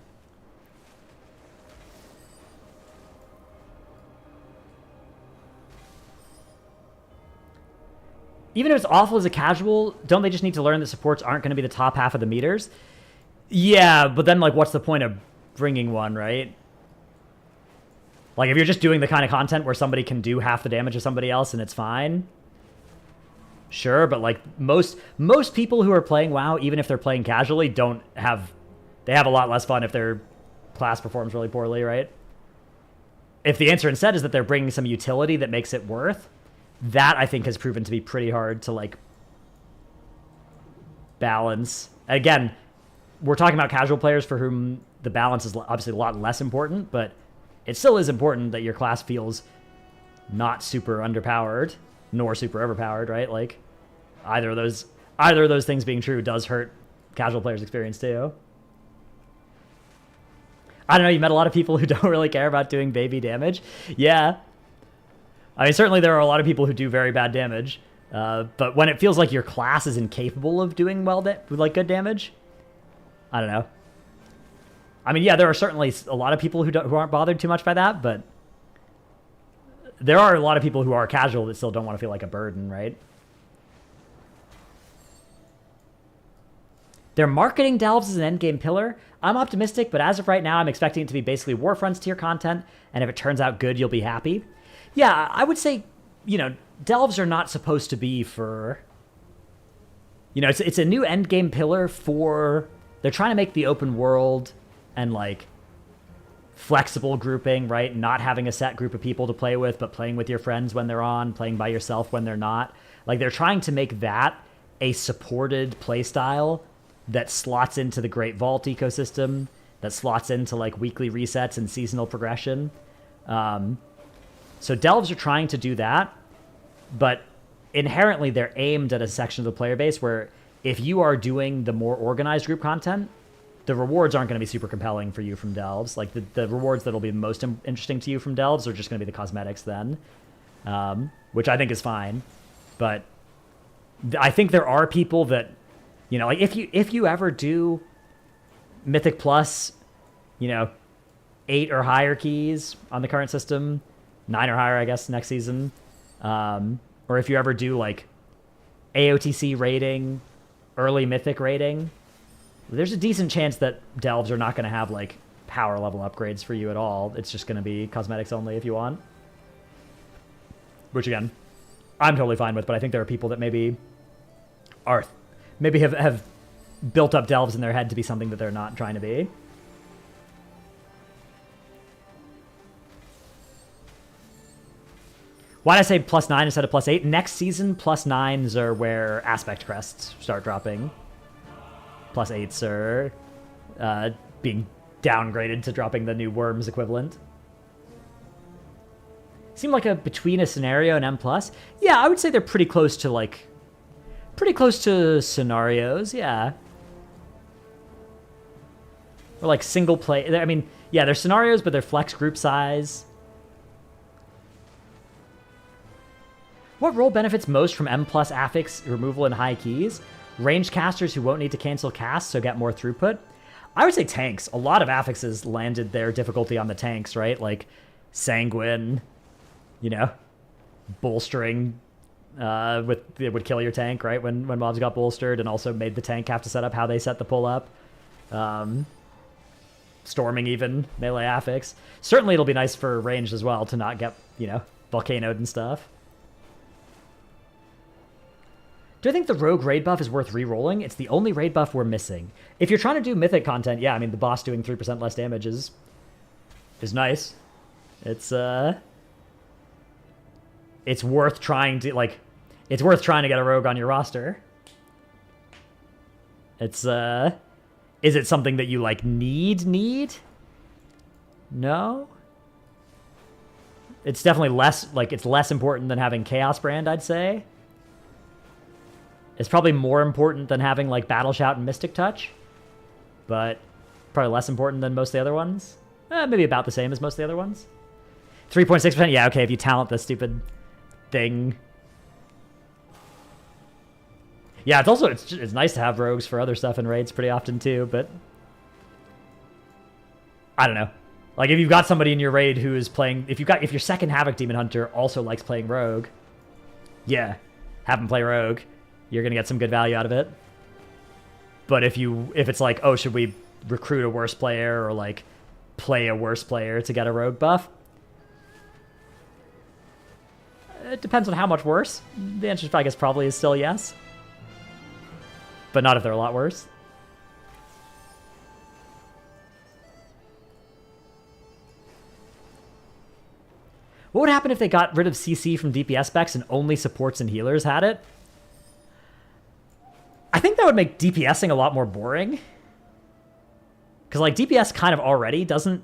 Even if it's awful as a casual, don't they just need to learn that supports aren't going to be the top half of the meters? Yeah, but then, like, what's the point of bringing one, right? Like, if you're just doing the kind of content where somebody can do half the damage of somebody else and it's fine, sure, but, like, most people who are playing WoW, even if they're playing casually, they have a lot less fun if their class performs really poorly, right? If the answer instead is that they're bringing some utility that makes it worth, that I think has proven to be pretty hard to, like, balance. Again, we're talking about casual players for whom the balance is obviously a lot less important, but it still is important that your class feels not super underpowered nor super overpowered, right? Like, either of those things being true does hurt casual players' experience too. I don't know, you met a lot of people who don't really care about doing baby damage. Yeah. I mean, certainly there are a lot of people who do very bad damage, but when it feels like your class is incapable of doing good damage, I don't know. I mean, yeah, there are certainly a lot of people who aren't bothered too much by that, but there are a lot of people who are casual that still don't want to feel like a burden, right? They're marketing delves as an endgame pillar. I'm optimistic, but as of right now, I'm expecting it to be basically Warfronts tier content, and if it turns out good, you'll be happy. Yeah, I would say, you know, delves are not supposed to be for... You know, it's a new endgame pillar for... They're trying to make the open world and, like, flexible grouping, right? Not having a set group of people to play with, but playing with your friends when they're on, playing by yourself when they're not. Like, they're trying to make that a supported playstyle that slots into the Great Vault ecosystem, that slots into, like, weekly resets and seasonal progression. So delves are trying to do that, but inherently they're aimed at a section of the player base where if you are doing the more organized group content, the rewards aren't going to be super compelling for you from Delves. Like, the rewards that'll be most interesting to you from Delves are just going to be the cosmetics then, which I think is fine. But I think there are people that, you know, like if you ever do Mythic Plus, you know, 8 or higher keys on the current system, 9 or higher, I guess, next season, or if you ever do like AOTC rating, early Mythic rating, there's a decent chance that Delves are not going to have like power level upgrades for you at all. It's just going to be cosmetics only if you want. Which again, I'm totally fine with, but I think there are people that maybe have built up Delves in their head to be something that they're not trying to be. Why did I say +9 instead of +8? Next season, +9s are where aspect crests start dropping. +8s are being downgraded to dropping the new worms equivalent. Seem like a between a scenario and M+. Yeah, I would say they're pretty close to scenarios, yeah. Or like single play. I mean, yeah, they're scenarios, but they're flex group size. What role benefits most from M+ affix removal in high keys? Ranged casters who won't need to cancel casts, so get more throughput. I would say tanks. A lot of affixes landed their difficulty on the tanks, right? Like Sanguine, you know, bolstering it would kill your tank, right? When mobs got bolstered, and also made the tank have to set up how they set the pull up. Storming even, melee affix. Certainly it'll be nice for ranged as well to not get, you know, volcanoed and stuff. Do I think the rogue raid buff is worth re-rolling? It's the only raid buff we're missing. If you're trying to do mythic content, yeah, I mean, the boss doing 3% less damage is nice. It's worth trying to, like, it's worth trying to get a rogue on your roster. It's, is it something that you, like, need? No? It's definitely less, like, it's less important than having Chaos Brand, I'd say. It's probably more important than having, like, Battle Shout and Mystic Touch. But probably less important than most of the other ones. Maybe about the same as most of the other ones. 3.6%? Yeah, okay, if you talent the stupid thing. Yeah, it's also, it's nice to have rogues for other stuff in raids pretty often too, but I don't know. Like, if you've got somebody in your raid who is playing, if your second Havoc Demon Hunter also likes playing rogue, yeah, have him play rogue. You're gonna get some good value out of it. But if it's like, oh, should we recruit a worse player or like play a worse player to get a rogue buff? It depends on how much worse. The answer, I guess, probably is still yes. But not if they're a lot worse. What would happen if they got rid of CC from DPS specs and only supports and healers had it? I think that would make DPSing a lot more boring. Because, like, DPS kind of already doesn't...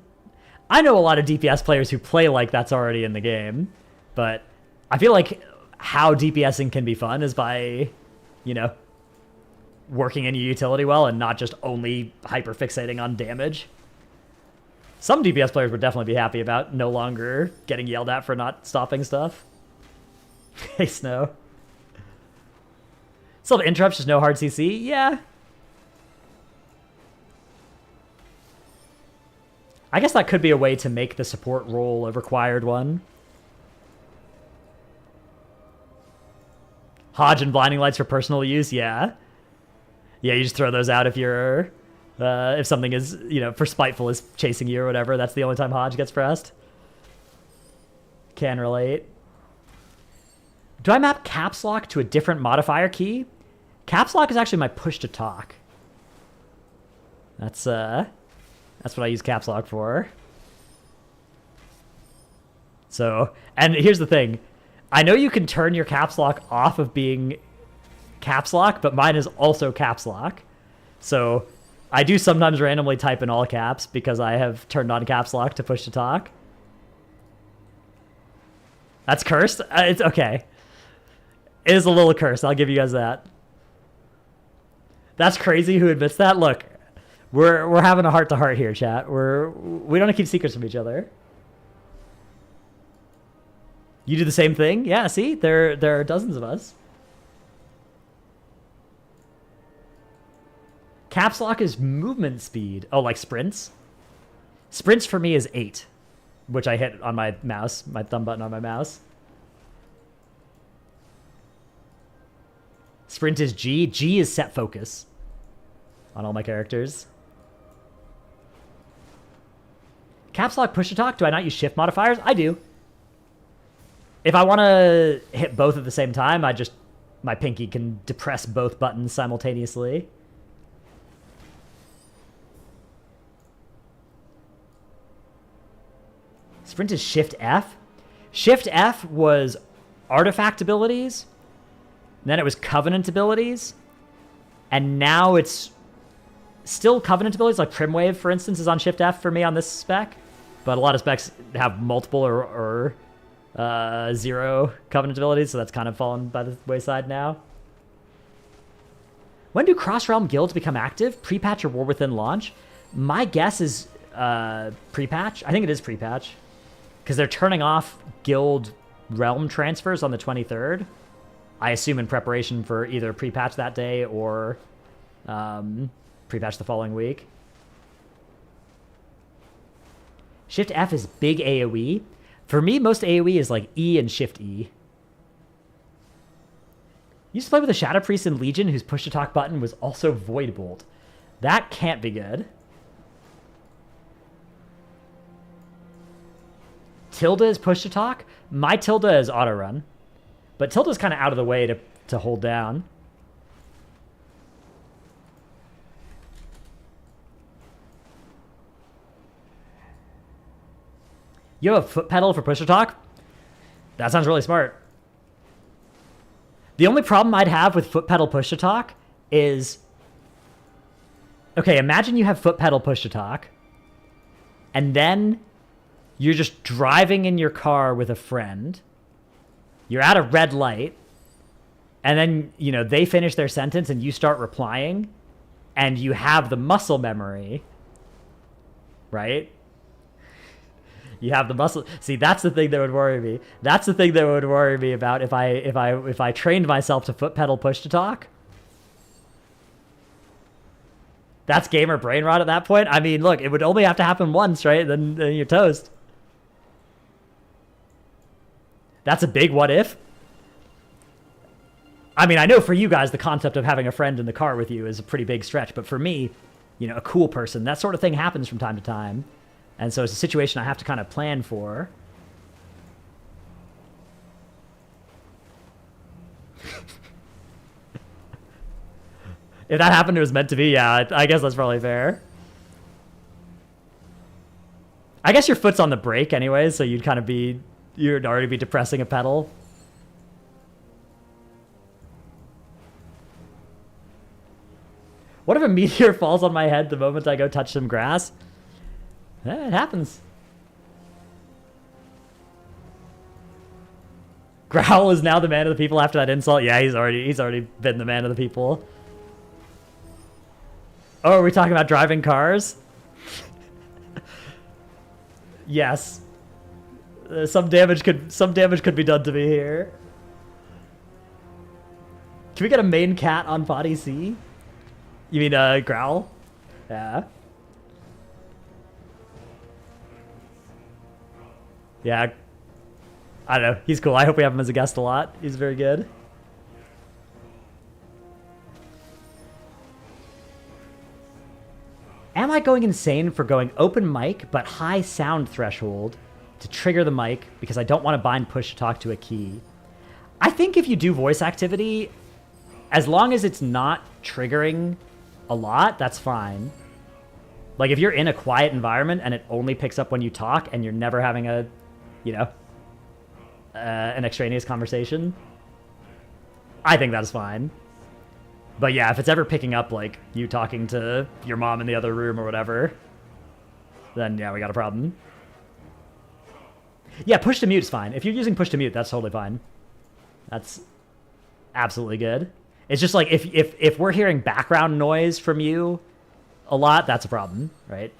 I know a lot of DPS players who play like that's already in the game. But I feel like how DPSing can be fun is by, you know, working in your utility well and not just only hyper-fixating on damage. Some DPS players would definitely be happy about no longer getting yelled at for not stopping stuff. Hey, Snow. Still have interrupts, just no hard CC? Yeah. I guess that could be a way to make the support role a required one. Hodge and Blinding Lights for personal use? Yeah. Yeah, you just throw those out if you're... if something is, you know, for Spiteful is chasing you or whatever. That's the only time Hodge gets pressed. Can relate. Do I map Caps Lock to a different modifier key? Caps Lock is actually my push to talk. That's what I use Caps Lock for. So, and here's the thing. I know you can turn your Caps Lock off of being Caps Lock, but mine is also Caps Lock. So, I do sometimes randomly type in all caps because I have turned on Caps Lock to push to talk. That's cursed? It's okay. It is a little cursed, I'll give you guys that. That's crazy who admits that. Look, We're having a heart-to-heart here, chat. We don't keep secrets from each other. You do the same thing? Yeah, see? There are dozens of us. Caps lock is movement speed. Oh, like sprints? Sprints for me is 8, which I hit on my mouse, my thumb button on my mouse. Sprint is G. G is set focus on all my characters. Caps lock push to talk. Do I not use shift modifiers? I do. If I want to hit both at the same time, my pinky can depress both buttons simultaneously. Sprint is Shift F. Shift F was artifact abilities. Then it was covenant abilities. And now it's still covenant abilities. Like Primwave, for instance, is on Shift F for me on this spec. But a lot of specs have multiple or 0 covenant abilities, so that's kind of fallen by the wayside now. When do cross-realm guilds become active? Pre-patch or War Within launch? My guess is pre-patch. I think it is pre-patch. Because they're turning off guild realm transfers on the 23rd. I assume in preparation for either pre-patch that day or pre-patch the following week. Shift F is big AoE. For me, most AoE is like E and Shift E. Used to play with a Shadow Priest in Legion whose push-to-talk button was also Void Bolt. That can't be good. Tilda is push-to-talk. My Tilda is auto-run. But Tilda's kind of out of the way to hold down. You have a foot pedal for push-to-talk? That sounds really smart. The only problem I'd have with foot pedal push-to-talk is... Okay, imagine you have foot pedal push-to-talk, and then you're just driving in your car with a friend. You're at a red light, and then, you know, they finish their sentence and you start replying, and you have the muscle memory, right? You have the muscle. See, that's the thing that would worry me. That's the thing that would worry me about if I trained myself to foot pedal push to talk. That's gamer brain rot at that point. I mean, look, it would only have to happen once, right? Then you're toast. That's a big what if. I mean, I know for you guys, the concept of having a friend in the car with you is a pretty big stretch. But for me, you know, a cool person, that sort of thing happens from time to time. And so it's a situation I have to kind of plan for. If that happened, it was meant to be. Yeah, I guess that's probably fair. I guess your foot's on the brake anyway, so you'd kind of be... You'd already be depressing a pedal. What if a meteor falls on my head the moment I go touch some grass? It happens. Growl is now the man of the people after that insult. Yeah, he's already been the man of the people. Oh, are we talking about driving cars? Yes. Some damage could be done to me here. Can we get a main cat on body C? You mean Growl? Yeah. Yeah. I don't know. He's cool. I hope we have him as a guest a lot. He's very good. Am I going insane for going open mic but high sound threshold to trigger the mic because I don't want to bind push to talk to a key? I think if you do voice activity, as long as it's not triggering a lot, that's fine. Like if you're in a quiet environment and it only picks up when you talk and you're never having a, you know, an extraneous conversation, I think that's fine. But yeah, if it's ever picking up like you talking to your mom in the other room or whatever, then yeah, we got a problem. Yeah, push to mute is fine. If you're using push to mute, that's totally fine. That's absolutely good. It's just like if we're hearing background noise from you a lot, that's a problem, right?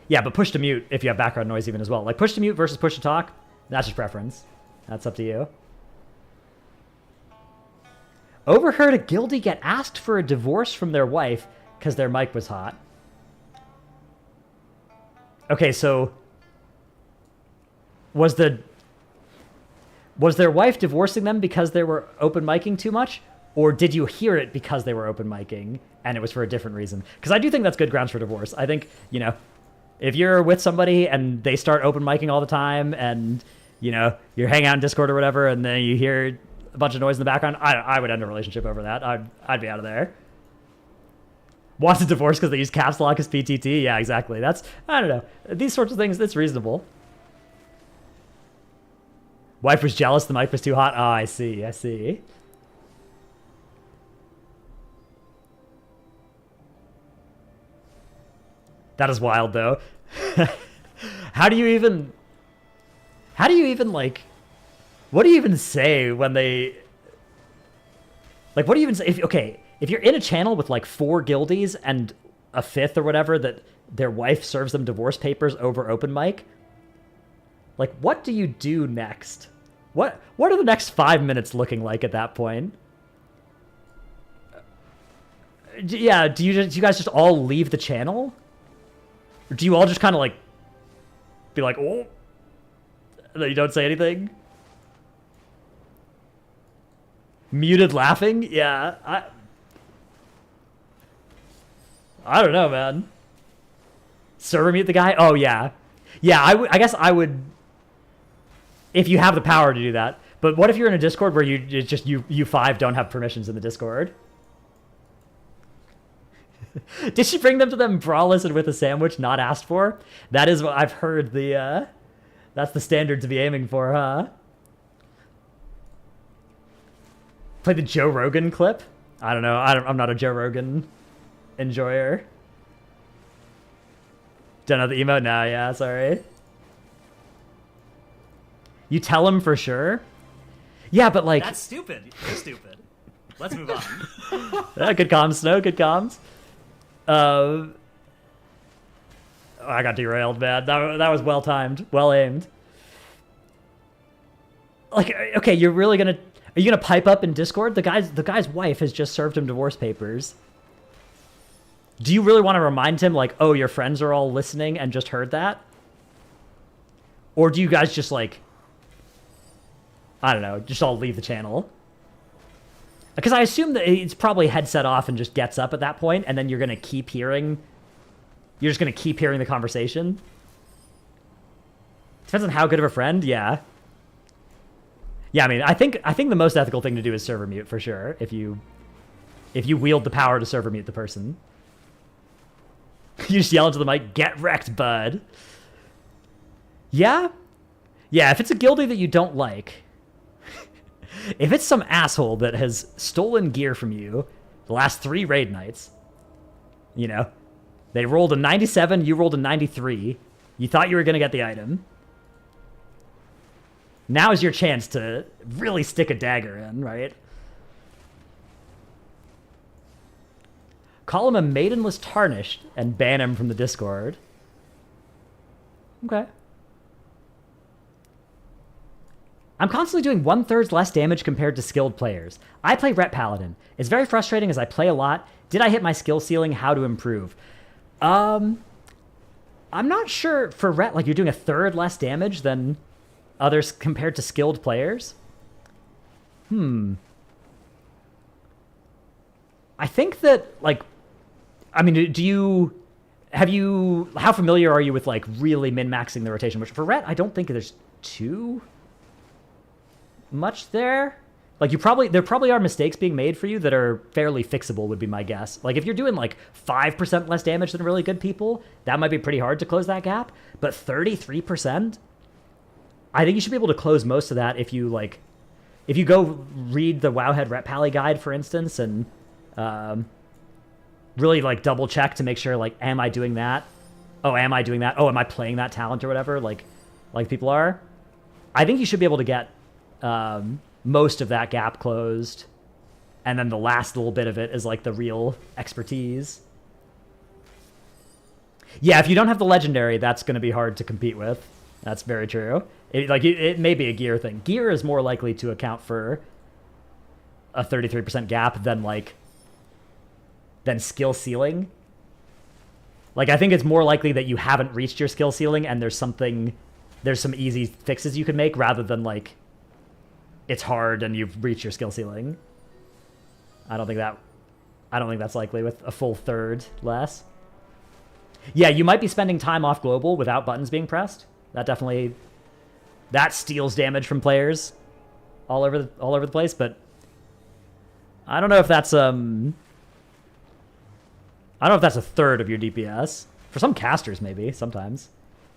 Yeah, but push to mute if you have background noise even as well. Like push to mute versus push to talk, that's just preference. That's up to you. Overheard a guildie get asked for a divorce from their wife because their mic was hot. Okay, so was their wife divorcing them because they were open micing too much? Or did you hear it because they were open micing and it was for a different reason? Because I do think that's good grounds for divorce. I think, you know, if you're with somebody and they start open micing all the time and, you know, you're hanging out in Discord or whatever and then you hear a bunch of noise in the background, I would end a relationship over that. I'd be out of there. Wants a divorce because they use caps lock as PTT? Yeah, exactly. That's, I don't know. These sorts of things, that's reasonable. Wife was jealous the mic was too hot? Oh, I see, I see. That is wild, though. How do you even, like, what do you even say when they, like, what do you even say? If you're in a channel with, like, 4 guildies and a 5th or whatever that their wife serves them divorce papers over open mic, like, what do you do next? What are the next 5 minutes looking like at that point? Yeah, do you guys just all leave the channel? Or do you all just kind of, like, be like, oh, and then you don't say anything? Muted laughing? Yeah, I don't know, man. Server mute the guy? Oh, yeah. Yeah, I guess I would, if you have the power to do that. But what if you're in a Discord where you 5 don't have permissions in the Discord? Did she bring them to them braless and with a sandwich not asked for? That is what I've heard that's the standard to be aiming for, huh? Play the Joe Rogan clip? I don't know. I'm not a Joe Rogan enjoyer. Don't know the emote now. Yeah, sorry. You tell him for sure? Yeah, but like... That's stupid. You're stupid. Let's move on. Yeah, good comms, Snow. Good comms. I got derailed, man. That was well timed. Well aimed. Like, okay, you're really gonna... Are you gonna pipe up in Discord? The guy's wife has just served him divorce papers. Do you really want to remind him, like, oh, your friends are all listening and just heard that? Or do you guys just, like... I don't know, just all leave the channel? Because I assume that it's probably headset off and just gets up at that point, and then you're gonna keep hearing... You're just gonna keep hearing the conversation? Depends on how good of a friend, yeah. Yeah, I mean, I think the most ethical thing to do is server mute, for sure, if you wield the power to server mute the person. You just yell into the mic, get wrecked, bud. Yeah? Yeah, if it's a guildie that you don't like... If it's some asshole that has stolen gear from you the last 3 raid nights, you know, they rolled a 97, you rolled a 93, you thought you were going to get the item. Now is your chance to really stick a dagger in, right? Call him a maidenless tarnished and ban him from the Discord. Okay. I'm constantly doing 1/3 less damage compared to skilled players. I play Ret Paladin. It's very frustrating as I play a lot. Did I hit my skill ceiling? How to improve? I'm not sure for Ret, like you're doing 1/3 less damage than others compared to skilled players. I think that, like, I mean, how familiar are you with, like, really min-maxing the rotation? Which for Ret, I don't think there's too much there. Like, there probably are mistakes being made for you that are fairly fixable, would be my guess. Like, if you're doing, like, 5% less damage than really good people, that might be pretty hard to close that gap. But 33%? I think you should be able to close most of that if you, like... If you go read the Wowhead Ret Pally guide, for instance, and really, like, double-check to make sure, like, am I doing that? Oh, am I doing that? Oh, am I playing that talent or whatever, like people are? I think you should be able to get... most of that gap closed And then the last little bit of it is like the real expertise. Yeah, if you don't have the legendary, that's going to be hard to compete with. That's very true. It may be a gear thing. Gear is more likely to account for a 33% gap than skill ceiling. Like, I think it's more likely that you haven't reached your skill ceiling and there's some easy fixes you can make rather than like it's hard and you've reached your skill ceiling. I don't think that's likely with a full third less. Yeah, you might be spending time off global without buttons being pressed. That steals damage from players all over the place, but I don't know if that's a third of your DPS. For some casters, maybe sometimes.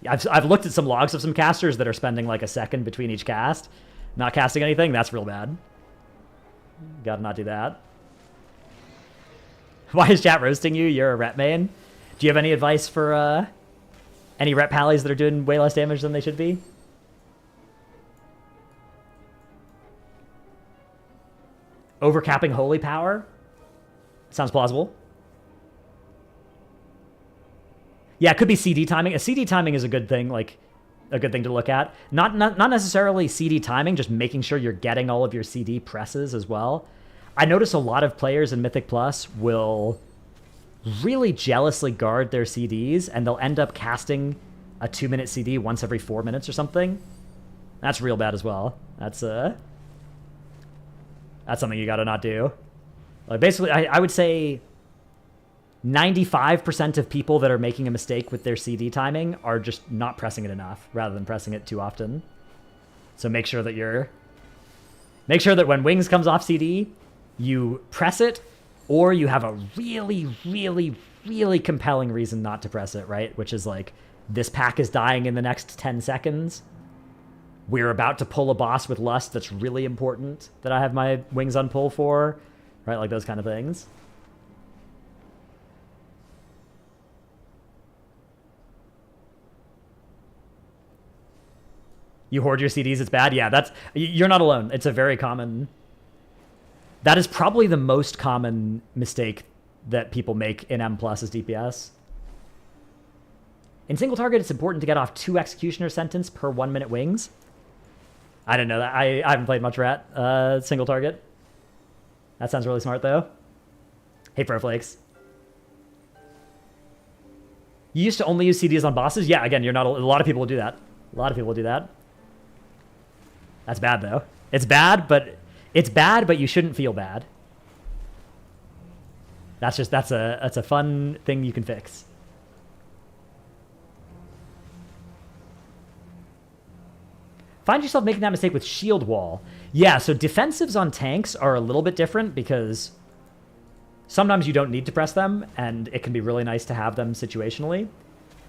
I've looked at some logs of some casters that are spending like a second between each cast, not casting anything. That's real bad. Gotta not do that. Why is chat roasting you? You're a rep main. Do you have any advice for any rep pallies that are doing way less damage than they should be? Overcapping holy power? Sounds plausible. Yeah, it could be CD timing. A CD timing is a good thing, like a good thing to look at. Not necessarily CD timing, just making sure you're getting all of your CD presses as well. I notice a lot of players in Mythic Plus will really jealously guard their CDs, and they'll end up casting a 2-minute CD once every 4 minutes or something. That's real bad as well. That's something you gotta not do. Like, basically, I would say 95% of people that are making a mistake with their CD timing are just not pressing it enough rather than pressing it too often. So make sure that when Wings comes off CD, you press it, or you have a really, really, really compelling reason not to press it, right? Which is like, this pack is dying in the next 10 seconds. We're about to pull a boss with Lust that's really important that I have my Wings on pull for, right? Like those kind of things. You hoard your CDs, it's bad? Yeah, you're not alone. It's a very common... That is probably the most common mistake that people make in M+ is DPS. In single target, it's important to get off 2 Executioner sentence per 1 minute Wings. I didn't know that. I haven't played much Rat single target. That sounds really smart, though. Hey, Flakes. You used to only use CDs on bosses? Yeah, again, you're not... A lot of people will do that. A lot of people will do that. That's bad, though. It's bad, but you shouldn't feel bad. That's a fun thing you can fix. Find yourself making that mistake with Shield Wall. Yeah, so defensives on tanks are a little bit different because sometimes you don't need to press them, and it can be really nice to have them situationally.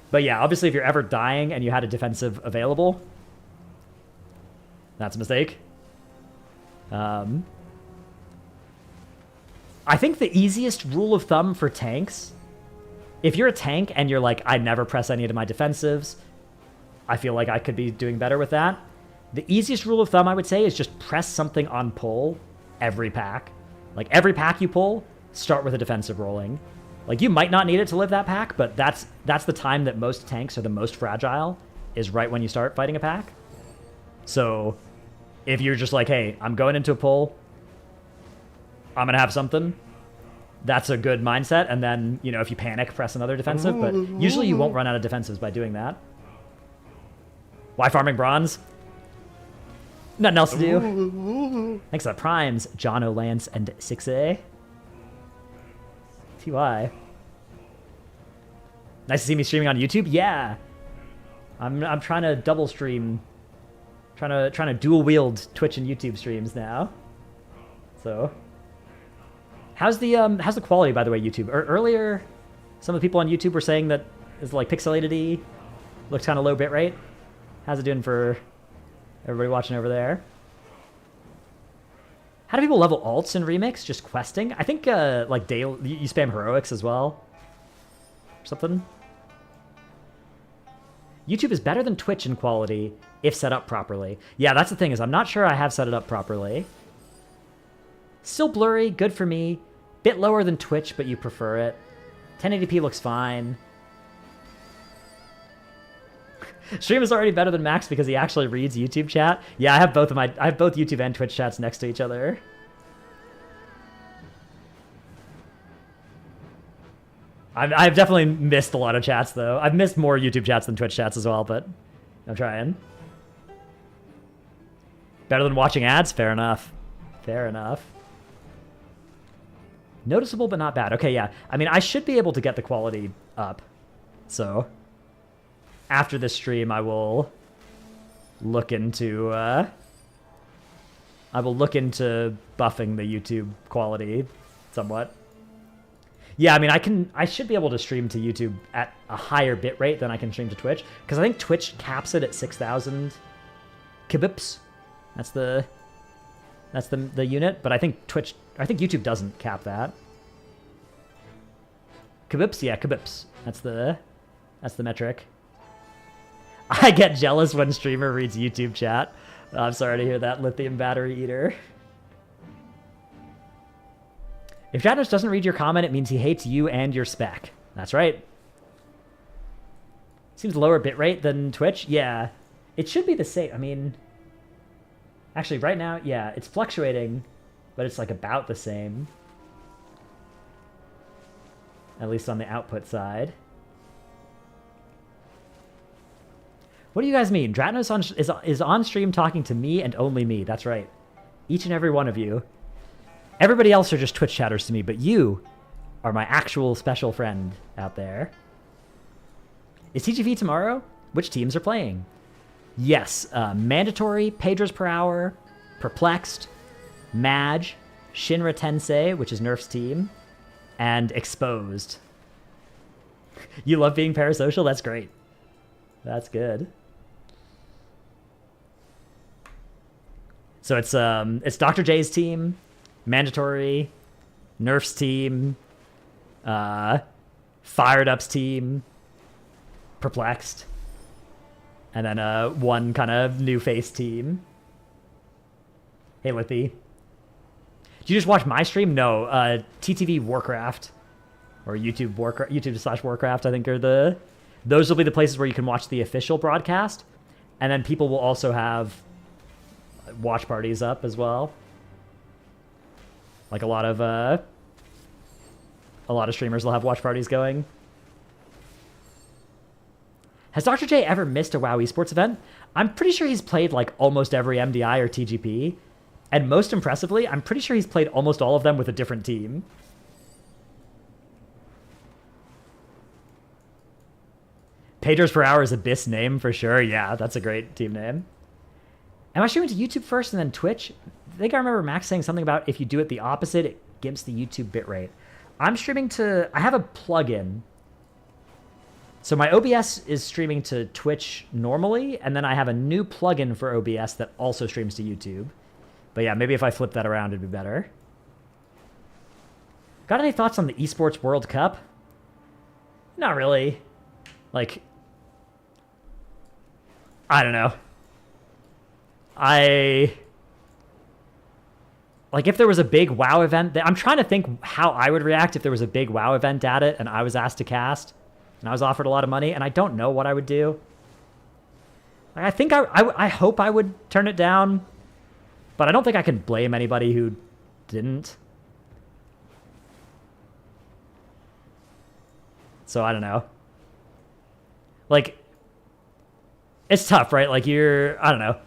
But yeah, obviously if you're ever dying and you had a defensive available, that's a mistake. I think the easiest rule of thumb for tanks, if you're a tank and you're like, I never press any of my defensives, I feel like I could be doing better with that. The easiest rule of thumb, I would say, is just press something on pull every pack. Like, every pack you pull, start with a defensive rolling. Like, you might not need it to live that pack, but that's the time that most tanks are the most fragile, is right when you start fighting a pack. So, if you're just like, hey, I'm going into a pull, I'm going to have something, that's a good mindset. And then, you know, if you panic, press another defensive. But usually you won't run out of defensives by doing that. Why farming bronze? Nothing else to do. Thanks for the primes, John O'Lance and 6A. TY. Nice to see me streaming on YouTube. Yeah, I'm trying to double stream, trying to dual wield Twitch and YouTube streams now. So, how's the quality, by the way, YouTube? Earlier, some of the people on YouTube were saying that it's like pixelated-y, looks kind of low bitrate. How's it doing for everybody watching over there? How do people level alts in Remix? Just questing? I think, like, daily, you spam heroics as well. Or something. YouTube is better than Twitch in quality if set up properly. Yeah, that's the thing, is I'm not sure I have set it up properly. Still blurry, good for me. Bit lower than Twitch, but you prefer it. 1080p looks fine. Stream is already better than Max because he actually reads YouTube chat. Yeah, I have both YouTube and Twitch chats next to each other. I've definitely missed a lot of chats though. I've missed more YouTube chats than Twitch chats as well, but I'm trying. Better than watching ads? Fair enough. Fair enough. Noticeable but not bad. Okay, yeah. I mean, I should be able to get the quality up. So, after this stream, I will look into buffing the YouTube quality somewhat. Yeah, I mean, I should be able to stream to YouTube at a higher bit rate than I can stream to Twitch, because I think Twitch caps it at 6,000 kbps. That's the unit, but I think YouTube doesn't cap that. Kbps, yeah, kbps. That's the metric. I get jealous when streamer reads YouTube chat. I'm sorry to hear that, lithium battery eater. If Jadnos doesn't read your comment, it means he hates you and your spec. That's right. Seems lower bitrate than Twitch. Yeah, it should be the same. I mean, actually, right now, yeah, it's fluctuating, but it's like about the same. At least on the output side. What do you guys mean? Dratnos is on stream talking to me and only me. That's right. Each and every one of you. Everybody else are just Twitch chatters to me, but you are my actual special friend out there. Is TGV tomorrow? Which teams are playing? Yes, Mandatory, Pedros per hour, Perplexed, Maj, Shinra Tensei, which is Nerf's team, and Exposed. You love being parasocial? That's great. That's good. So it's Dr. J's team, Mandatory, Nerf's team, Fired Up's team, Perplexed, and then one kind of new face team. Hey, Lippy. Did you just watch my stream? No, TTV Warcraft, or YouTube/Warcraft, I think are those will be the places where you can watch the official broadcast, and then people will also have watch parties up as well. Like a lot of streamers will have watch parties going. Has Dr. J ever missed a WoW esports event? I'm pretty sure he's played like almost every MDI or TGP. And most impressively, I'm pretty sure he's played almost all of them with a different team. Pedros per hour is Abyss name for sure. Yeah, that's a great team name. Am I streaming to YouTube first and then Twitch? I think I remember Max saying something about if you do it the opposite, it gimps the YouTube bitrate. I'm streaming to... I have a plugin. So my OBS is streaming to Twitch normally, and then I have a new plugin for OBS that also streams to YouTube. But yeah, maybe if I flip that around, it'd be better. Got any thoughts on the Esports World Cup? Not really. Like, I don't know. Like, if there was a big WoW event... I'm trying to think how I would react if there was a big WoW event at it and I was asked to cast and I was offered a lot of money, and I don't know what I would do. Like, I think I hope I would turn it down, but I don't think I can blame anybody who didn't. So, I don't know. Like, it's tough, right? Like, I don't know.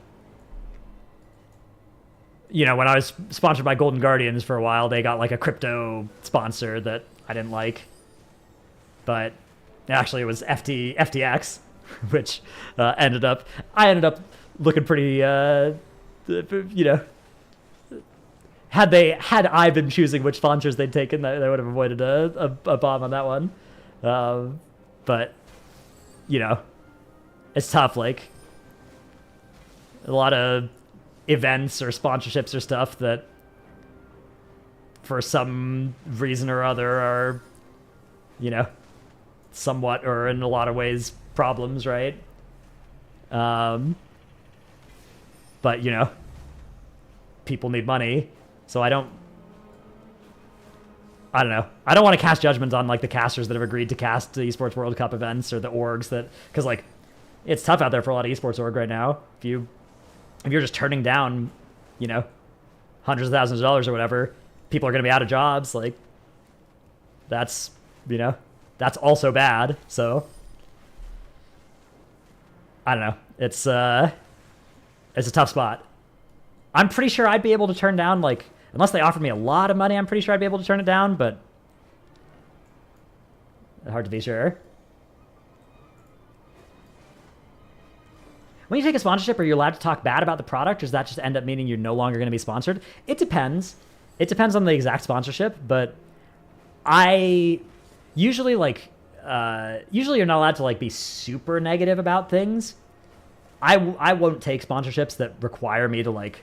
You know, when I was sponsored by Golden Guardians for a while, they got like a crypto sponsor that I didn't like. But actually it was FTX, which I ended up looking pretty, you know, had I been choosing which sponsors they'd taken, they would have avoided a bomb on that one. But, you know, it's tough. Like, a lot of events or sponsorships or stuff that for some reason or other are, you know, somewhat or in a lot of ways problems, right? But, you know, people need money, so I don't I don't know. I don't want to cast judgments on like the casters that have agreed to cast the Esports World Cup events or the orgs that, because like it's tough out there for a lot of esports org right now. If you're just turning down, you know, hundreds of thousands of dollars or whatever, people are going to be out of jobs. Like that's, you know, that's also bad. So I don't know. It's a tough spot. I'm pretty sure I'd be able to turn down, like, unless they offered me a lot of money, I'm pretty sure I'd be able to turn it down, but hard to be sure. When you take a sponsorship, are you allowed to talk bad about the product, or does that just end up meaning you're no longer going to be sponsored? It depends. It depends on the exact sponsorship, but I usually, like, usually you're not allowed to, like, be super negative about things. I won't take sponsorships that require me to, like,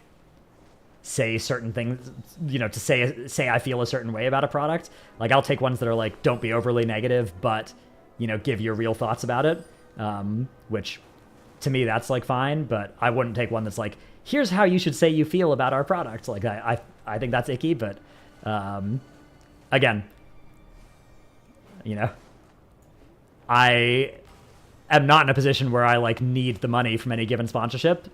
say certain things, you know, to say I feel a certain way about a product. Like, I'll take ones that are like, don't be overly negative, but, you know, give your real thoughts about it, which to me that's like fine. But I wouldn't take one that's like, here's how you should say you feel about our product. Like, I think that's icky. But again, you know, I am not in a position where I like need the money from any given sponsorship.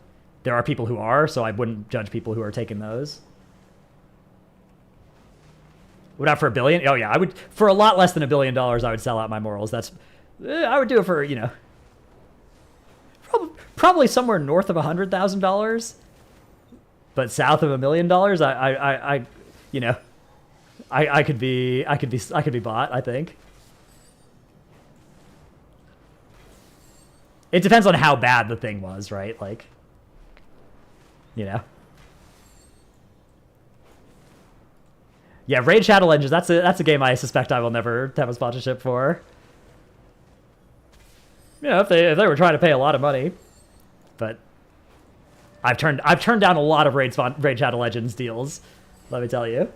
There are people who are, so I wouldn't judge people who are taking those. Would I for $1 billion? Oh yeah, I would. For a lot less than $1 billion, I would sell out my morals. That's, I would do it for, you know, probably somewhere north of $100,000, but south of $1 million, I you know, I could be bought, I think. It depends on how bad the thing was, right? Like, you know. Yeah, Raid Shadow Legends, that's a game I suspect I will never have a sponsorship for. You know, if they were trying to pay a lot of money. But I've turned down a lot of Raid Shadow Legends deals, let me tell you.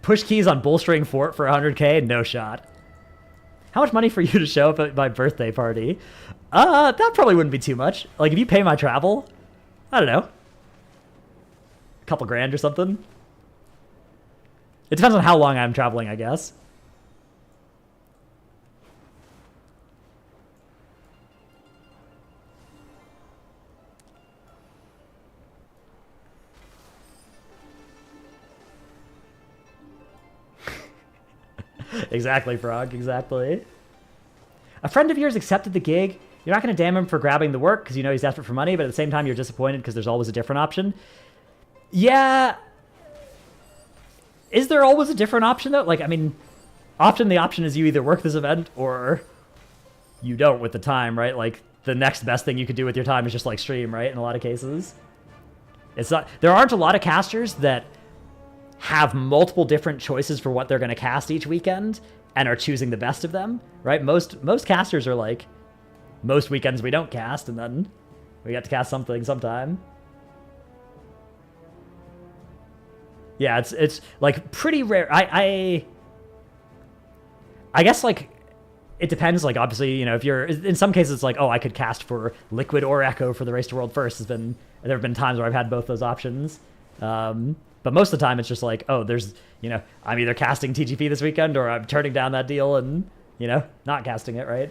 Push keys on bolstering fort for 100k? No shot. How much money for you to show up at my birthday party? That probably wouldn't be too much. Like, if you pay my travel, I don't know, a couple grand or something. It depends on how long I'm traveling, I guess. Exactly, Frog, exactly. A friend of yours accepted the gig. You're not going to damn him for grabbing the work because you know he's desperate for money, but at the same time you're disappointed because there's always a different option. Yeah. Is there always a different option, though? Like, I mean, often the option is you either work this event or you don't with the time, right? Like, the next best thing you could do with your time is just, like, stream, right? In a lot of cases. It's not... There aren't a lot of casters that have multiple different choices for what they're going to cast each weekend and are choosing the best of them, right? Most casters are like, most weekends we don't cast, and then we get to cast something sometime. Yeah, it's like pretty rare. I guess, like, it depends. Like, obviously, you know, if you're in some cases, it's like, oh, I could cast for Liquid or Echo for the Race to World First. There have been times where I've had both those options. But most of the time, it's just like, oh, there's, you know, I'm either casting TGP this weekend or I'm turning down that deal and, you know, not casting it, right?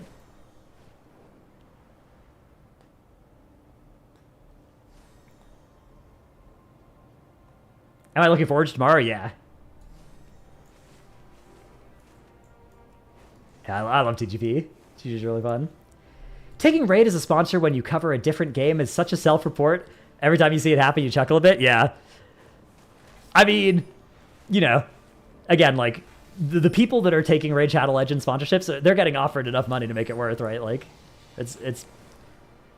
Am I looking forward to tomorrow? Yeah. Yeah, I love TGP. TGP is really fun. Taking Raid as a sponsor when you cover a different game is such a self-report. Every time you see it happen, you chuckle a bit. Yeah. I mean, you know, again, like, the people that are taking Raid Shadow Legends sponsorships, they're getting offered enough money to make it worth, right? Like, it's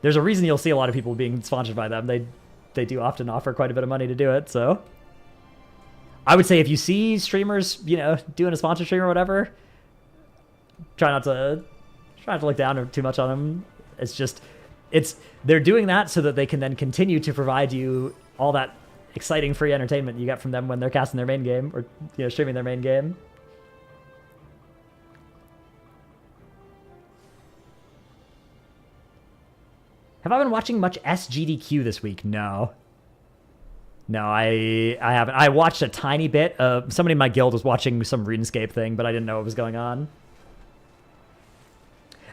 there's a reason you'll see a lot of people being sponsored by them. They do often offer quite a bit of money to do it, so I would say if you see streamers, you know, doing a sponsor stream or whatever, try not to look down too much on them. It's just, they're doing that so that they can then continue to provide you all that exciting free entertainment you get from them when they're casting their main game or, you know, streaming their main game. Have I been watching much SGDQ this week? No. No, I haven't. I watched a tiny bit. Somebody in my guild was watching some RuneScape thing, but I didn't know what was going on.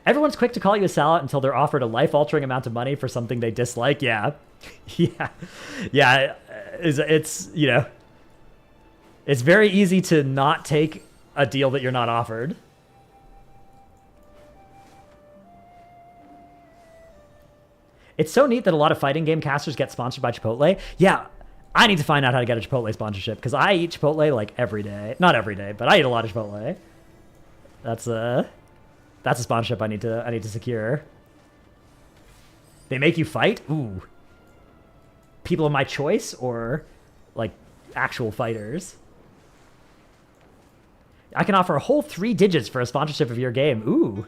Everyone's quick to call you a sellout until they're offered a life-altering amount of money for something they dislike. Yeah. Yeah. Yeah. It's, you know, it's very easy to not take a deal that you're not offered. It's so neat that a lot of fighting game casters get sponsored by Chipotle. Yeah, I need to find out how to get a Chipotle sponsorship, because I eat Chipotle like every day. Not every day, but I eat a lot of Chipotle. That's a sponsorship I need to secure. They make you fight? Ooh. People of my choice or like actual fighters? I can offer a whole 3 digits for a sponsorship of your game. Ooh.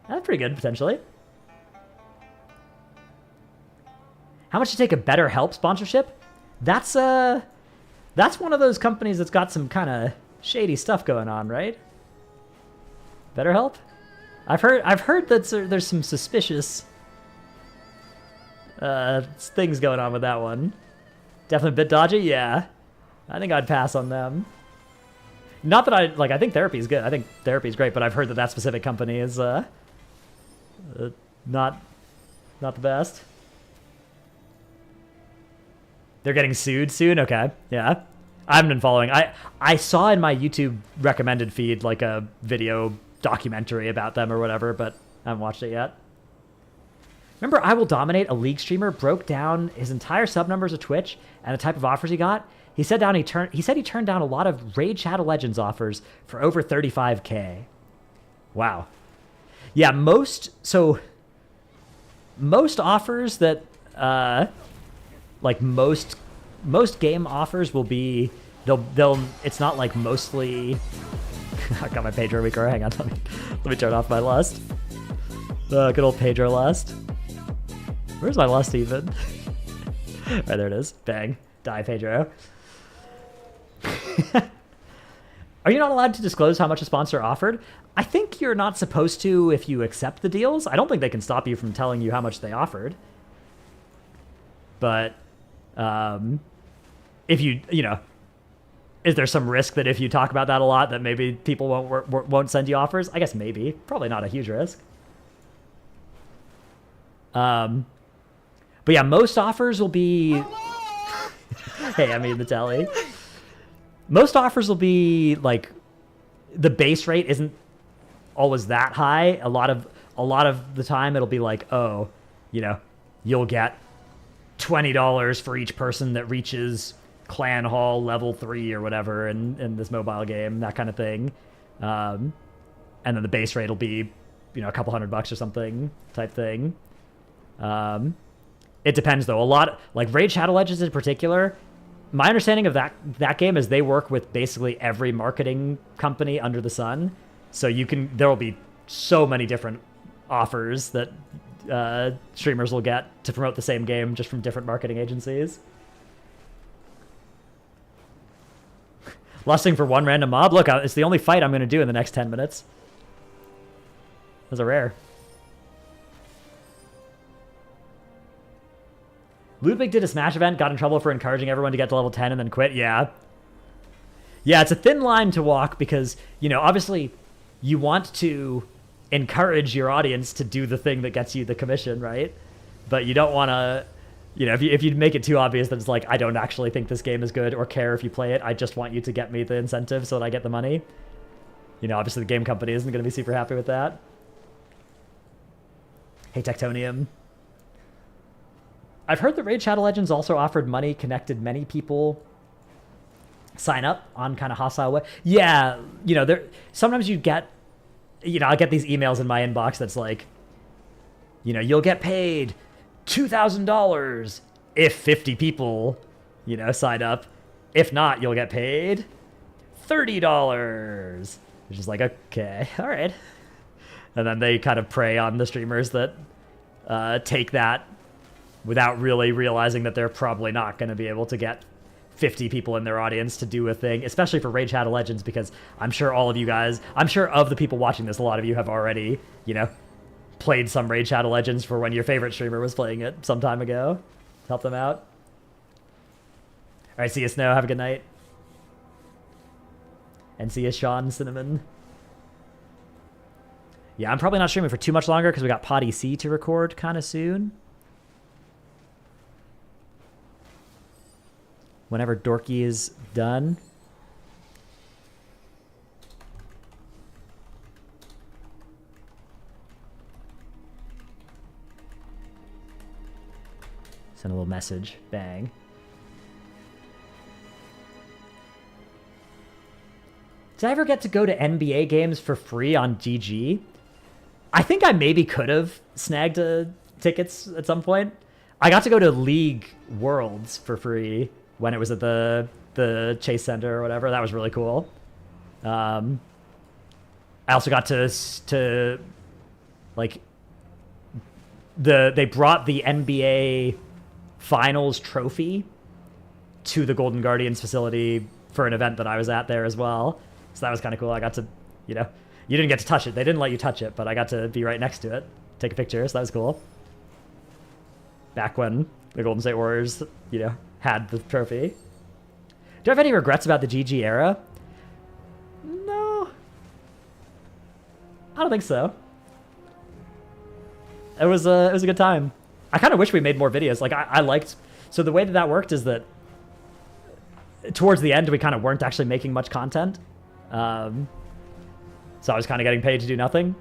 That's pretty good, potentially. How much to take a BetterHelp sponsorship? That's one of those companies that's got some kind of shady stuff going on, right? BetterHelp? I've heard that there's some suspicious things going on with that one. Definitely a bit dodgy, yeah. I think I'd pass on them. Not that I think therapy is good. I think therapy is great, but I've heard that specific company is not the best. They're getting sued soon? Okay, yeah. I haven't been following. I saw in my YouTube recommended feed like a video documentary about them or whatever, but I haven't watched it yet. Remember I Will Dominate, a League streamer, broke down his entire sub numbers of Twitch and the type of offers he got? He said he turned down a lot of Raid Shadow Legends offers for over 35K. Wow. Yeah, most offers that like most game offers will be they'll it's not like mostly. I got my Pedro Weaker. Hang on, let me turn off my lust. Good old Pedro lust. Where's my lust even? Right, there it is. Bang. Die, Pedro. Are you not allowed to disclose how much a sponsor offered? I think you're not supposed to if you accept the deals. I don't think they can stop you from telling you how much they offered. But if you know, is there some risk that if you talk about that a lot that maybe people won't send you offers? I guess maybe. Probably not a huge risk. But yeah, most offers will be... Hey, I mean the telly. Most offers will be like the base rate isn't always that high. A lot of the time it'll be like, oh, you know, you'll get $20 for each person that reaches Clan Hall level 3 or whatever in this mobile game, that kind of thing. And then the base rate will be, you know, a couple $100 or something type thing. It depends though. A lot, like Raid Shadow Legends in particular, my understanding of that game is they work with basically every marketing company under the sun. So there will be so many different offers that streamers will get to promote the same game just from different marketing agencies. Lusting for one random mob? Look, it's the only fight I'm going to do in the next 10 minutes. Those are rare. Ludwig did a Smash event, got in trouble for encouraging everyone to get to level 10 and then quit. Yeah. Yeah, it's a thin line to walk because, you know, obviously you want to encourage your audience to do the thing that gets you the commission, right? But you don't want to, you know, if you make it too obvious that it's like, I don't actually think this game is good or care if you play it, I just want you to get me the incentive so that I get the money. You know, obviously the game company isn't going to be super happy with that. Hey, Tectonium. I've heard that Raid Shadow Legends also offered money, connected many people sign up on kind of hostile way. Yeah, you know, sometimes you get, you know, I get these emails in my inbox that's like, you know, you'll get paid $2,000 if 50 people, you know, sign up. If not, you'll get paid $30. Which is like, okay, all right. And then they kind of prey on the streamers that take that without really realizing that they're probably not going to be able to get 50 people in their audience to do a thing, especially for Raid Shadow Legends, because I'm sure all of you guys, I'm sure of the people watching this, a lot of you have already, you know, played some Raid Shadow Legends for when your favorite streamer was playing it some time ago. Help them out. right, see you, Snow. Have a good night. And see you, Sean Cinnamon. Yeah, I'm probably not streaming for too much longer because we got Pod EC to record kind of soon. Whenever Dorky is done. Send a little message. Bang. Did I ever get to go to NBA games for free on GG? I think I maybe could have snagged tickets at some point. I got to go to League Worlds for free when it was at the Chase Center or whatever. That was really cool. I also got to like they brought the NBA Finals trophy to the Golden Guardians facility for an event that I was at there as well. So that was kind of cool. I got to, you didn't get to touch it. They didn't let you touch it, but I got to be right next to it, take a picture. So that was cool. Back when the Golden State Warriors, had the trophy. Do I have any regrets about the GG era? No. I don't think so. It was a good time. I kind of wish we made more videos. Like I liked, so the way that worked is that towards the end we kind of weren't actually making much content. So I was kind of getting paid to do nothing,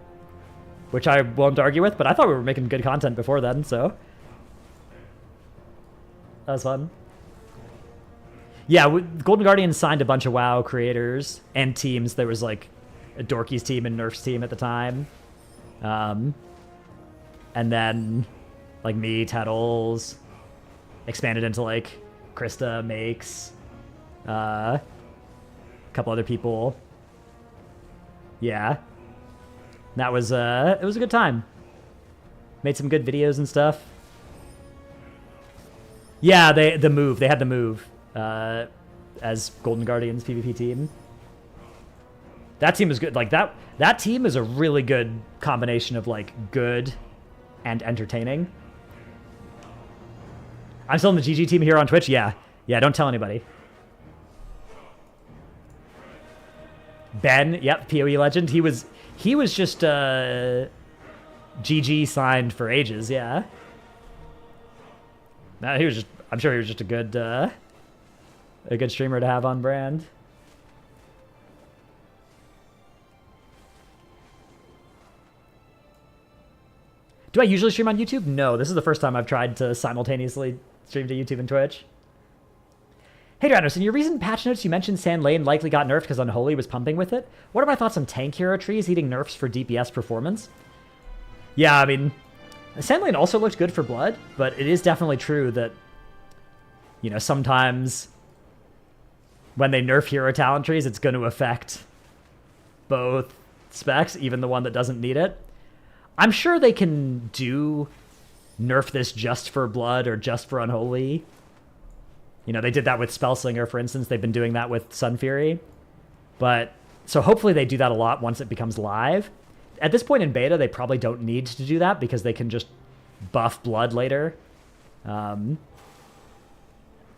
which I won't argue with, but I thought we were making good content before then, so that was fun. Yeah, Golden Guardians signed a bunch of WoW creators and teams. There was like a Dorky's team and Nerf's team at the time. And then like me, Teddles, expanded into like Krista, Makes, a couple other people. Yeah. That was it was a good time. Made some good videos and stuff. Yeah, they had the move as Golden Guardians PvP team. That team is good. Like that team is a really good combination of like good and entertaining. I'm still in the GG team here on Twitch. Yeah, don't tell anybody. Ben, yep, PoE legend. He was just GG signed for ages. Yeah. No, I'm sure he was just a good streamer to have on brand. Do I usually stream on YouTube? No, this is the first time I've tried to simultaneously stream to YouTube and Twitch. Hey Dranos, in your recent patch notes you mentioned Sand Lane likely got nerfed because Unholy was pumping with it. What are my thoughts on tank hero trees eating nerfs for DPS performance? Yeah, I mean, Sand Lane also looked good for Blood, but it is definitely true that, sometimes when they nerf hero talent trees, it's going to affect both specs, even the one that doesn't need it. I'm sure they can nerf this just for Blood or just for Unholy. They did that with Spellslinger, for instance. They've been doing that with Sun Fury. But, so hopefully they do that a lot once it becomes live. At this point in beta, they probably don't need to do that because they can just buff Blood later. Or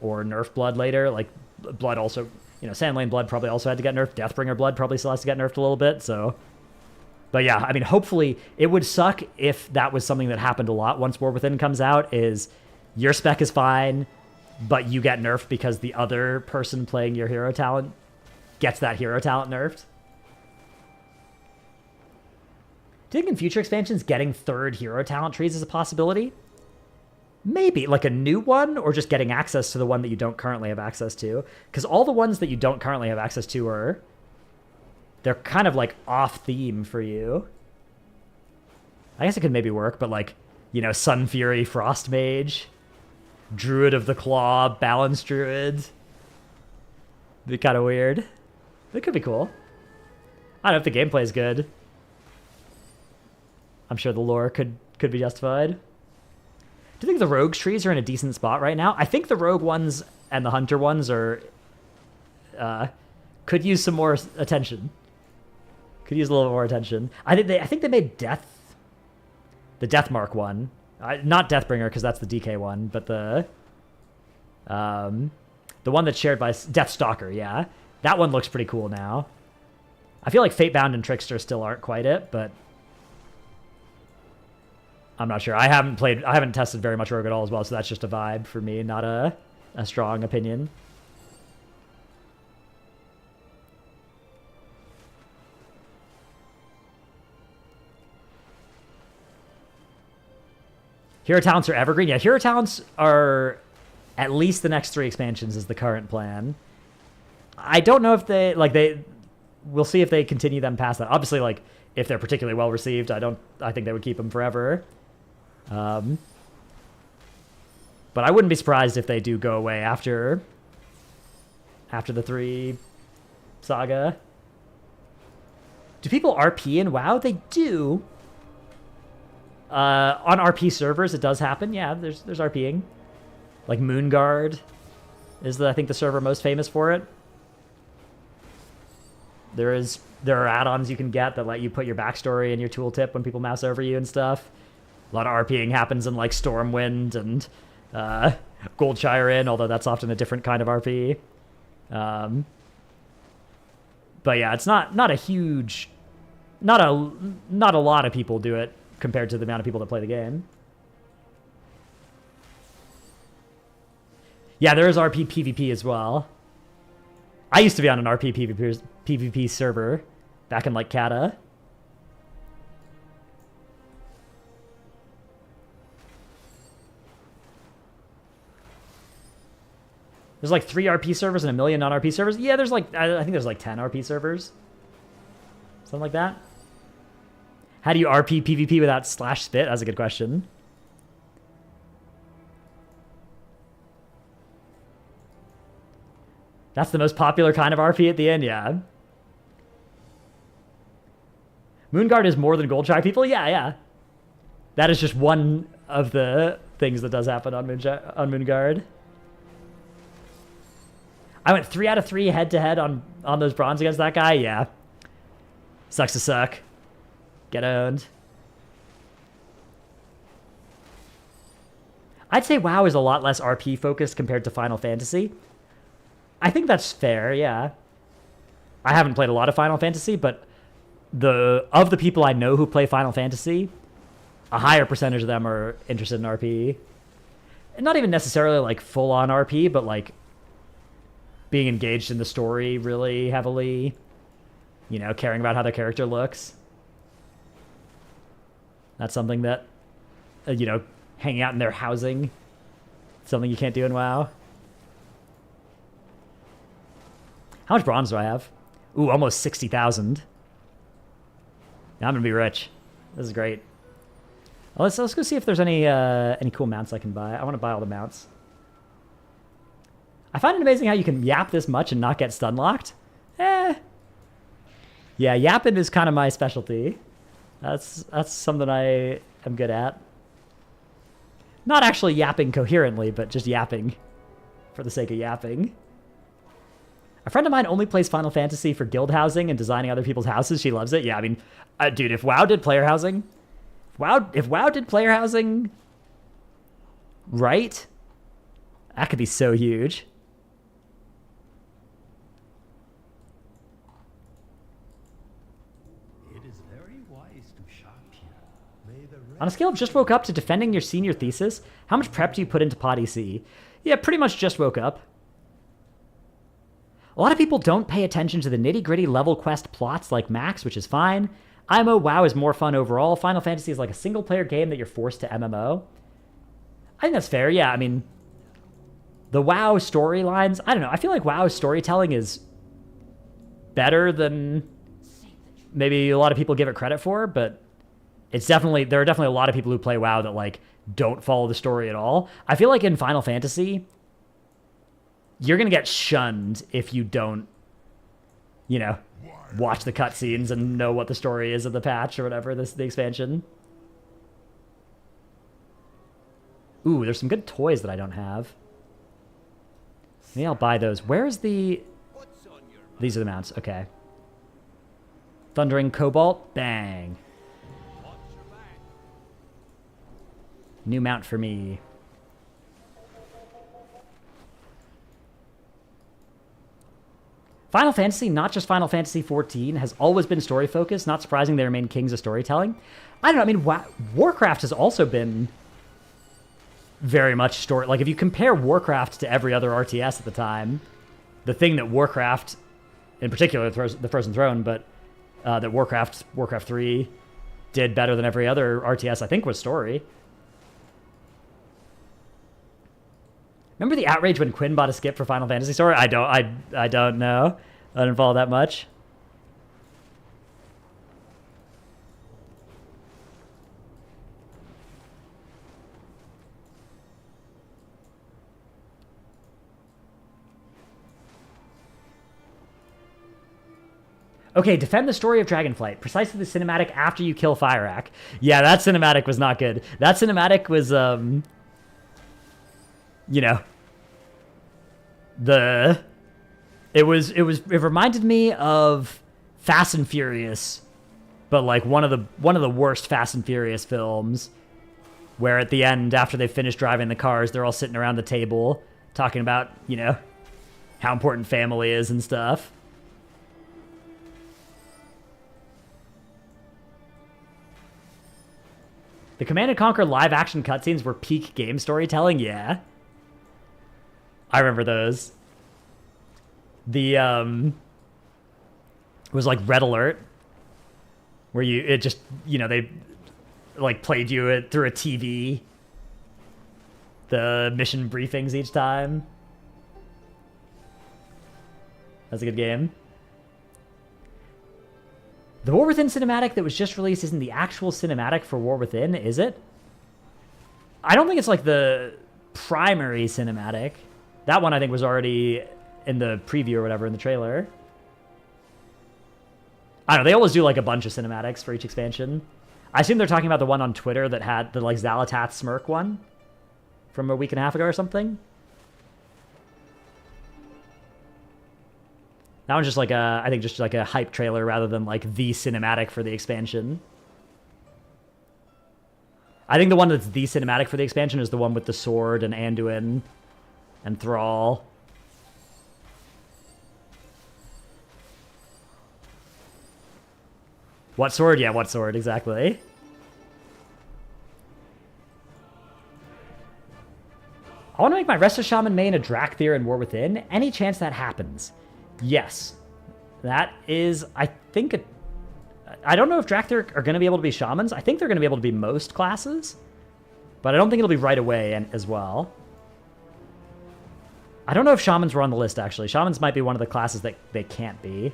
nerf Blood later. Like, Blood also, Sand Lane Blood probably also had to get nerfed. Deathbringer Blood probably still has to get nerfed a little bit, so... But yeah, I mean, hopefully, it would suck if that was something that happened a lot once War Within comes out, is your spec is fine, but you get nerfed because the other person playing your hero talent gets that hero talent nerfed. Do you think in future expansions getting third hero talent trees is a possibility? Maybe, like a new one, or just getting access to the one that you don't currently have access to? Because all the ones that you don't currently have access to they're kind of like off theme for you. I guess it could maybe work, but like, Sun Fury, Frost Mage, Druid of the Claw, Balance Druid. Be kind of weird. It could be cool. I don't know if the gameplay is good. I'm sure the lore could be justified. Do you think the Rogue's trees are in a decent spot right now? I think the Rogue ones and the Hunter ones could use some more attention. Could use a little more attention. I think they made the Deathmark one, not Deathbringer because that's the DK one, but the The one that's shared by Deathstalker, yeah. That one looks pretty cool now. I feel like Fatebound and Trickster still aren't quite it, but I'm not sure. I haven't tested very much Rogue at all as well, so that's just a vibe for me, not a strong opinion. Hero talents are evergreen. Yeah, hero talents are at least the next 3 expansions is the current plan. I don't know if we'll see if they continue them past that. Obviously, like, if they're particularly well received, I think they would keep them forever. But I wouldn't be surprised if they do go away after the 3 saga. Do people RP in WoW? They do. On RP servers, it does happen. Yeah, there's RPing. Like Moonguard is I think the server most famous for it. There are add-ons you can get that let you put your backstory in your tooltip when people mouse over you and stuff. A lot of RPing happens in like Stormwind and Goldshire Inn, although that's often a different kind of RP. But yeah, it's not a huge, not a lot of people do it compared to the amount of people that play the game. Yeah, there is RP PvP as well. I used to be on an RP PvP server back in like Kata. There's like 3 RP servers and 1 million non-RP servers. Yeah, there's like, I think there's like 10 RP servers. Something like that. How do you RP PvP without /spit? That's a good question. That's the most popular kind of RP at the end, yeah. Moonguard is more than Goldshire people? Yeah. That is just one of the things that does happen on Moonguard. I went 3 out of 3 head-to-head on those bronze against that guy? Yeah. Sucks to suck. Get owned. I'd say WoW is a lot less RP focused compared to Final Fantasy. I think that's fair, yeah. I haven't played a lot of Final Fantasy, but of the people I know who play Final Fantasy, a higher percentage of them are interested in RP. And not even necessarily like full-on RP, but like being engaged in the story really heavily, you know, caring about how their character looks. That's something that, you know, hanging out in their housing, something you can't do in WoW. How much bronze do I have? Ooh, almost 60,000. Now I'm gonna be rich. This is great. Well, let's go see if there's any cool mounts I can buy. I want to buy all the mounts. I find it amazing how you can yap this much and not get stun locked. Yeah, yapping is kind of my specialty. That's something I am good at. Not actually yapping coherently, but just yapping for the sake of yapping. A friend of mine only plays Final Fantasy for guild housing and designing other people's houses. She loves it. Yeah, I mean, dude, if WoW did player housing, if WoW did player housing right, that could be so huge. On a scale of just woke up to defending your senior thesis, how much prep do you put into Pod EC? Yeah, pretty much just woke up. A lot of people don't pay attention to the nitty-gritty level quest plots like Max, which is fine. IMO WoW is more fun overall. Final Fantasy is like a single-player game that you're forced to MMO. I think that's fair, yeah. I mean, the WoW storylines, I don't know. I feel like WoW's storytelling is better than maybe a lot of people give it credit for, but there are definitely a lot of people who play WoW that like don't follow the story at all. I feel like in Final Fantasy, you're going to get shunned if you don't, you know, watch the cutscenes and know what the story is of the patch or whatever, the expansion. Ooh, there's some good toys that I don't have. Maybe I'll buy those. Where's the... These are the mounts. Okay. Thundering Cobalt. Bang. New mount for me. Final Fantasy, not just Final Fantasy XIV, has always been story focused. Not surprising, they remain kings of storytelling. I don't know. I mean, Warcraft has also been very much story. Like, if you compare Warcraft to every other RTS at the time, the thing that Warcraft, in particular, the Frozen Throne, but that Warcraft 3 did better than every other RTS, I think, was story. Remember the outrage when Quinn bought a skip for Final Fantasy Story? I don't know. I didn't follow that much. Okay, defend the story of Dragonflight. Precisely the cinematic after you kill Fyrakk. Yeah, that cinematic was not good. That cinematic was, you know, it reminded me of Fast and Furious, but like one of the worst Fast and Furious films, where at the end, after they finish driving the cars, they're all sitting around the table talking about, you know, how important family is and stuff. The Command & Conquer live-action cutscenes were peak game storytelling, yeah. I remember those. The, it was like Red Alert, where it just, you know, they, like, played you through a TV, the mission briefings each time. That's a good game. The War Within cinematic that was just released isn't the actual cinematic for War Within, is it? I don't think it's like the primary cinematic. That one I think was already in the preview or whatever in the trailer. I don't know, they always do like a bunch of cinematics for each expansion. I assume they're talking about the one on Twitter that had the like Xal'atath smirk one from a week and a half ago or something. That one's just like I think just like a hype trailer rather than like the cinematic for the expansion. I think the one that's the cinematic for the expansion is the one with the sword and Anduin and Thrall. What sword? Yeah, what sword, exactly. I want to make my Resto Shaman main a Drakthir in War Within. Any chance that happens? Yes. That is, I think, I don't know if Drakthir are going to be able to be Shamans. I think they're going to be able to be most classes. But I don't think it'll be right away as well. I don't know if Shamans were on the list, actually. Shamans might be one of the classes that they can't be.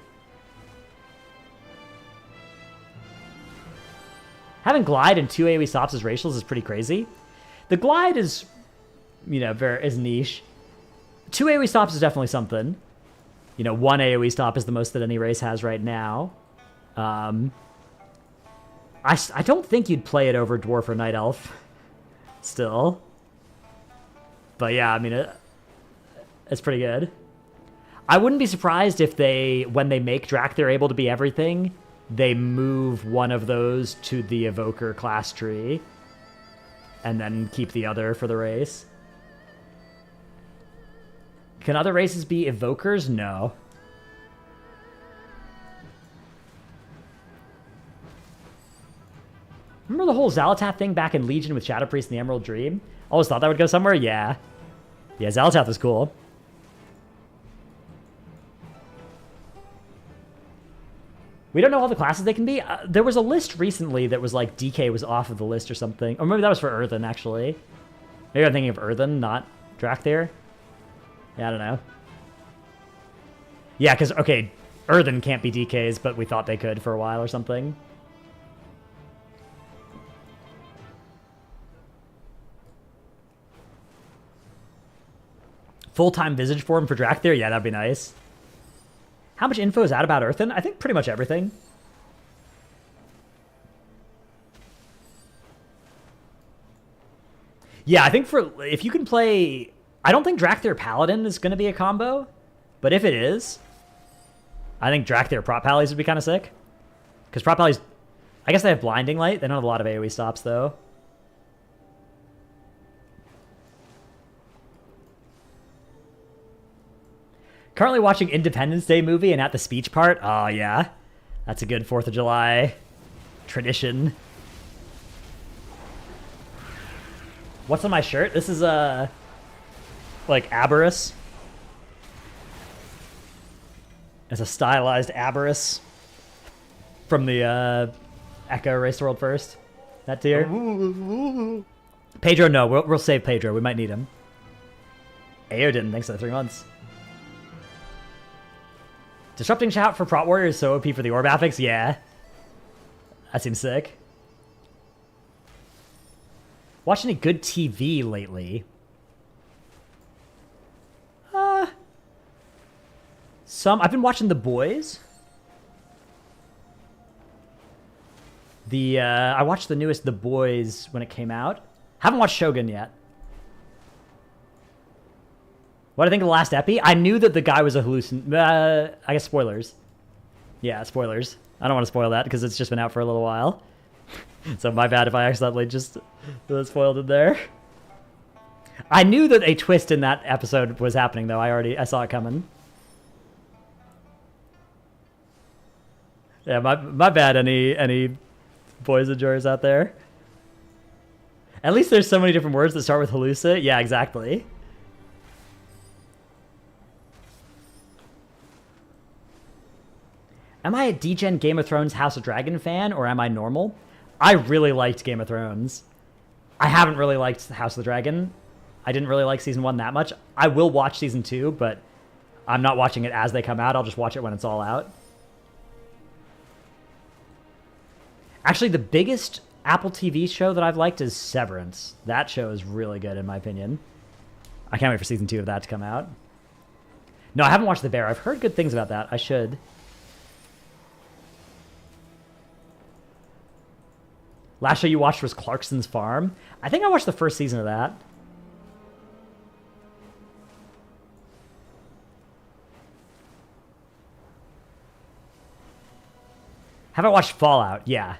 Having Glide and 2 AoE stops as racials is pretty crazy. The Glide is, you know, is niche. 2 AoE stops is definitely something. You know, 1 AoE stop is the most that any race has right now. I don't think you'd play it over Dwarf or Night Elf still. But yeah, I mean, it's pretty good. I wouldn't be surprised if when they make Drakthir able to be everything, they move one of those to the Evoker class tree and then keep the other for the race. Can other races be Evokers? No. Remember the whole Xal'atath thing back in Legion with Shadow Priest and the Emerald Dream? Always thought that would go somewhere? Yeah. Yeah, Xal'atath was cool. We don't know all the classes they can be. There was a list recently that was like DK was off of the list or something. Or maybe that was for Earthen, actually. Maybe I'm thinking of Earthen, not Drakthir. Yeah, I don't know. Yeah, because, okay, Earthen can't be DKs, but we thought they could for a while or something. Full-time Visage form for Drakthir? Yeah, that'd be nice. How much info is out about Earthen? I think pretty much everything. Yeah, I think if you can play... I don't think Drakthir Paladin is going to be a combo, but if it is, I think Drakthir Prot Pallies would be kind of sick. Because Prot Pallies, I guess they have Blinding Light. They don't have a lot of AoE stops, though. Currently watching Independence Day movie and at the speech part. Oh, yeah. That's a good 4th of July tradition. What's on my shirt? This is, like, Aberrus. It's a stylized Aberrus from the, Echo Race the World First. That tier. Pedro, no. We'll save Pedro. We might need him. Ayo didn't. Thanks for the 3 months. Disrupting chat for Prot Warrior is so OP for the Orb Affix? Yeah. That seems sick. Watching any good TV lately? I've been watching The Boys. I watched the newest The Boys when it came out. Haven't watched Shogun yet. What do I think of the last epi? I knew that the guy was a hallucin... I guess spoilers. Yeah, spoilers. I don't want to spoil that because it's just been out for a little while. So my bad if I accidentally just spoiled it there. I knew that a twist in that episode was happening, though. I saw it coming. Yeah, my bad, any Boys enjoyers out there. At least there's so many different words that start with hallucin. Yeah, exactly. Am I a degen Game of Thrones House of Dragon fan, or am I normal? I really liked Game of Thrones. I haven't really liked House of the Dragon. I didn't really like Season 1 that much. I will watch Season 2, but I'm not watching it as they come out. I'll just watch it when it's all out. Actually, the biggest Apple TV show that I've liked is Severance. That show is really good, in my opinion. I can't wait for Season 2 of that to come out. No, I haven't watched The Bear. I've heard good things about that. I should. Last show you watched was Clarkson's Farm. I think I watched the first season of that. Have I watched Fallout? Yeah.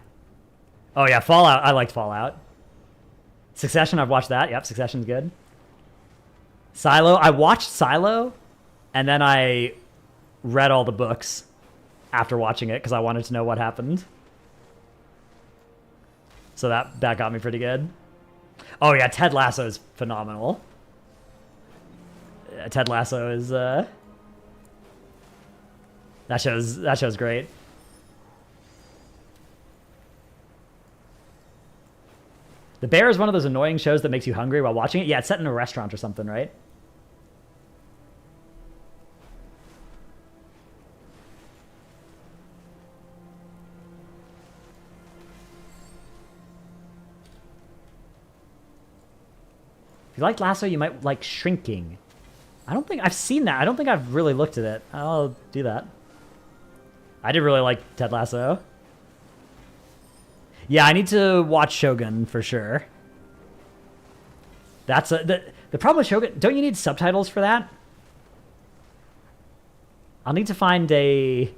Oh yeah, Fallout. I liked Fallout. Succession, I've watched that. Yep, Succession's good. Silo, I watched Silo, and then I read all the books after watching it because I wanted to know what happened. So that got me pretty good. Oh yeah, Ted Lasso is phenomenal. Ted Lasso is that show's great. The Bear is one of those annoying shows that makes you hungry while watching it. Yeah, it's set in a restaurant or something, right? If you like Lasso, you might like Shrinking. I don't think I've seen that. I don't think I've really looked at it. I'll do that. I did really like Ted Lasso. Yeah, I need to watch Shogun for sure. That's the problem with Shogun. Don't you need subtitles for that? I'll need to find a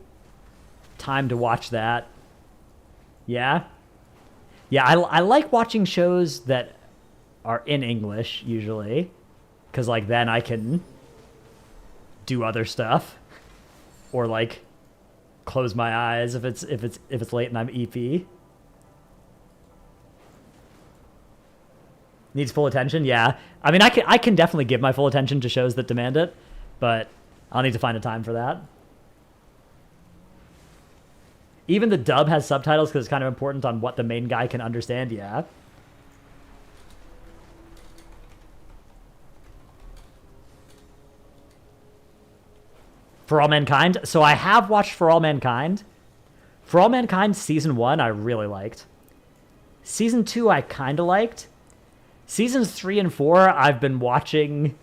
time to watch that. Yeah? Yeah, I like watching shows that are in English, usually. Because, like, then I can do other stuff. Or, like, close my eyes if it's late and I'm EP. Needs full attention? Yeah. I mean, I can definitely give my full attention to shows that demand it, but I'll need to find a time for that. Even the dub has subtitles because it's kind of important on what the main guy can understand, yeah. For All Mankind? So I have watched For All Mankind. For All Mankind Season 1 I really liked. Season 2 I kind of liked. Seasons 3 and 4 I've been watching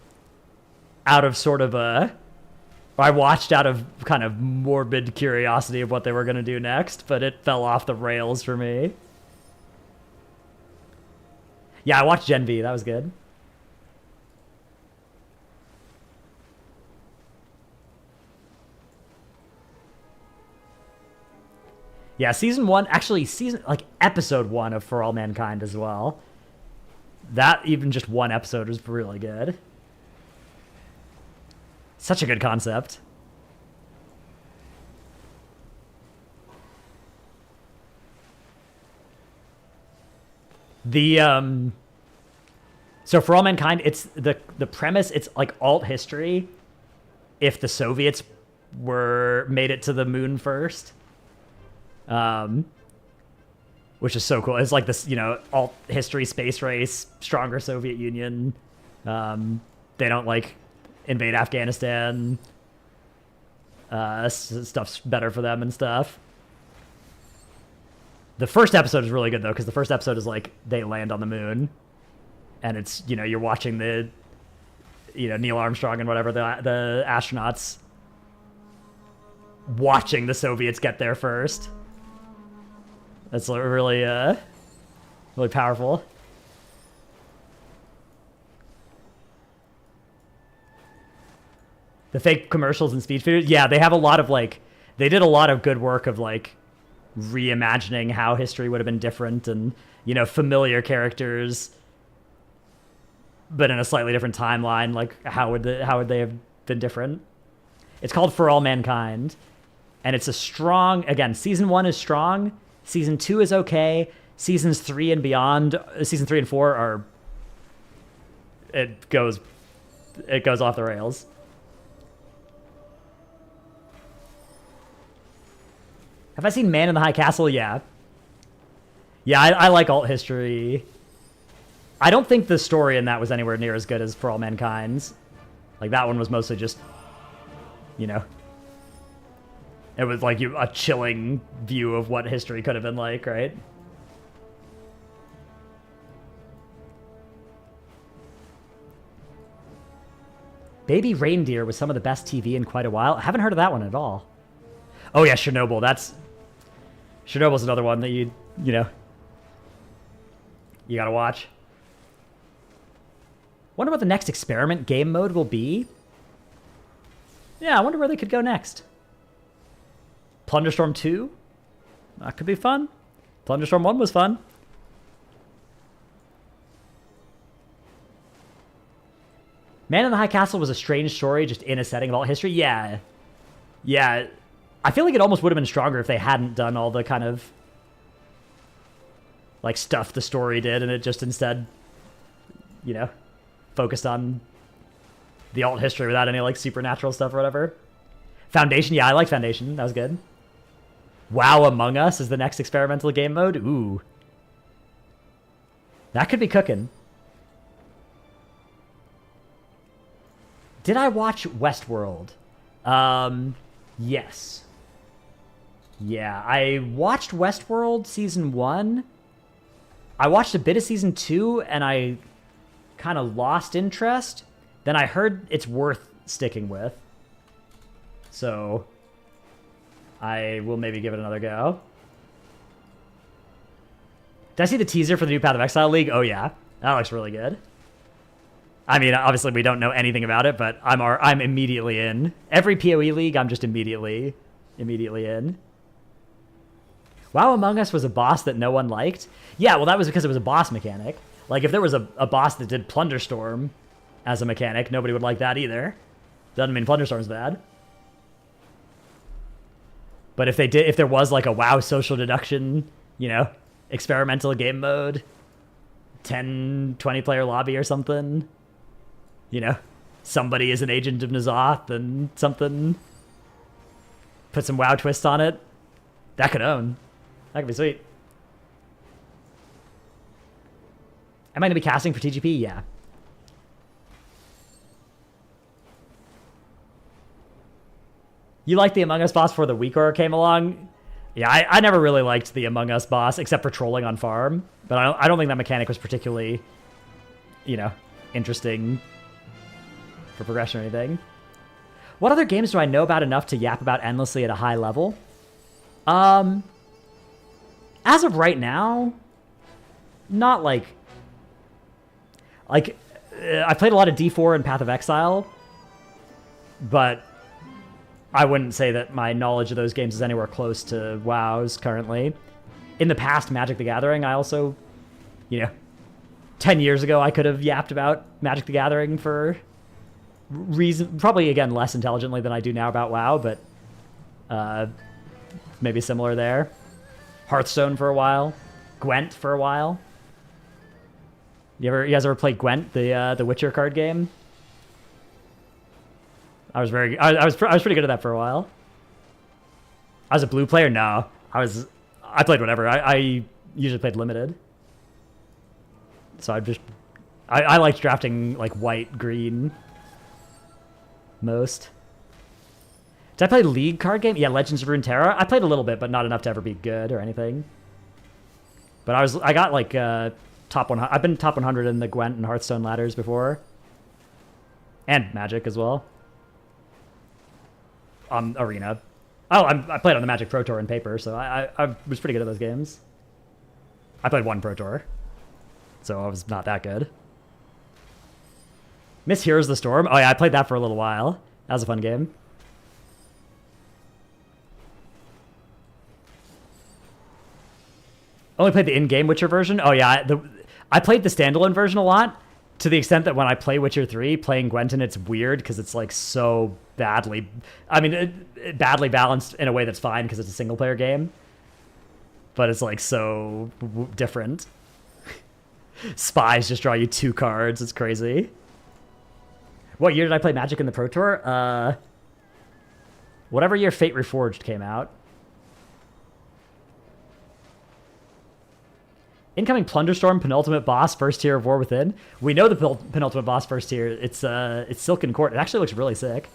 out of sort of I watched out of kind of morbid curiosity of what they were going to do next, but it fell off the rails for me. Yeah, I watched Gen V. That was good. Yeah, season 1, actually episode 1 of For All Mankind as well. That, even just one episode was really good. Such a good concept. The so For All Mankind, it's the premise. It's like alt history. If the Soviets made it to the moon first, which is so cool. It's like this, alt history, space race, stronger Soviet Union. They don't like invade Afghanistan. Stuff's better for them and stuff. The first episode is really good though, because the first episode is like they land on the moon, and it's you're watching the Neil Armstrong and whatever the astronauts watching the Soviets get there first. That's really really powerful. The fake commercials and speech videos, yeah, they have a lot of they did a lot of good work of reimagining how history would have been different, and familiar characters but in a slightly different timeline. How would they have been different? It's called For All Mankind, and it's a strong, again, season 1 is strong, season 2 is okay, seasons 3 and beyond, season 3 and 4 are, it goes off the rails. Have I seen Man in the High Castle? Yeah. Yeah, I like alt history. I don't think the story in that was anywhere near as good as For All Mankind's. That one was mostly just, it was a chilling view of what history could have been like, right? Baby Reindeer was some of the best TV in quite a while. I haven't heard of that one at all. Oh yeah, Chernobyl. Chernobyl's another one that you gotta watch. Wonder what the next experiment game mode will be. Yeah, I wonder where they could go next. Plunderstorm 2? That could be fun. Plunderstorm 1 was fun. Man in the High Castle was a strange story, just in a setting of alt history. Yeah. Yeah. I feel like it almost would have been stronger if they hadn't done all the kind of stuff the story did, and it just instead, focused on the alt history without any supernatural stuff or whatever. Foundation, yeah, I like Foundation. That was good. WoW Among Us is the next experimental game mode. Ooh. That could be cooking. Did I watch Westworld? Yes. Yeah, I watched Westworld season 1. I watched a bit of season 2, and I kind of lost interest. Then I heard it's worth sticking with. So I will maybe give it another go. Did I see the teaser for the new Path of Exile League? Oh yeah, that looks really good. I mean, obviously we don't know anything about it, but I'm immediately in. Every PoE league, I'm just immediately in. WoW Among Us was a boss that no one liked. Yeah, well, that was because it was a boss mechanic. If there was a boss that did Plunderstorm as a mechanic, nobody would like that either. Doesn't mean Plunderstorm's bad. But if there was a WoW social deduction, experimental game mode, 10, 20 player lobby or something, somebody is an agent of N'Zoth and something, put some WoW twist on it, that could own. That could be sweet. Am I going to be casting for TGP? Yeah. You liked the Among Us boss before the WeakAura came along? Yeah, I never really liked the Among Us boss, except for trolling on farm. But I don't think that mechanic was particularly, interesting for progression or anything. What other games do I know about enough to yap about endlessly at a high level? As of right now, not I played a lot of D4 and Path of Exile, but I wouldn't say that my knowledge of those games is anywhere close to WoW's currently. In the past, Magic the Gathering, I also, 10 years ago, I could have yapped about Magic the Gathering for reason, probably, again, less intelligently than I do now about WoW, but maybe similar there. Hearthstone for a while. Gwent for a while. You guys ever play Gwent, the Witcher card game? I was pretty good at that for a while. I was a blue player. No, I played whatever. I usually played limited. So I liked drafting like white, green most. Did I play League card game? Yeah, Legends of Runeterra. I played a little bit, but not enough to ever be good or anything. But I got like top 100. I've been top 100 in the Gwent and Hearthstone ladders before, and Magic as well. On Arena. Oh, I played on the Magic Pro Tour in paper, so I was pretty good at those games. I played one Pro Tour, so I was not that good. Miss Heroes of the Storm. Oh yeah, I played that for a little while. That was a fun game. Only played the in-game Witcher version. Oh yeah, I played the standalone version a lot, to the extent that when I play Witcher 3, playing Gwenton, it's weird because it's like so badly... I mean, badly balanced in a way that's fine because it's a single-player game. But it's like so different. Spies just draw you 2 cards. It's crazy. What year did I play Magic in the Pro Tour? Whatever year Fate Reforged came out. Incoming Plunderstorm, penultimate boss, first tier of War Within. We know the penultimate boss, first tier. It's Silken Court. It actually looks really sick.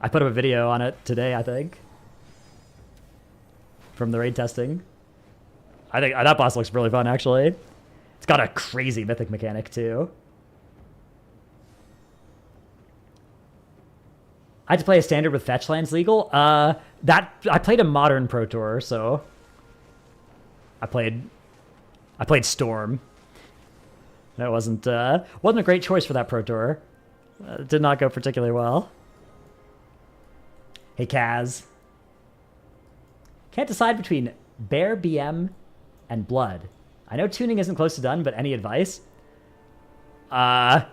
I put up a video on it today, I think, from the raid testing. I think that boss looks really fun, actually. It's got a crazy mythic mechanic, too. I had to play a standard with fetch lands legal. I played a modern Pro Tour, so I played Storm. That wasn't a great choice for that Pro Tour. Did not go particularly well. Hey, Kaz. Can't decide between Bear BM and Blood. I know tuning isn't close to done, but any advice? Let's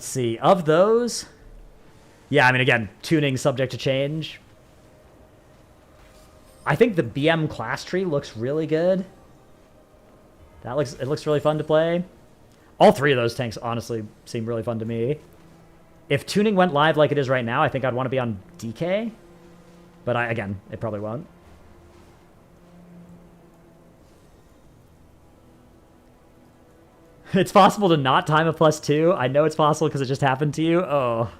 see. Of those... Yeah, I mean, again, tuning subject to change. I think the BM class tree looks really good. It looks really fun to play. All 3 of those tanks honestly seem really fun to me. If tuning went live like it is right now, I think I'd want to be on DK. But again, it probably won't. It's possible to not time a +2. I know it's possible because it just happened to you. Oh,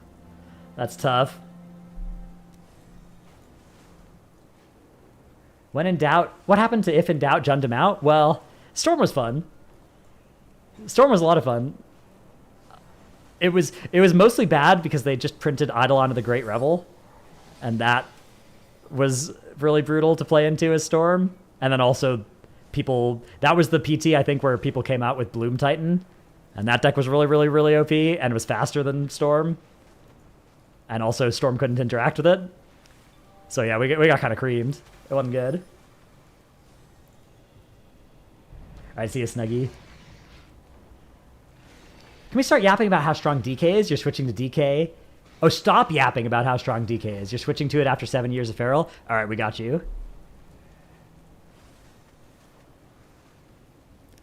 that's tough. When in doubt, what happened to if in doubt, Jund him out? Well, Storm was fun. Storm was a lot of fun. It was mostly bad because they just printed Eidolon of the Great Revel, and that was really brutal to play into as Storm. And then also that was the PT, I think, where people came out with Bloom Titan, and that deck was really, really, really OP and was faster than Storm. And also Storm couldn't interact with it. So yeah, we got kind of creamed. It wasn't good. Alright, see you, Snuggy. Can we start yapping about how strong DK is? You're switching to DK. Oh, stop yapping about how strong DK is. You're switching to it after 7 years of Feral. Alright, we got you.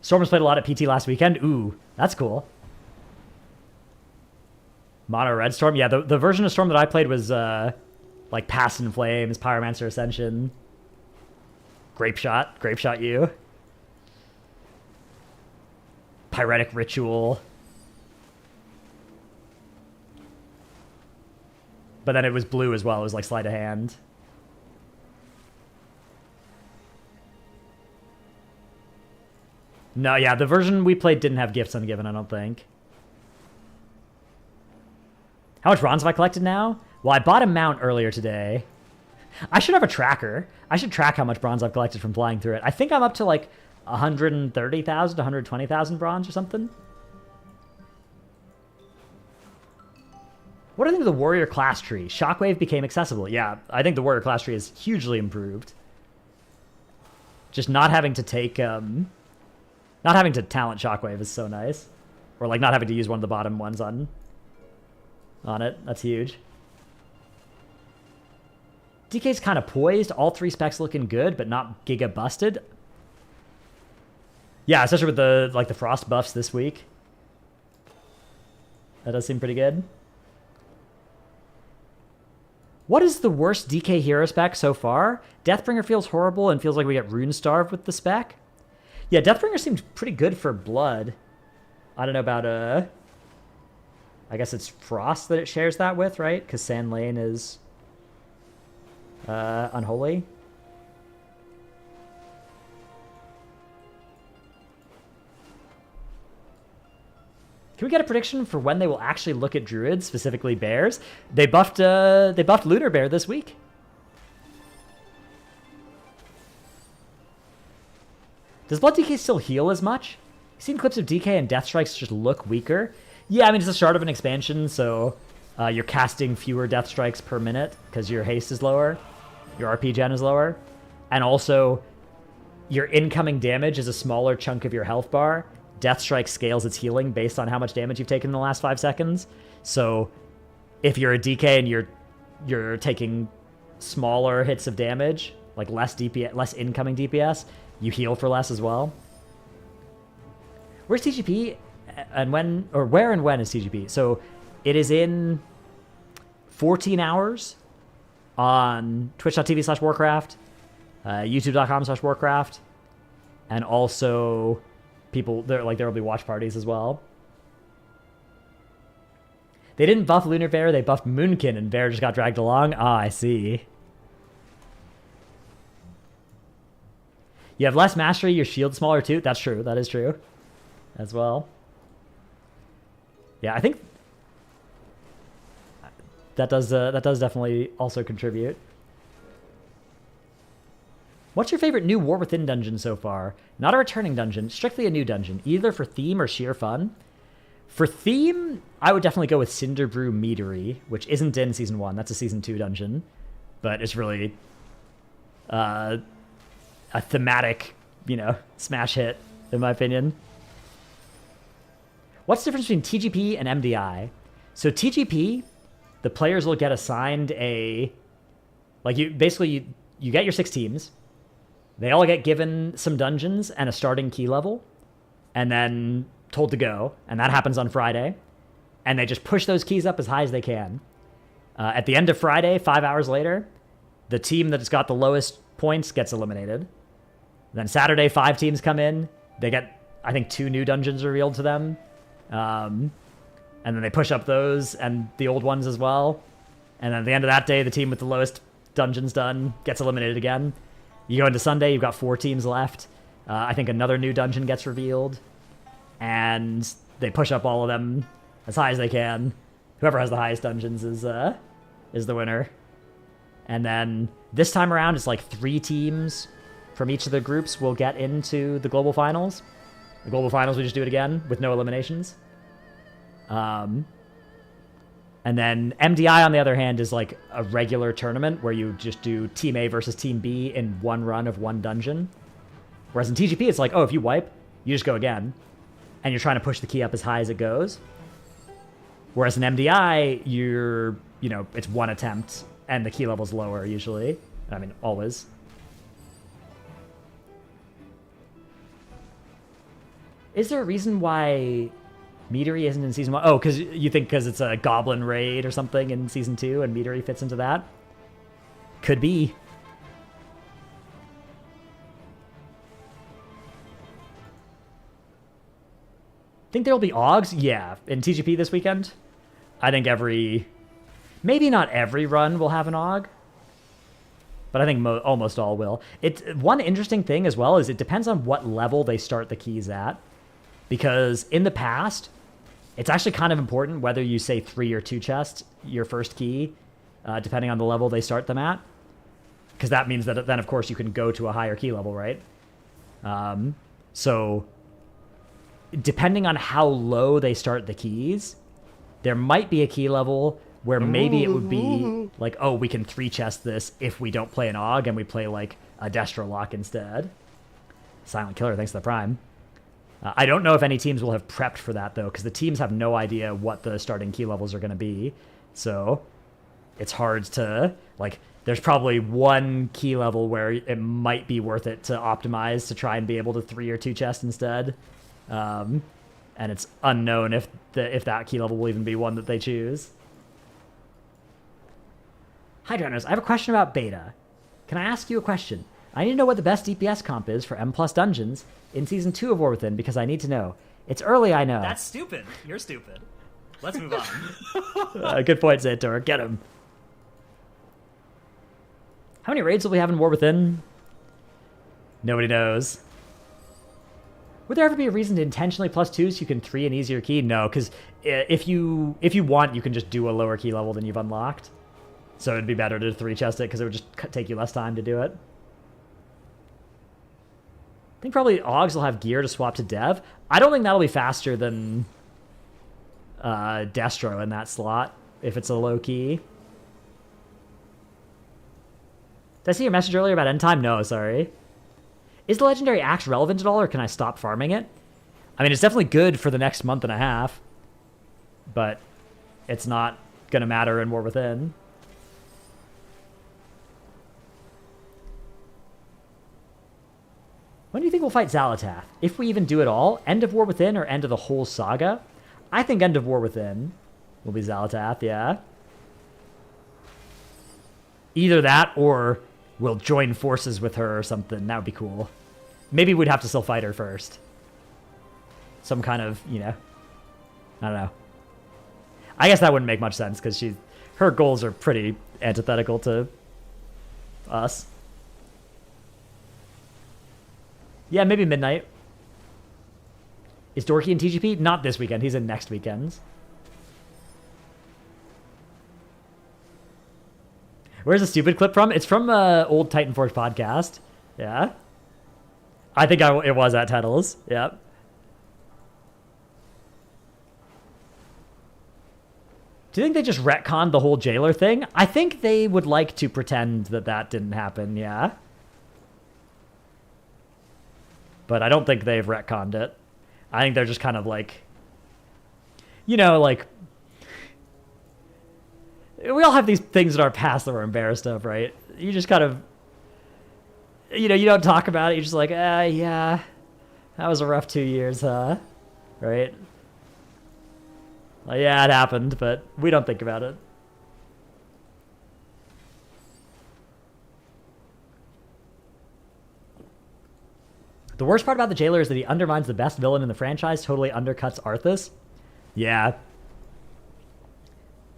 Stormers played a lot at PT last weekend. Ooh, that's cool. Mono Red Storm. Yeah, the version of Storm that I played was like Past in Flames, Pyromancer Ascension, Grape Shot U, Pyretic Ritual. But then it was blue as well. It was like Sleight of Hand. No, yeah, the version we played didn't have Gifts Ungiven, I don't think. How much bronze have I collected now? Well, I bought a mount earlier today. I should have a tracker. I should track how much bronze I've collected from flying through it. I think I'm up to like 130,000, 120,000 bronze or something. What do you think of the Warrior class tree? Shockwave became accessible. Yeah, I think the Warrior class tree is hugely improved. Just not having to take, not having to talent Shockwave is so nice. Or like not having to use one of the bottom ones on it. That's huge. DK's kind of poised. All 3 specs looking good, but not giga busted. Yeah, especially with the frost buffs this week. That does seem pretty good. What is the worst DK hero spec so far? Deathbringer feels horrible and feels like we get Rune Starved with the spec. Yeah, Deathbringer seems pretty good for blood. I don't know about I guess it's Frost that it shares that with, right? Because Sand Lane is unholy. Can we get a prediction for when they will actually look at druids, specifically bears? They buffed Lunar Bear this week. Does Blood DK still heal as much? You've seen clips of DK and Death Strikes just look weaker. Yeah, I mean, it's the start of an expansion, so you're casting fewer Death Strikes per minute because your haste is lower, your RP gen is lower, and also your incoming damage is a smaller chunk of your health bar. Death Strike scales its healing based on how much damage you've taken in the last 5 seconds. So if you're a DK and you're taking smaller hits of damage, like less DPS, less incoming DPS, you heal for less as well. Where's TGP and when, or where and when is TGP? So it is in 14 hours on twitch.tv/Warcraft, youtube.com/Warcraft, and also people there will be watch parties as well. They didn't buff Lunar Bear, they buffed Moonkin and Bear just got dragged along. Ah, I see. You have less mastery, your shield's smaller too. That's true, that is true as well. Yeah, I think that does definitely also contribute. What's your favorite new War Within dungeon so far? Not a returning dungeon, strictly a new dungeon, either for theme or sheer fun. For theme, I would definitely go with Cinderbrew Meadery, which isn't in Season 1. That's a Season 2 dungeon. But it's really a thematic, smash hit, in my opinion. What's the difference between TGP and MDI? So TGP, the players will get assigned you get your 6 teams. They all get given some dungeons and a starting key level, and then told to go, and that happens on Friday. And they just push those keys up as high as they can. At the end of Friday, 5 hours later, the team that's got the lowest points gets eliminated. Then Saturday, 5 teams come in. They get, I think, 2 new dungeons revealed to them. And then they push up those and the old ones as well. And then at the end of that day, the team with the lowest dungeons done gets eliminated again. You go into Sunday, you've got 4 teams left. I think another new dungeon gets revealed. And they push up all of them as high as they can. Whoever has the highest dungeons is the winner. And then this time around, it's like 3 teams from each of the groups will get into the global finals. The global finals, we just do it again with no eliminations. And then MDI, on the other hand, is like a regular tournament where you just do Team A versus Team B in one run of one dungeon. Whereas in TGP, it's like, oh, if you wipe, you just go again. And you're trying to push the key up as high as it goes. Whereas in MDI, it's one attempt, and the key level's lower usually. I mean, always. Is there a reason why Meadery isn't in Season 1? Oh, because you think because it's a Goblin raid or something in Season 2, and Meadery fits into that? Could be. Think there'll be Augs? Yeah. In TGP this weekend? I think maybe not every run will have an Aug. But I think almost all will. One interesting thing as well is it depends on what level they start the keys at. Because in the past, it's actually kind of important whether you say 3 or 2 chests, your first key, depending on the level they start them at. Because that means that then, of course, you can go to a higher key level, right? So depending on how low they start the keys, there might be a key level where maybe it would be like, oh, we can 3 chest this if we don't play an Aug and we play like a Destro Lock instead. Silent Killer, thanks to the Prime. I don't know if any teams will have prepped for that, though, because the teams have no idea what the starting key levels are going to be. So it's hard to, like, there's probably one key level where it might be worth it to optimize to try and be able to 3 or 2 chest instead. And it's unknown if that key level will even be one that they choose. Hi, Drowners. I have a question about beta. Can I ask you a question? I need to know what the best DPS comp is for M+ dungeons in Season 2 of War Within because I need to know. It's early, I know. That's stupid. You're stupid. Let's move on. Good point, Xantor. Get him. How many raids will we have in War Within? Nobody knows. Would there ever be a reason to intentionally +2 so you can 3 an easier key? No, because if you want, you can just do a lower key level than you've unlocked. So it'd be better to 3 chest it because it would just take you less time to do it. I think probably Augs will have gear to swap to Dev. I don't think that'll be faster than Destro in that slot if it's a low key. Did I see your message earlier about end time? No, sorry. Is the legendary axe relevant at all, or can I stop farming it? I mean, it's definitely good for the next month and a half, but it's not going to matter in War Within. When do you think we'll fight Xal'atath? If we even do it all? End of War Within or end of the whole saga? I think end of War Within will be Xal'atath, yeah. Either that or we'll join forces with her or something. That would be cool. Maybe we'd have to still fight her first. Some kind of, you know, I don't know. I guess that wouldn't make much sense because her goals are pretty antithetical to us. Yeah, maybe midnight. Is Dorky in TGP? Not this weekend. He's in next weekend's. Where's the stupid clip from? It's from old Titan Forge podcast. Yeah. I think it was at Tettles. Yep. Do you think they just retconned the whole jailer thing? I think they would like to pretend that didn't happen, yeah. But I don't think they've retconned it. I think they're just kind of like, you know, like, we all have these things in our past that we're embarrassed of, right? You just kind of, you know, you don't talk about it. You're just like, yeah, that was a rough 2 years, huh? Right? Well, yeah, it happened, but we don't think about it. The worst part about the jailer is that he undermines the best villain in the franchise, totally undercuts Arthas. Yeah.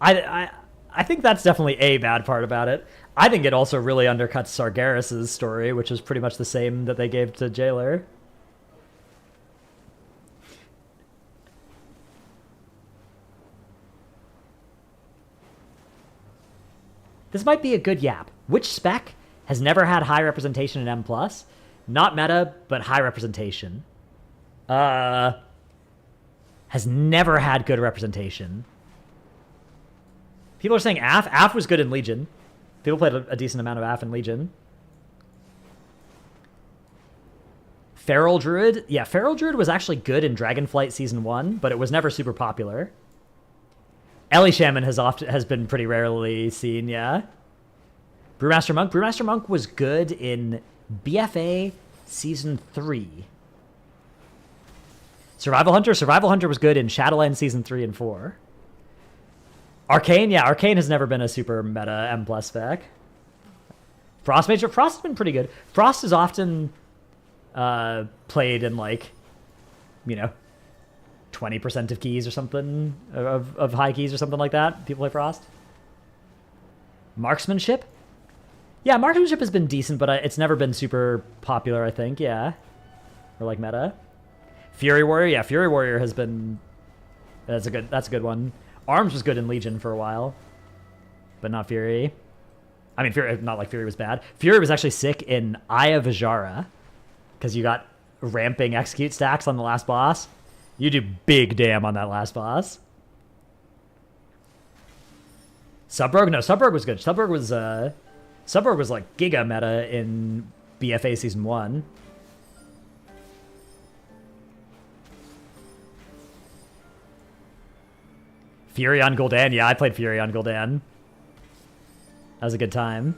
I think that's definitely a bad part about it. I think it also really undercuts Sargeras' story, which is pretty much the same that they gave to Jailer. This might be a good yap. Which spec has never had high representation in M+? Not meta, but high representation. Has never had good representation. People are saying AF. AF was good in Legion. People played a decent amount of AF in Legion. Feral Druid. Yeah, Feral Druid was actually good in Dragonflight Season 1, but it was never super popular. Ellie Shaman has been pretty rarely seen, yeah. Brewmaster Monk. Brewmaster Monk was good in BFA Season 3. Survival Hunter. Survival Hunter was good in Shadowlands Season 3 and 4. Arcane, yeah, Arcane has never been a super meta M+ spec. Frost Mage, Frost has been pretty good. Frost is often played in, like, you know, 20% of keys or something, of high keys or something like that. People play Frost. Marksmanship? Yeah, Marksmanship has been decent, but it's never been super popular, I think, yeah. Or, like, meta. Fury Warrior, yeah, Fury Warrior has been... That's a good one. Arms was good in Legion for a while, but not Fury. I mean, Fury, not like Fury was bad. Fury was actually sick in Eye of Vajara, because you got ramping execute stacks on the last boss. You do big damn on that last boss. Subbrogue? No, Subbrogue was good. Subbrogue was like giga meta in BFA Season 1. Fury on Gul'dan. Yeah, I played Fury on Gul'dan. That was a good time.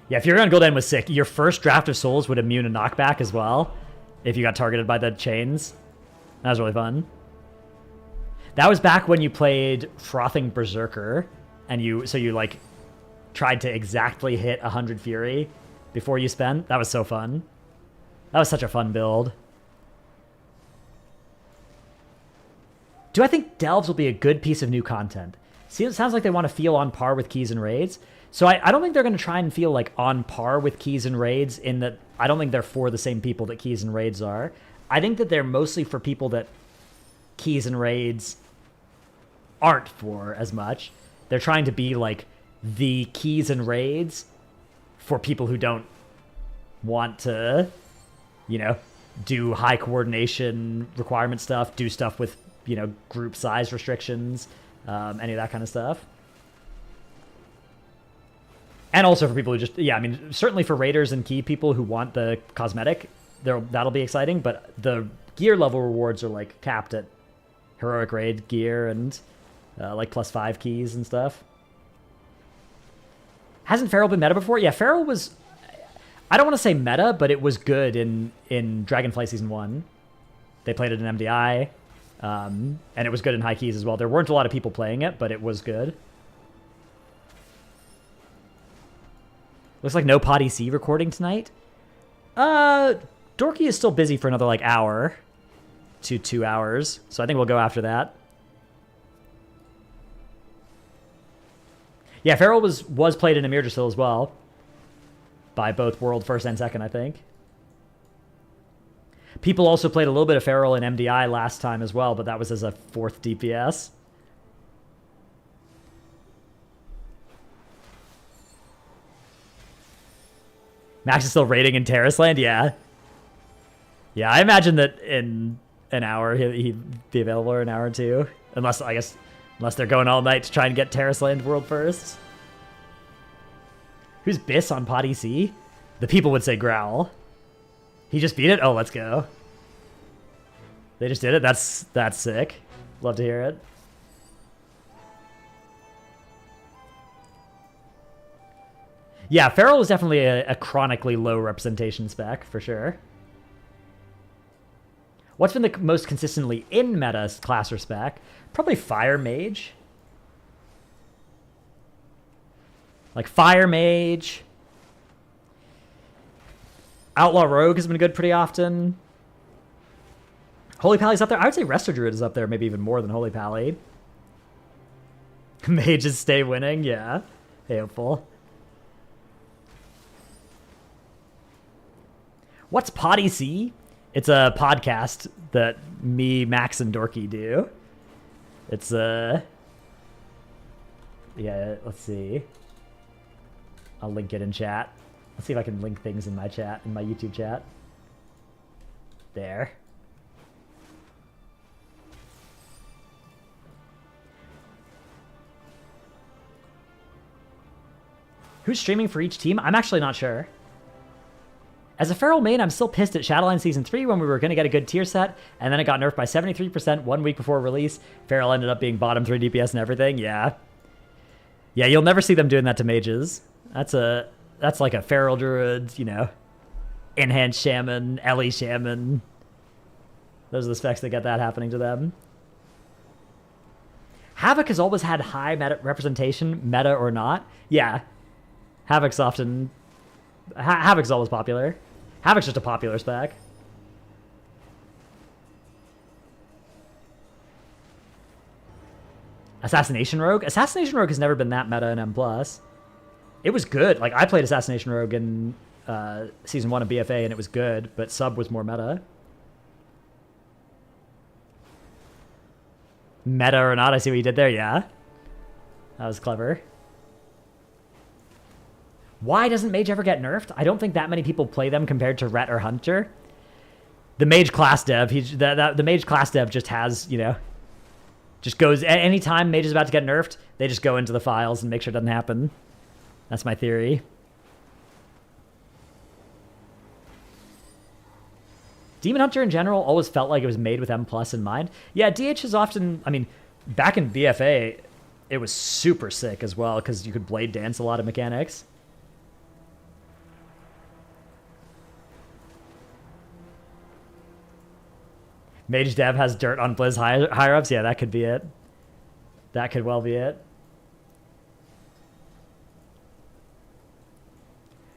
Yeah, if you're on Gul'dan was sick, your first draft of souls would immune a knockback as well if you got targeted by the chains. That was really fun. That was back when you played Frothing Berserker, and you like tried to exactly hit 100 Fury before you spent. That was so fun. That was such a fun build. Do I think Delves will be a good piece of new content? See, it sounds like they want to feel on par with Keys and Raids. So I don't think they're going to try and feel like on par with Keys and Raids in that I don't think they're for the same people that Keys and Raids are. I think that they're mostly for people that Keys and Raids aren't for as much. They're trying to be like the Keys and Raids for people who don't want to, you know, do high coordination requirement stuff, do stuff with, you know, group size restrictions, any of that kind of stuff. And also for people who just, yeah, I mean, certainly for raiders and key people who want the cosmetic, that'll be exciting, but the gear level rewards are like capped at heroic raid gear and like +5 keys and stuff. Hasn't Feral been meta before? Yeah, Feral was, I don't want to say meta, but it was good in Dragonflight Season 1. They played it in MDI, and it was good in high keys as well. There weren't a lot of people playing it, but it was good. Looks like no Potty C recording tonight. Dorky is still busy for another like hour to 2 hours, so I think we'll go after that. Yeah, Feral was played in Emirdrasil as well by both World First and Second, I think. People also played a little bit of Feral in MDI last time as well, but that was as a 4th DPS. Max is still raiding in Terrasland? Yeah. Yeah, I imagine that in an hour he'd be available, or an hour or two. Unless they're going all night to try and get Terrasland World First. Who's Biss on Potty C? The people would say Growl. He just beat it? Oh, let's go. They just did it? That's sick. Love to hear it. Yeah, Feral is definitely a chronically low representation spec, for sure. What's been the most consistently in meta class or spec? Probably Fire Mage. Like Fire Mage. Outlaw Rogue has been good pretty often. Holy Pally's up there. I would say Resto Druid is up there, maybe even more than Holy Pally. Mages stay winning, yeah. Hey, hopeful. What's Potty C? It's a podcast that me, Max, and Dorky do. It's yeah, let's see. I'll link it in chat. Let's see if I can link things in my chat, in my YouTube chat. There. Who's streaming for each team? I'm actually not sure. As a Feral main, I'm still pissed at Shadowline Season 3 when we were going to get a good tier set, and then it got nerfed by 73% 1 week before release. Feral ended up being bottom 3 DPS and everything, yeah. Yeah, you'll never see them doing that to mages. That's like a Feral Druid, you know, Enhanced Shaman, Ellie Shaman. Those are the specs that get that happening to them. Havoc has always had high meta representation, meta or not. Yeah, Havoc's often... Havoc's always popular. Havoc's just a popular spec. Assassination Rogue? Assassination Rogue has never been that meta in M+. It was good. Like, I played Assassination Rogue in Season 1 of BFA, and it was good, but sub was more meta. Meta or not, I see what you did there, yeah. That was clever. Why doesn't Mage ever get nerfed? I don't think that many people play them compared to Ret or Hunter. The Mage class dev, the Mage class dev just has, you know, just goes, anytime Mage is about to get nerfed, they just go into the files and make sure it doesn't happen. That's my theory. Demon Hunter in general always felt like it was made with M+ in mind. Yeah, DH is often, I mean, back in BFA, it was super sick as well because you could blade dance a lot of mechanics. Mage Dev has dirt on Blizz higher ups. Yeah, that could be it. That could well be it.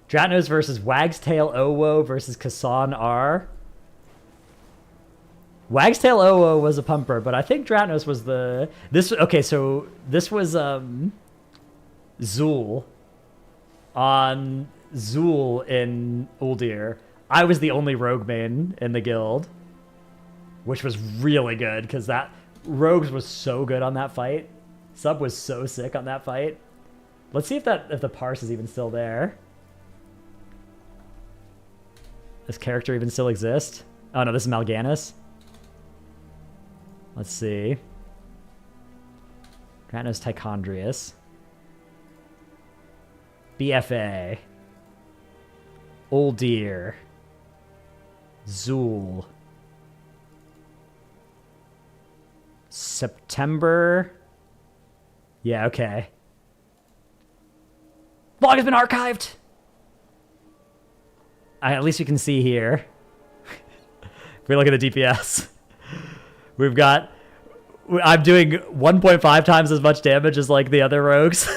Dratnos versus Wagstail Owo versus Kasan R. Wagstail Owo was a pumper, but I think Dratnos was the... Okay, so this was Zool on Zool in Uldir. I was the only rogue main in the guild, which was really good because that Rogues was so good on that fight. Sub was so sick on that fight. Let's see if the parse is even still there. This character even still exists? Oh no, this is Mal'Ganis. Let's see. Dratnos Tichondrius. BFA. Uldir. Zool. September. Yeah, okay. Log has been archived! At least you can see here. If we look at the DPS, we've got... I'm doing 1.5 times as much damage as like the other rogues.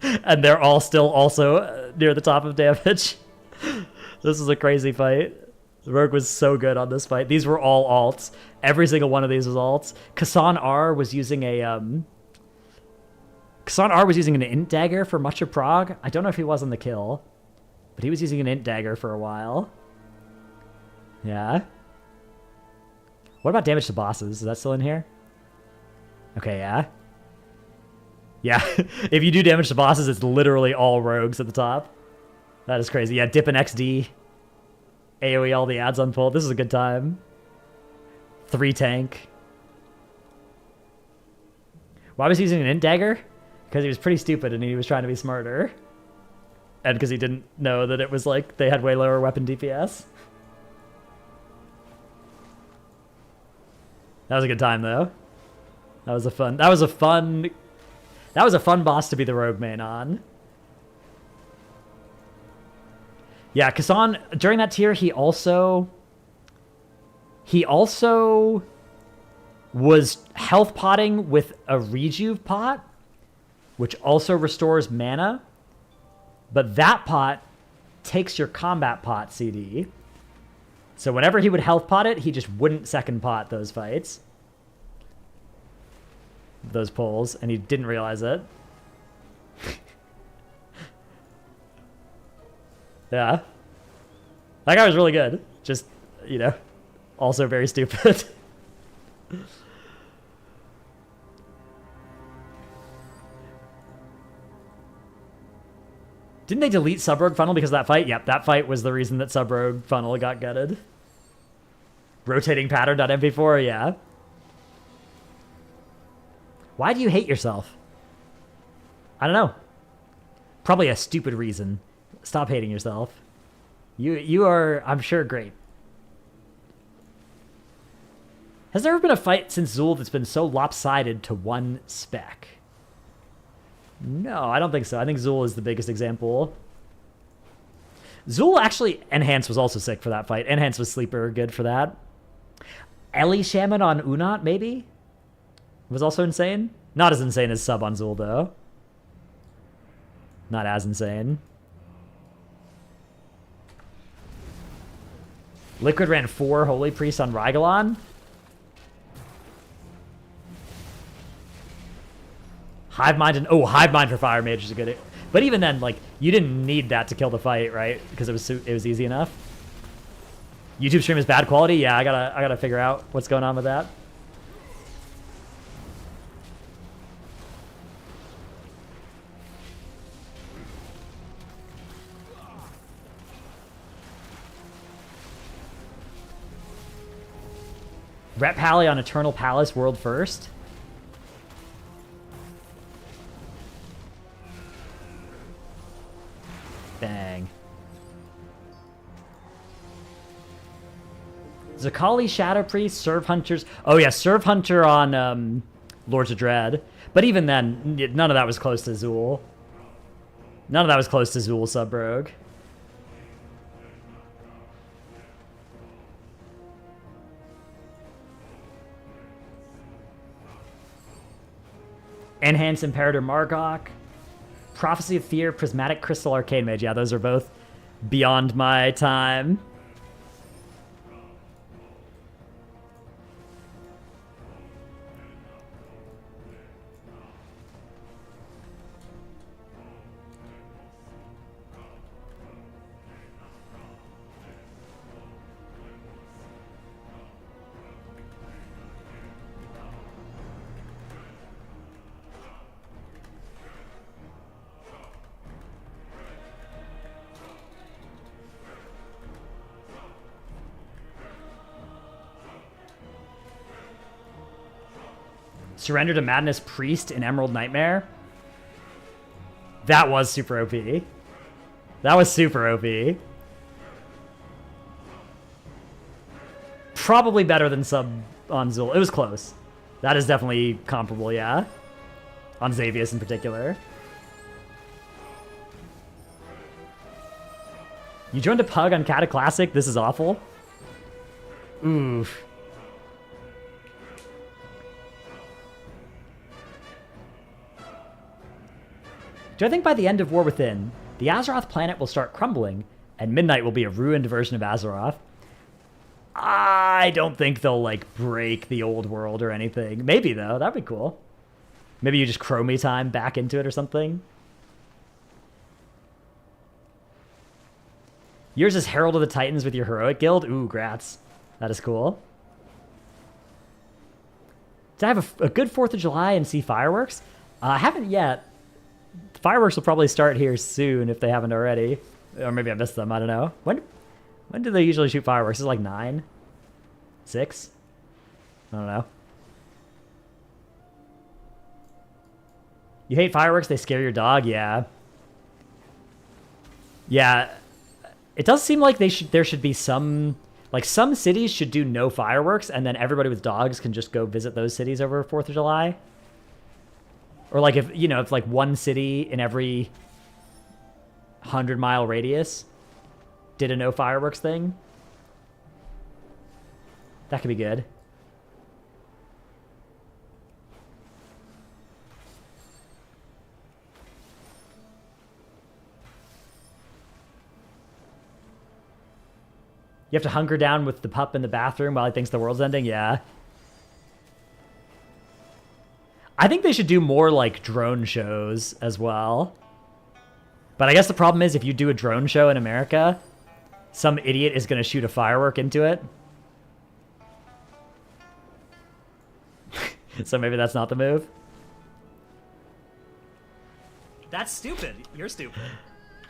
And they're all still also near the top of damage. This is a crazy fight. The rogue was so good on this fight. These were all alts. Every single one of these was alts. Kasan R was using a Kasan R was using an int dagger for much of Prague. I don't know if he was on the kill, but he was using an int dagger for a while. Yeah. What about damage to bosses? Is that still in here? Okay, yeah. Yeah, if you do damage to bosses, it's literally all rogues at the top. That is crazy. Yeah, dip an XD. AoE all the ads on full. This is a good time. 3 tank. Why was he using an int dagger? Because he was pretty stupid and he was trying to be smarter. And because he didn't know that it was like they had way lower weapon DPS. That was a good time though. That was a fun boss to be the rogue main on. Yeah, Kasan, during that tier, he also was health potting with a rejuve pot, which also restores mana. But that pot takes your combat pot CD. So whenever he would health pot it, he just wouldn't second pot those fights. Those pulls, and he didn't realize it. Yeah. That guy was really good. Just, you know, also very stupid. Didn't they delete Sub-Rogue Funnel because of that fight? Yep, that fight was the reason that Sub-Rogue Funnel got gutted. Rotating pattern.mp4, yeah. Why do you hate yourself? I don't know. Probably a stupid reason. Stop hating yourself. You are, I'm sure, great. Has there ever been a fight since Zool that's been so lopsided to one spec? No, I don't think so. I think Zool is the biggest example. Zool actually, Enhance was also sick for that fight. Enhance was sleeper good for that. Ellie Shaman on Unat, maybe? Was also insane. Not as insane as Sub on Zool, though. Not as insane. Liquid ran 4 Holy Priests on Rygalon. Hive Mind and... Oh, Hive Mind for Fire Mage is a good... But even then, like, you didn't need that to kill the fight, right? Because it was easy enough. YouTube stream is bad quality? Yeah, I gotta figure out what's going on with that. Rep Pally on Eternal Palace world first. Bang. Zakali Shadow Priest, Serve Hunters. Oh yeah, Serve Hunter on Lords of Dread. But even then, none of that was close to Zool. None of that was close to Zool Sub-Rogue. Enhanced Imperator Margok, Prophecy of Fear, Prismatic Crystal Arcane Mage. Yeah, those are both beyond my time. Surrender to Madness Priest in Emerald Nightmare. That was super OP. That was super OP. Probably better than sub on Zul. It was close. That is definitely comparable, yeah. On Xavius in particular. You joined a pug on Cataclassic? This is awful. Oof. Do I think by the end of War Within, the Azeroth planet will start crumbling, and Midnight will be a ruined version of Azeroth? I don't think they'll, like, break the old world or anything. Maybe, though. That'd be cool. Maybe you just chromie time back into it or something. Yours is Herald of the Titans with your Heroic Guild? Ooh, grats. That is cool. Did I have a good 4th of July and see fireworks? I haven't yet. Fireworks will probably start here soon if they haven't already. Or maybe I missed them, I don't know. When do they usually shoot fireworks? Is it like 9? 6? I don't know. You hate fireworks? They scare your dog? Yeah. Yeah. It does seem like there should be some... Like, some cities should do no fireworks, and then everybody with dogs can just go visit those cities over 4th of July. Or like if, you know, if like one city in every 100-mile radius did a no fireworks thing. That could be good. You have to hunker down with the pup in the bathroom while he thinks the world's ending? Yeah. I think they should do more, like, drone shows as well. But I guess the problem is if you do a drone show in America, some idiot is going to shoot a firework into it. So maybe that's not the move. That's stupid. You're stupid.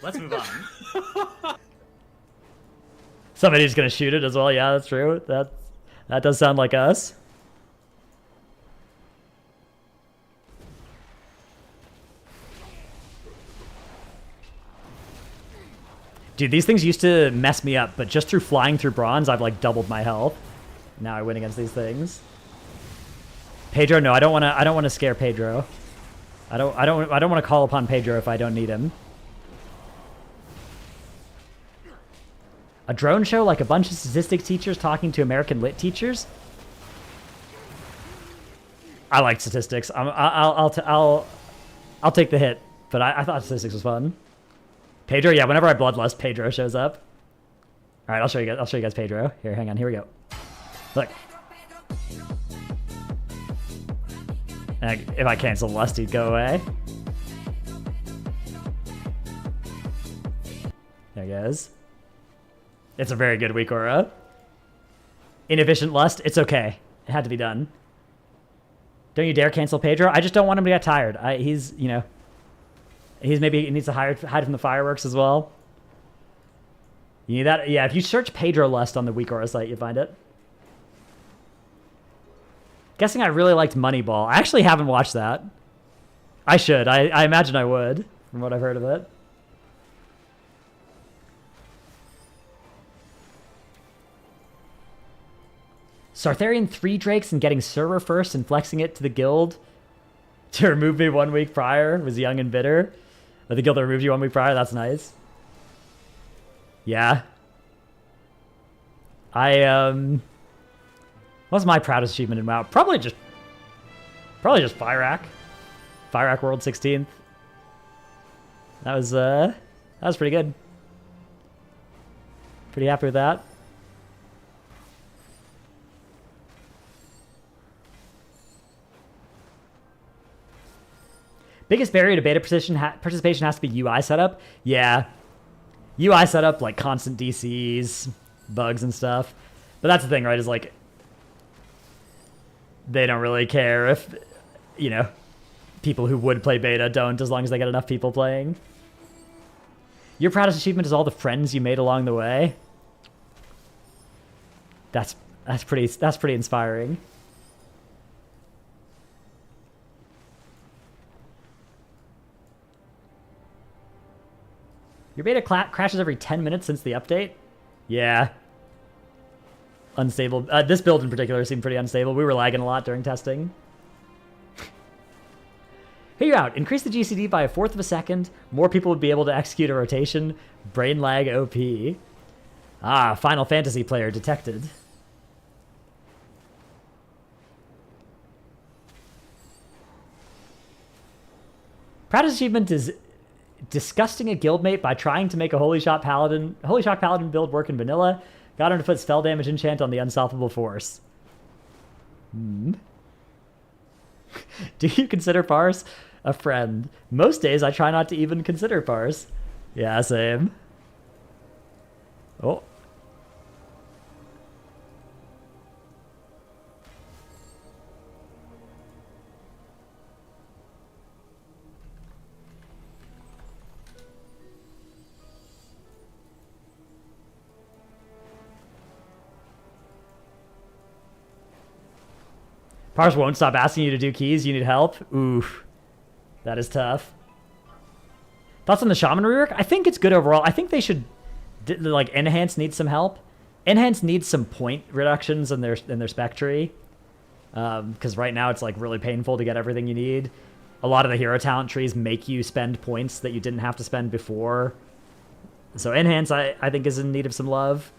Let's move on. Somebody's going to shoot it as well. Yeah, that's true. That does sound like us. Dude, these things used to mess me up, but just through flying through bronze, I've like doubled my health. Now I win against these things. Pedro, no, I don't want to scare Pedro. I don't want to call upon Pedro if I don't need him. A drone show like a bunch of statistics teachers talking to American lit teachers? I like statistics. I'll take the hit, but I thought statistics was fun. Pedro, yeah, whenever I bloodlust, Pedro shows up. All right, I'll show you guys Pedro. Here, hang on, here we go. Look. And if I cancel lust, he'd go away. There he goes. It's a very good weak aura. Inefficient lust, it's okay. It had to be done. Don't you dare cancel Pedro. I just don't want him to get tired. He's, you know... He needs to hide from the fireworks as well. You need that? Yeah, if you search Pedro Lust on the Weak Aura site, you find it. Guessing I really liked Moneyball. I actually haven't watched that. I should. I imagine I would, from what I've heard of it. Sartharian 3 Drakes and getting server first and flexing it to the guild to remove me 1 week prior was young and bitter. But the guild that removed you 1 week prior, that's nice. Yeah. What's my proudest achievement in WoW? Probably just Fire Rack. Fire Rock World 16th. That was pretty good. Pretty happy with that. Biggest barrier to beta participation has to be UI setup. Yeah. UI setup, like constant DCs, bugs and stuff. But that's the thing, right, is like, they don't really care if, you know, people who would play beta don't, as long as they get enough people playing. Your proudest achievement is all the friends you made along the way. That's pretty inspiring. Your beta crashes every 10 minutes since the update? Yeah. Unstable. This build in particular seemed pretty unstable. We were lagging a lot during testing. Hear you out. Increase the GCD by 1/4 of a second. More people would be able to execute a rotation. Brain lag OP. Ah, Final Fantasy player detected. Proudest achievement is disgusting a guildmate by trying to make a Holy Shock Paladin build work in vanilla. Got him to put spell damage enchant on the unstoppable force. Do you consider Parse a friend? Most days I try not to even consider Parse. Yeah, same. Oh. Parse won't stop asking you to do keys. You need help? Oof. That is tough. Thoughts on the Shaman rework? I think it's good overall. I think they should... Like, Enhance needs some help. Enhance needs some point reductions in their spec tree. Because right now it's, like, really painful to get everything you need. A lot of the hero talent trees make you spend points that you didn't have to spend before. So Enhance, I think, is in need of some love.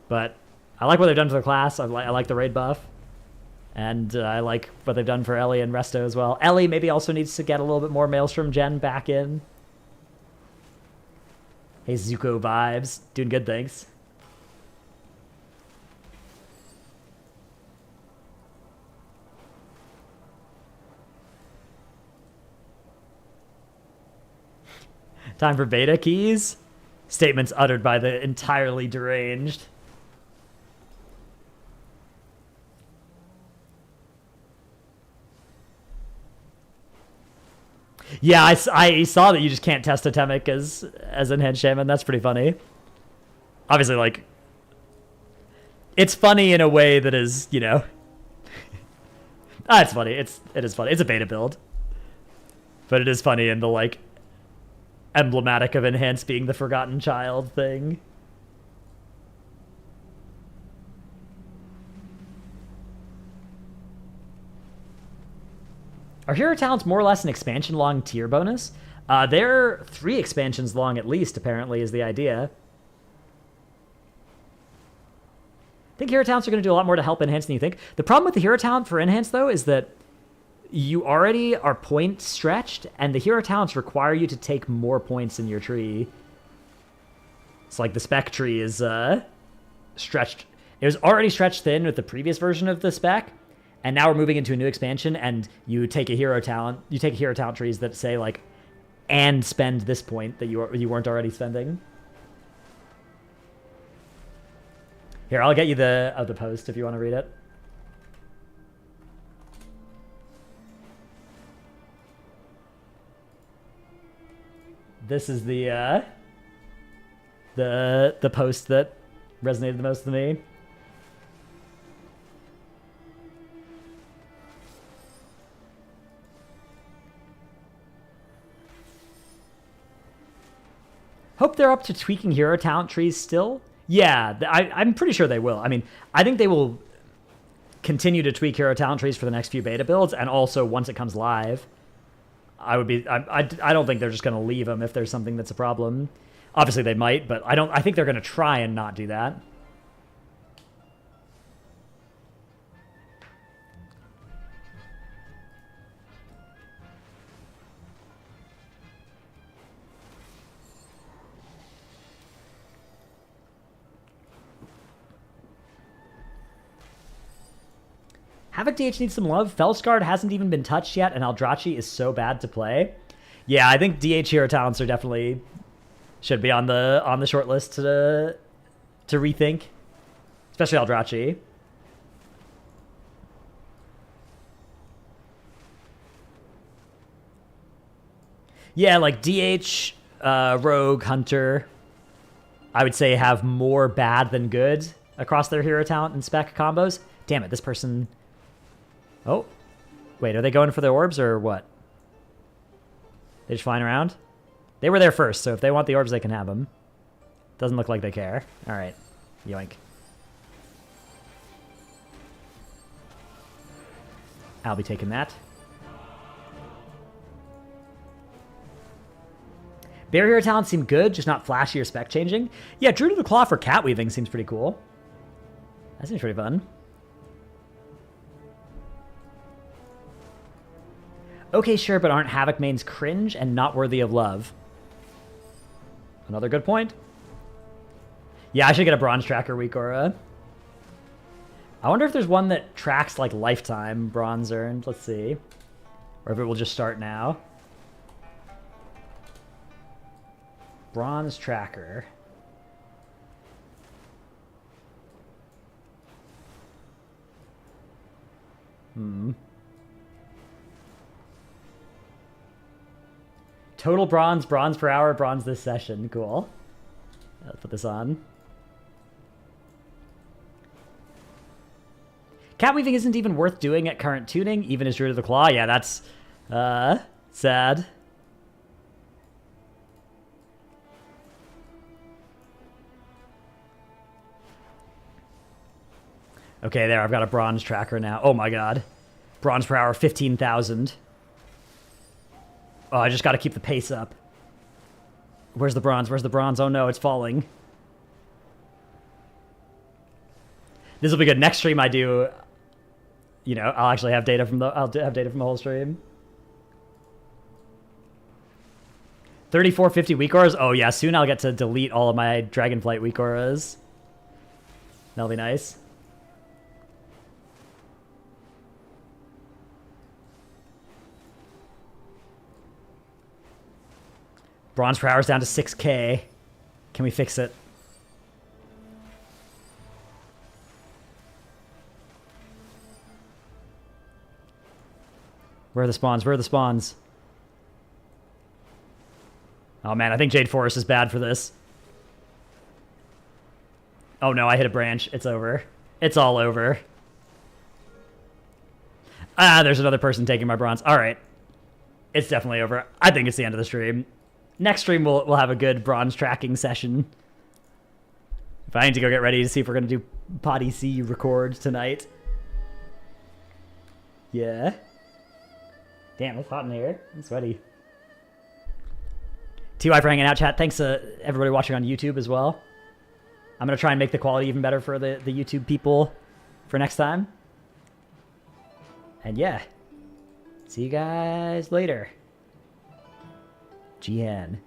But I like what they've done for the class. I like the raid buff. And I like what they've done for Ellie and Resto as well. Ellie maybe also needs to get a little bit more Maelstrom Gen back in. Hey, Zuko vibes. Doing good things. Time for beta keys? Statements uttered by the entirely deranged. Yeah, I saw that you just can't test Totemic as Enhanced Shaman. That's pretty funny. Obviously, like, it's funny in a way that is, you know... it's funny. It is funny. It's a beta build. But it is funny in the, like, emblematic of Enhanced being the forgotten child thing. Are hero talents more or less an expansion long tier bonus? They're 3 expansions long at least, apparently, is the idea. I think hero talents are going to do a lot more to help Enhance than you think. The problem with the hero talent for Enhance, though, is that you already are point stretched, and the hero talents require you to take more points in your tree. It's like the spec tree is stretched. It was already stretched thin with the previous version of the spec. And now we're moving into a new expansion, and you take a hero talent. You take hero talent trees that say like, and spend this point that you weren't already spending. Here, I'll get you the post if you want to read it. This is the post that resonated the most with me. Hope they're up to tweaking hero talent trees still. Yeah, I'm pretty sure they will. I mean, I think they will continue to tweak hero talent trees for the next few beta builds, and also once it comes live, I don't think they're just going to leave them if there's something that's a problem. Obviously they might, but I think they're going to try and not do that. Havoc DH needs some love. Felskard hasn't even been touched yet, and Eldrachi is so bad to play. Yeah, I think DH hero talents are definitely should be on the short list to rethink, especially Eldrachi. Yeah, like DH, Rogue, Hunter, I would say have more bad than good across their hero talent and spec combos. Damn it, this person... Oh. Wait, are they going for the orbs or what? They just flying around? They were there first, so if they want the orbs, they can have them. Doesn't look like they care. Alright. Yoink. I'll be taking that. Barrier talents seem good, just not flashy or spec changing. Yeah, Druid of the Claw for cat weaving seems pretty cool. That seems pretty fun. Okay, sure, but aren't Havoc mains cringe and not worthy of love? Another good point. Yeah, I should get a bronze tracker week aura. I wonder if there's one that tracks like lifetime bronze earned. Let's see. Or if it will just start now. Bronze tracker. Total bronze, bronze per hour, bronze this session. Cool. Let's put this on. Cat weaving isn't even worth doing at current tuning, even as Druid of the Claw. Yeah, that's sad. Okay, there, I've got a bronze tracker now. Oh my god. Bronze per hour, 15,000. Oh, I just gotta keep the pace up. Where's the bronze? Where's the bronze? Oh no, it's falling. This will be good. Next stream I do, you know, I'll actually have data from the, I'll have data from the whole stream. 3450 weak auras? Oh yeah, soon I'll get to delete all of my Dragonflight weak auras. That'll be nice. Bronze per hour is down to 6k. Can we fix it? Where are the spawns? Where are the spawns? Oh man, I think Jade Forest is bad for this. Oh no, I hit a branch. It's over. It's all over. Ah, there's another person taking my bronze. Alright. It's definitely over. I think it's the end of the stream. Next stream, we'll have a good bronze tracking session. If I need to go get ready to see if we're going to do Potty C record tonight. Yeah. Damn, it's hot in here. I'm sweaty. TY for hanging out, chat. Thanks to everybody watching on YouTube as well. I'm going to try and make the quality even better for the YouTube people for next time. And yeah. See you guys later. GN.